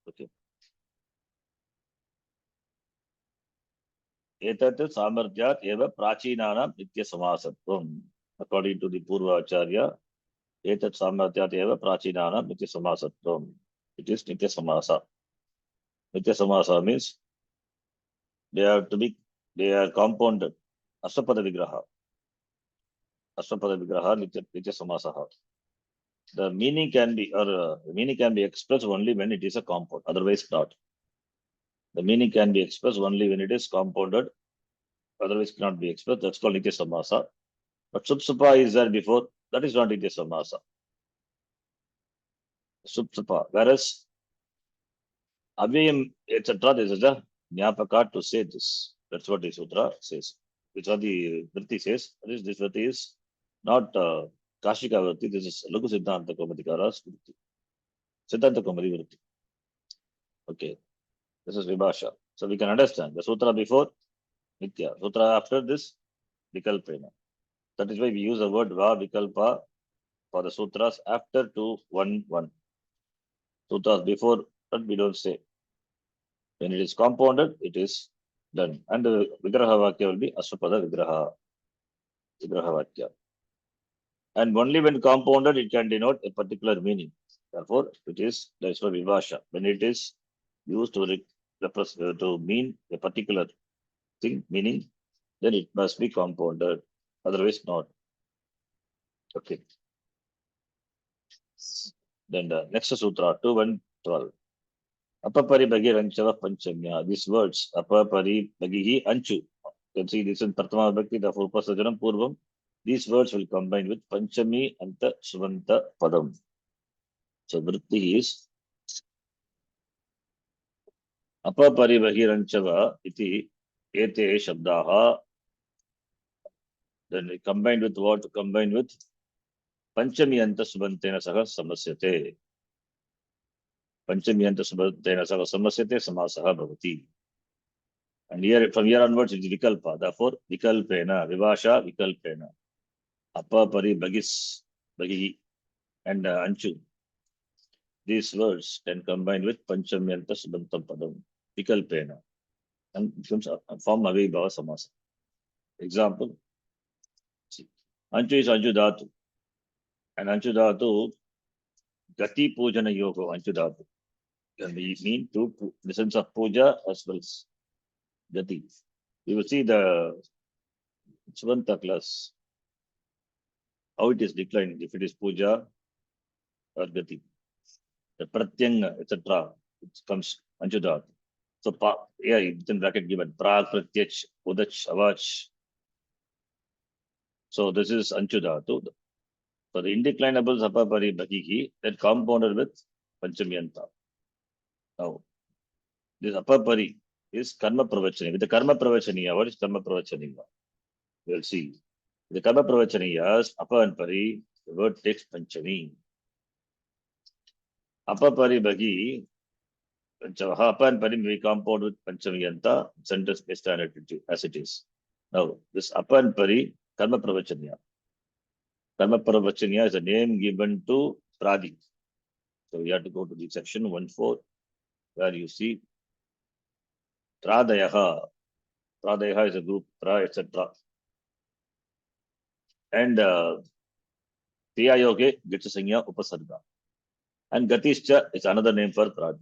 Okay. Etat Samarthyat eva Prachinanam Nitya Samasatvam. According to the Purva Acharya, Etat Samarthyat eva Prachinanam Nitya Samasatvam. It is Nitya Samasa. Nitya Samasa means they are compounded. Asapada Vigraha. Asapada Vigraha Nitya Samasaha. The meaning can be expressed only when it is a compound, otherwise not. The meaning can be expressed only when it is compounded, otherwise cannot be expressed. That's called Nitya Samasa. But Supsupa is there before, that is not Nitya Samasa. Supsupa. Whereas Avyayam, etc., this is a Jnapaka to say this. That's what the Sutra says. Which are the Vritti says. This Vritti is not Kashika Vritti, this is Laghu Siddhanta Kaumadikara's Vritti. Siddhanta Kaumadi Vritti. Okay. This is Vibhasha. So we can understand the Sutra before Nitya. Sutra after this Vikalpena. That is why we use the word Va Vikalpa for the sutras after 2-1-1. Sutras before that we don't say. When it is compounded, it is done. And the Vigraha Vakya will be Asupada Vigraha. Vigraha Vakya. And only when compounded, it can denote a particular meaning. Therefore, that is why Vibhasha. When it is used to to mean a particular thing, meaning, then it must be compounded. Otherwise, not. Okay. Then the next sutra, 2:112. Apapari Bhagiranchava Panchamya. These words, Apapari Bhagihi Anchu. You can see this in Pratama Bhakti, the Upasajanam Purvam. These words will combine with Panchami Anta Suvanta Padam. So Vritti is Apapari Bhagiranchava iti ete shabdaha. Then combined with what? Combined with Panchami Anta Subantena Saha Samasyate. Panchami Anta Subantena Saha Samasyate Samasaha Bhavati. And here, from here onwards, it is Vikalpa. Therefore, Vikalpena, Vivasha, Vikalpena. Apapari Bhagis, Bhagi, and Anchu. These words can combine with Panchamyanta Subantam Padam, Vikalpena, and becomes a form Avibhava Samasa. Example, see, Anchu is Anju Dhatu, and Anchu Dhatu, Gati Pujana Yoga, Anchu Dhatu. Can be mean to the sense of puja as well as Gati. You will see the Subanta class, how it is declining if it is puja or Gati. The Pratyanga, etc. It comes Anjudat. So, yeah, it's in bracket given Prag, Pratyach, Udach, Avach. So, this is Anjudatu. So, the indeclinables Apapari Bhagihi, then compounded with Panchamyanta. Now, this Apapari is Karma Pravachani. With the Karma Pravachaniya, what is Karma Pravachaniya? We'll see. The Karma Pravachaniyas, Apa and Pari, the word takes Panchami. Apapari Bhagi, Apa and Pari may compound with Panchamyanta, sentence based as it is. Now, this Apa and Pari, Karma Pravachaniya. Karma Pravachaniya is a name given to Pradi. So we have to go to the section 1.4, where you see Tradayaha. Tradayaha is a group, Tra, etc. And Tiyayoge gets a Sanya Upasarga. And Gatischa is another name for Pradi.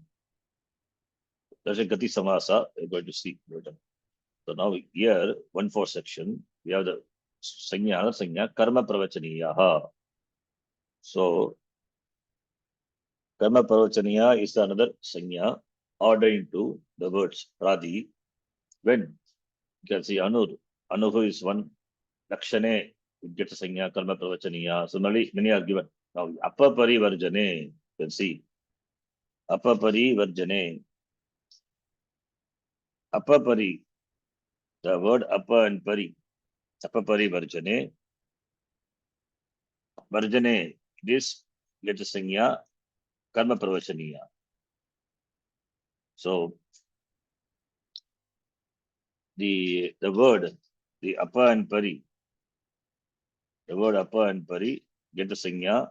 There's a Gati Samasa, we're going to see later. So now here, 1.4 section, we have the Sanya, Karma Pravachaniyaha. So, Karma Pravachaniya is another Sanya ordering to the words Pradi. When you can see Anur, Anuhu is one, Lakshane, it gets a Sanya, Karma Pravachaniya. Similarly, many are given. Now, Apapari Varjane, you can see Apapari Varjane. Apapari, the word Apa and Pari, Apapari Varjane. Varjane, this gets a Sanya, Karma Pravachaniya. So, the word, the Apa and Pari, the word Apa and Pari get the Sanya,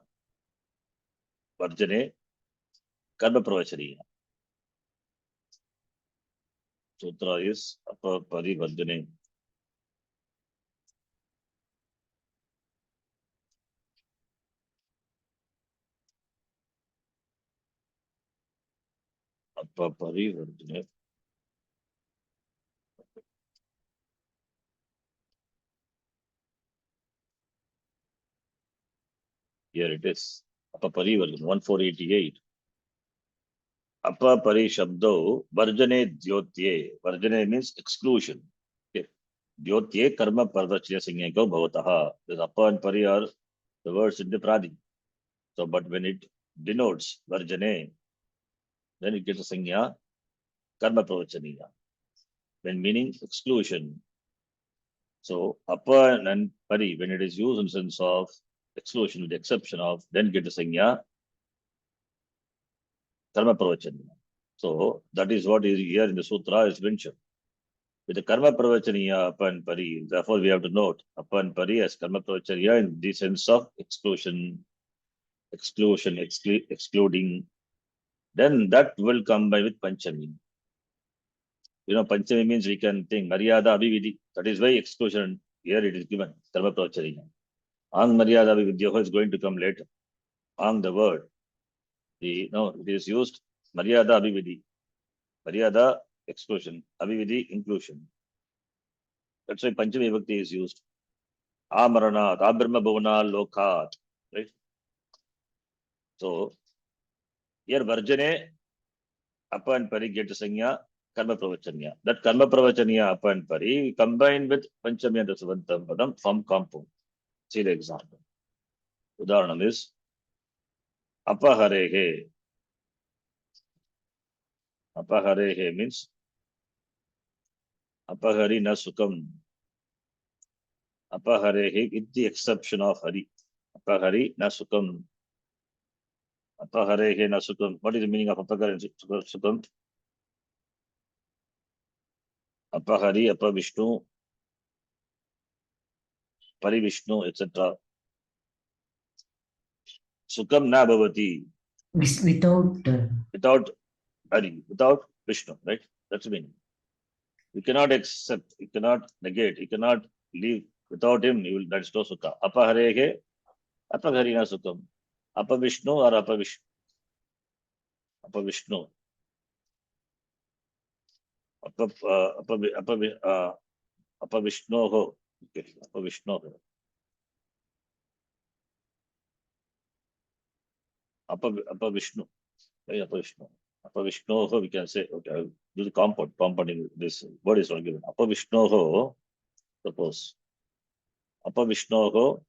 Varjane, Karma Pravachaniya. Sutra is Apa Pari Varjane. Apa Pari Varjane. Here it is. Apa Pari Varjane, 1488. Apa Pari Shabdo, Varjane Dyotye. Varjane means exclusion. Okay. Dyotye Karma Pravachaniya Sanyako Bhavataha. This Apa and Pari are the words in the Pradi. So, but when it denotes Varjane, then it gets a Sanya, Karma Pravachaniya. When meaning exclusion. So, Apa and Pari, when it is used in the sense of exclusion with the exception of, then get the Sanya, Karma Pravachaniya. So, that is what is here in the Sutra is mentioned. With the Karma Pravachaniya, Apa and Pari, therefore we have to note Apa and Pari as Karma Pravachaniya in the sense of exclusion, excluding, then that will come by with Panchami. You know, Panchami means we can think Maryada Abhividhi. That is why exclusion here it is given, Karma Pravachaniya. Ang Maryada Abhividya is going to come later. Ang the word. It is used Maryada Abhividhi. Maryada exclusion, Avividhi inclusion. That's why Panchami Vibhakti is used. Amaranat, Abrahma Bhuvana Lokat. Right? So here Varjane, Apa and Pari get Sanya, Karma Pravachanya. That Karma Pravachanya, Apa and Pari, combined with Panchami and Rasavantam Padam, form compound. See the example. Udaharanam is Apaharehe. Apaharehe means Apahari na Sukam. Apaharehe with the exception of Hari. Apahari na Sukam. Apaharehe na Sukam. What is the meaning of Apahari na Sukam? Apahari, Apa Vishnu, Pari Vishnu, etc. Sukam na bhavati. Without Hari, without Vishnu, right? That's the meaning. You cannot accept, you cannot negate, you cannot leave without him. You will, that's no Sukha. Apaharehe, Apahari na Sukam. Apa Vishnu or Apa Vishnu? Apa Vishnu. Apa Vishnu ho. Okay. Apa Vishnu ho. Apa Vishnu. Right? Apa Vishnu. Apa Vishnu ho, we can say, okay, I'll do the compounding, this word is not given. Apa Vishnu ho, suppose. Apa Vishnu ho,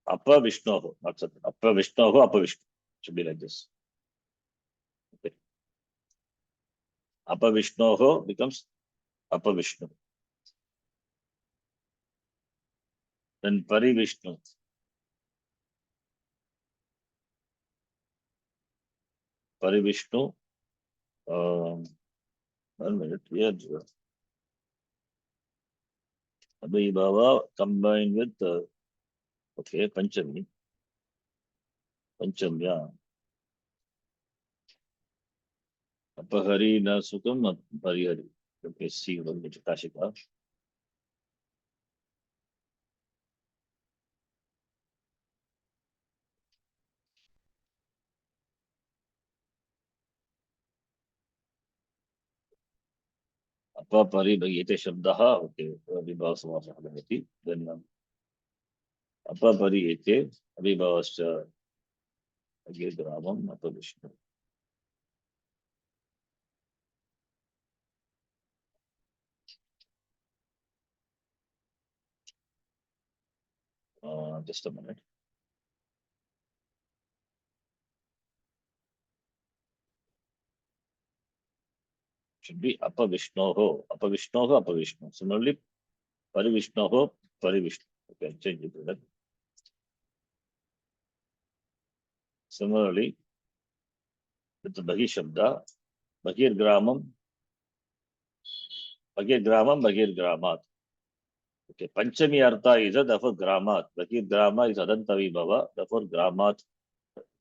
Apa Vishnu ho, not something. Apa Vishnu ho, Apa Vishnu. Should be like this. Okay. Apa Vishnu ho becomes Apa Vishnu. Then Pari Vishnu. Pari Vishnu. 1 minute. Here. Abhibhava combined with okay, Panchami. Pancham, yeah. Apahari na Sukam, Parihari. Okay, see what the Kashika. Apa Pari Bhagite Shabdaha, okay, Abhibhava Samasa Bhavati. Then Apa Pari Ete, Abhibhavascha Agirgramam, Apa Vishnu. Just a minute. Should be Apa Vishnu ho, Apa Vishnu ho, Apa Vishnu. Similarly, Pari Vishnu ho, Pari Vishnu. Okay, change it to that. Similarly, with the Bhagi Shabda, Bhagir Gramam, Bhagir Gramat. Okay, Panchami Artha is a therefore Gramat. Bhagir Grama is Adantavi Bhava, therefore Gramat.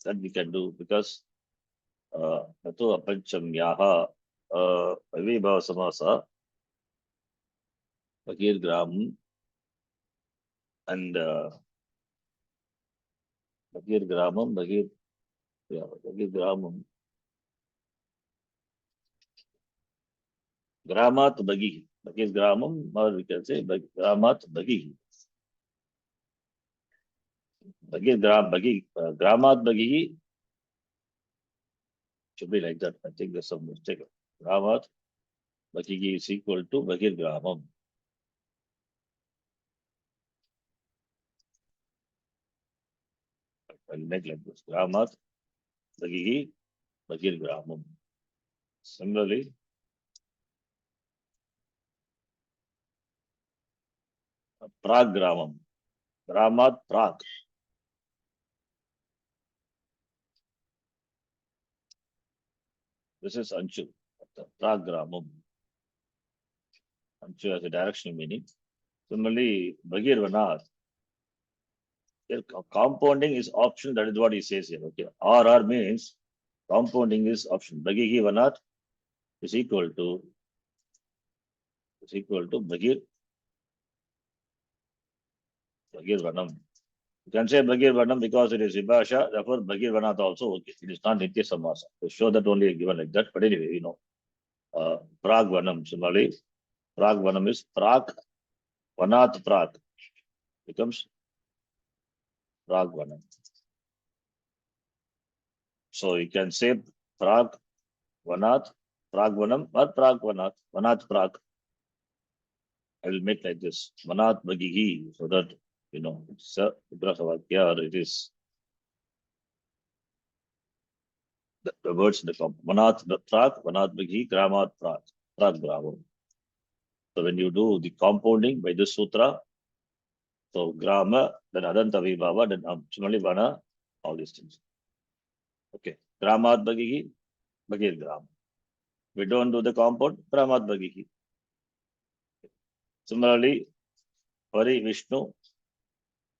That we can do because Natu Apanchamyaha Avibhava Samasa, Bhagir Gram and Bhagir Gramam, Bhagir Gramam. Gramat Bhagi. Bhagir Gramam, or we can say Gramat Bhagi. Bhagir Gramat Bhagi should be like that. I think there's some mistake. Gramat Bhagi is equal to Bhagir Gramam. I'll make like this. Gramat Bhagi Bhagir Gramam. Similarly, Prag Gramam. Gramat Prag. This is Anshu. Prag Gramam. Anshu has a directional meaning. Similarly, Bhagir Vanath. Here, compounding is optional. That is what he says here. Okay. RR means compounding is optional. Bhagi Vanath is equal to Bhagir Vanam. You can say Bhagir Vanam because it is Vibhasha, therefore Bhagir Vanat also okay. It is not Nitya Samasa. To show that only given like that. But anyway, Prag Vanam. Similarly, Prag Vanam is Prag Vanat Prag. Becomes Prag Vanam. So you can say Prag Vanat, Prag Vanam, or Prag Vanat, Vanat Prag. I will make like this. Vanat Bhagihi, so that it's a Vibrasavakya, or it is the words in the comp. Vanat Prag, Vanat Bhagihi, Gramat Prag, Prag Bravo. So when you do the compounding by this sutra, so Grama, then Adanta Vibhava, then Chimali Vana, all these things. Okay. Gramat Bhagihi, Bhagir Gram. We don't do the compound, Gramat Bhagihi. Similarly, Pari Vishnu,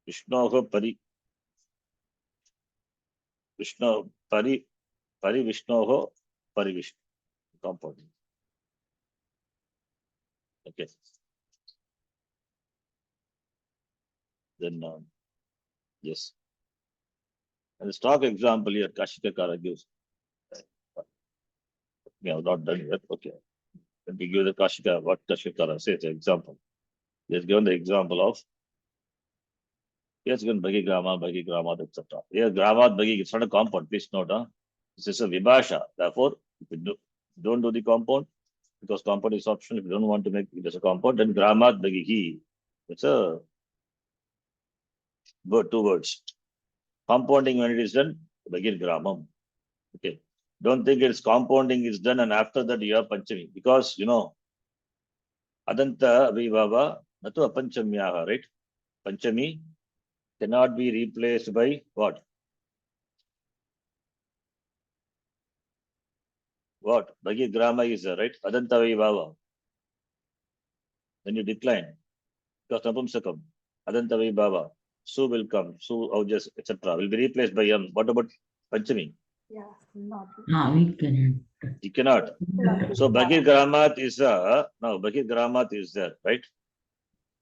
Vishnoho Pari, Vishnu Pari, Pari Vishnoho Pari Vishnu. Compounding. Okay. Then, yes. And the stock example here, Kashikakara gives. We have not done it. Okay. Let me give the Kashika, what Kashikakara says, example. He has given the example of, he has given Bhagi Grama, etc. Here, Gramat Bhagi, it's not a compound, please note. This is a Vibhasha. Therefore, if you don't do the compound, because compound is optional, if you don't want to make it as a compound, then Gramat Bhagihi. It's a word, two words. Compounding when it is done, Bhagir Gramam. Okay. Don't think it's compounding is done and after that you have Panchami. Because, Adanta Vibhava, Natu Apanchamyaha, right? Panchami cannot be replaced by what? What? Bhagir Grama is there, right? Adanta Vibhava. Then you decline. Because Napumsakam, Adanta Vibhava. Su will come, Su, Aujas, etc. will be replaced by Yam. What about Panchami? Yeah, not. We can. You cannot. So Bhagir Gramat is Bhagir Gramat is there, right?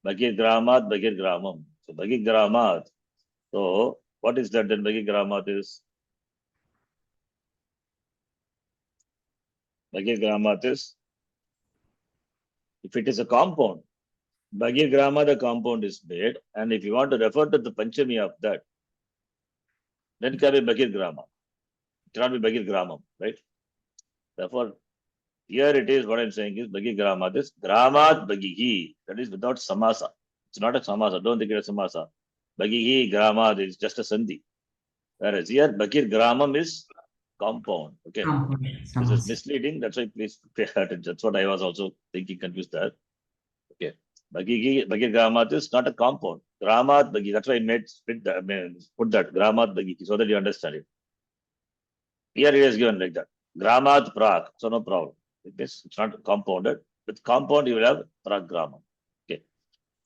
Bhagir Gramat, Bhagir Gramam. So Bhagir Gramat. So what is that then? Bhagir Gramat is Bhagir Gramat is if it is a compound. Bhagir Grama, the compound is made, and if you want to refer to the Panchami of that, then it can be Bhagir Grama. It cannot be Bhagir Gramam, right? Therefore, here it is what I'm saying is Bhagir Gramat is Gramat Bhagihi. That is without Samasa. It's not a Samasa. Don't think it's a Samasa. Bhagihi Gramat is just a Sandhi. Whereas here Bhagir Gramam is compound. Okay. This is misleading. That's why please pay attention. That's what I was also thinking, confused there. Okay. Bhagir Gramat is not a compound. Gramat Bhagi. That's why I put that Gramat Bhagi so that you understand it. Here it is given like that. Gramat Prag. So no problem. It's not compounded. With compound, you will have Prag Grama. Okay.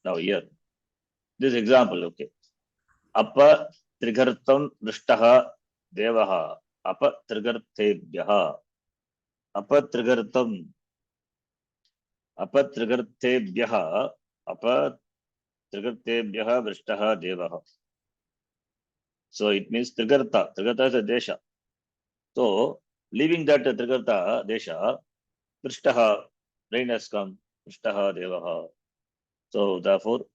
Now here. This example, okay. Apa Trigartam Vrishtaha Devaha. Apa Trigartebhyaha. Apa Trigartam. Apa Trigartebhyaha. Apa Trigartebhyaha Vrishtaha Devaha. So it means Trigarta. Trigarta is a Desha. So leaving that Trigarta Desha, Vrishtaha, rain has come. Vrishtaha Devaha. So therefore,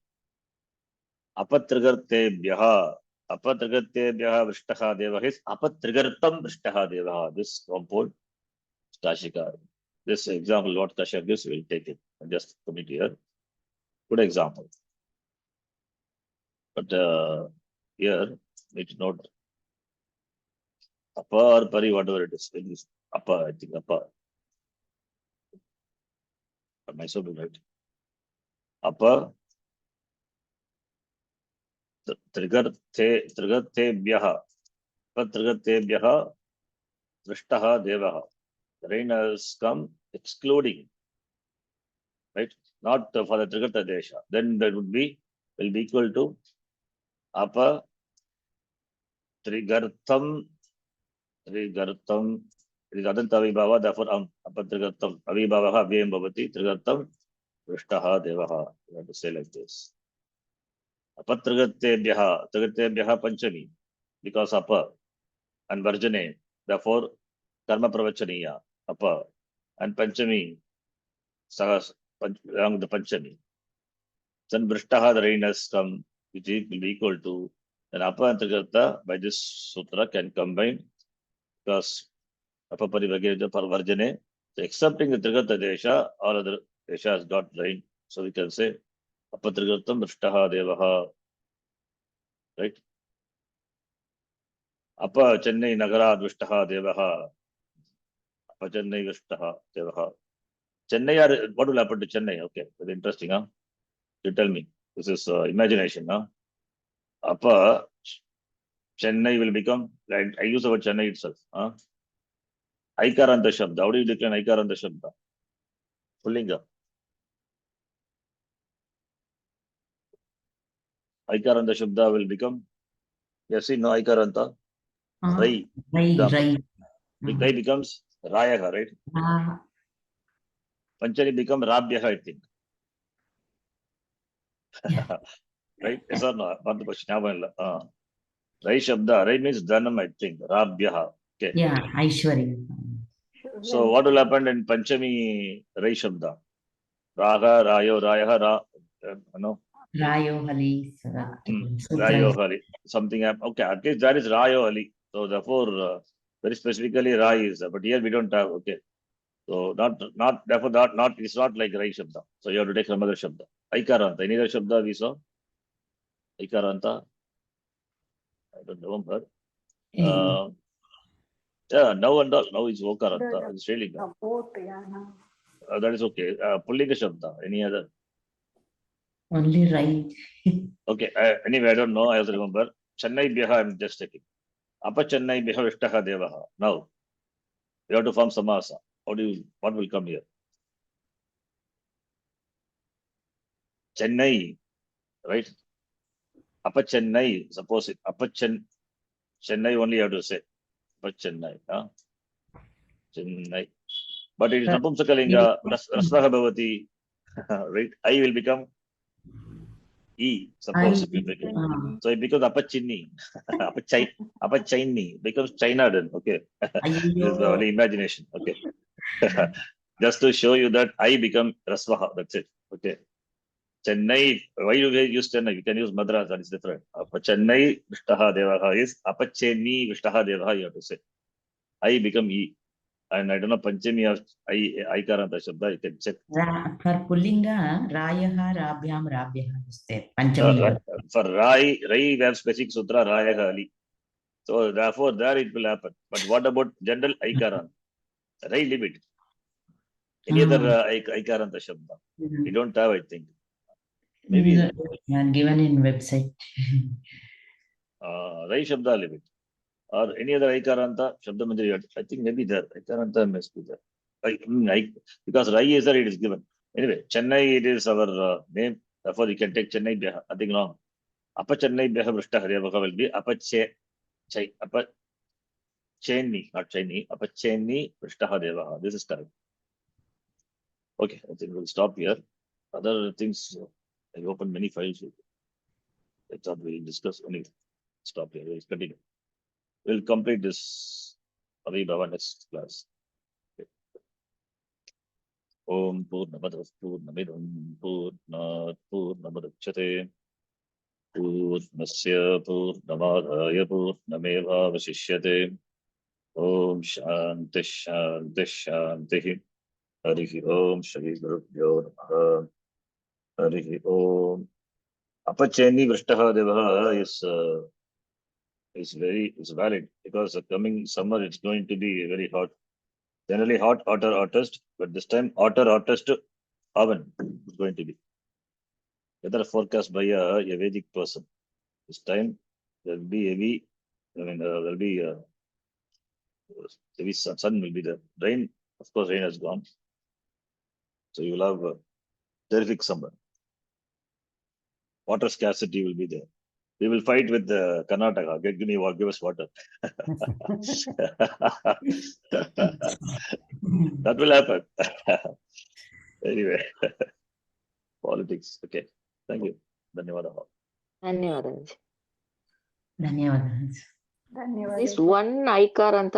Apatrigartebhyaha. Apatrigartebhyaha Vrishtaha Devaha is Apatrigartam Vrishtaha Devaha. This compound, Kashika. This example, what Kashika gives, we'll take it. And just commit here. Good example. But here, need to note Apa or Pari, whatever it is. It is Apa, I think Apa. Myself will write. Apa Trigartebhyaha. Apatrigartebhyaha Vrishtaha Devaha. The rain has come excluding, right? Not for the Trigarta Desha. Then that will be equal to Apa Trigartam. It is Adanta Vibhava, therefore Apa Trigartam Avibhavaha Vyam Bhavati Trigartam Vrishtaha Devaha. You have to say like this. Trigatebhyaha Panchami, because Apa and Varjane, therefore Karma Pravachaniya, Apa and Panchami, Sahas, along the Panchami. Then Vrishtaha, the rain has come, which will be equal to, then Apa and Trigata by this sutra can combine, because Apa Parivagya Parvarjane, so accepting the Trigata Desha, all other Desha has got rain. So we can say Apa Trigatam Vrishtaha Devaha, right? Apa Chennai Nagara Vrishtaha Devaha, Apa Chennai Vrishtaha Devaha. Chennai, what will happen to Chennai? Okay, very interesting, huh? You tell me. This is imagination, huh? Apa Chennai will become, I use the word Chennai itself, huh? Aikaranta Shabda. How do you decline Aikaranta Shabda? Pullinga. Aikaranta Shabda will become, yes, see, no Aikaranta. Rai. Rai. Rai becomes Rayaha, right? Panchani become Rabhyaha, I think. Right? Yes or no? Not the question. Rai Shabda. Rai means Dhanam, I think. Rabhyaha. Okay. Yeah, Aishwarya. So what will happen in Panchami Rai Shabda? Raga, Rayo, Rayaha, no? Rayo Hali. Rayo Hari. Something happened. Okay, at least that is Rayo Ali. So therefore, very specifically Rai is there. But here we don't have, okay. So therefore not it's not like Rai Shabda. So you have to take some other Shabda. Aikaranta. Any other Shabda we saw? Aikaranta. I don't remember. Yeah, now and all. Now it's Vokaranta. It's really good. That is okay. Pullinga Shabda. Any other? Only Rai. Okay. Anyway, I don't know. I also remember. Chennai Byaha, I'm just checking. Apa Chennai Byaha Vishtaha Devaha. Now, you have to form Samasa. What will come here? Chennai, right? Apa Chennai, suppose it. Apa Chennai only you have to say. Apa Chennai. Huh? Chennai. But it is Napumsakalinga, Rasvaha Bhavati, right? I will become E, suppose it will become. So it becomes Apa Chinni. Apa Chinni becomes China then. Okay. This is the only imagination. Okay. Just to show you that I become Rasvaha. That's it. Okay. Chennai, why do we use Chennai? You can use Madras, that is different. Apa Chennai Vishtaha Devaha is Apa Chenni Vishtaha Devaha, you have to say. I become E. And I don't know Panchami of Aikaranta Shabda, you can check. For Pullinga, Rayaha, Rabhyam, Rabhyaha is there. Panchami. For Rai, we have specific sutra, Rayaha Ali. So therefore, there it will happen. But what about general Aikaranta? Rai limit. Any other Aikaranta Shabda? We don't have, I think. Maybe given in website. Rai Shabda limit. Or any other Aikaranta Shabda Manjari, I think maybe there. Aikaranta must be there. Because Rai is there, it is given. Anyway, Chennai, it is our name. Therefore, you can take Chennai Byaha. Nothing wrong. Apa Chennai Byaha Vrishtaha Devaha will be Apa Chenni, not Chenni. Apa Chenni Vrishtaha Devaha. This is correct. Okay, I think we'll stop here. Other things, I opened many files. I thought we'll discuss. Anyway, stop here. We'll continue. We'll complete this Abhibhava next class. Okay. Om Purnamadav Purnamidam Purnat Purnamudachyate Purnasya Purnamadhaya Purnameva Vasishyate Om Shanti Shanti Shanti Harihi Om Shri Gurubhyo Namaha Harihi Om. Apa Chenni Vrishtaha Devaha is valid because the coming summer it's going to be very hot. Generally hot, hotter, hottest, but this time hotter, hottest oven is going to be. Weather forecast by a Vedic person. This time there will be heavy. I mean, there will be heavy sun will be there. Rain, of course, rain has gone. So you will have terrific summer. Water scarcity will be there. We will fight with Karnataka. Give us water. That will happen. Anyway, politics. Okay. Thank you. Dhanyawad. ಧನ್ಯವಾದ. ಧನ್ಯವಾದ. This one ಐಕಾರ ಅಂತ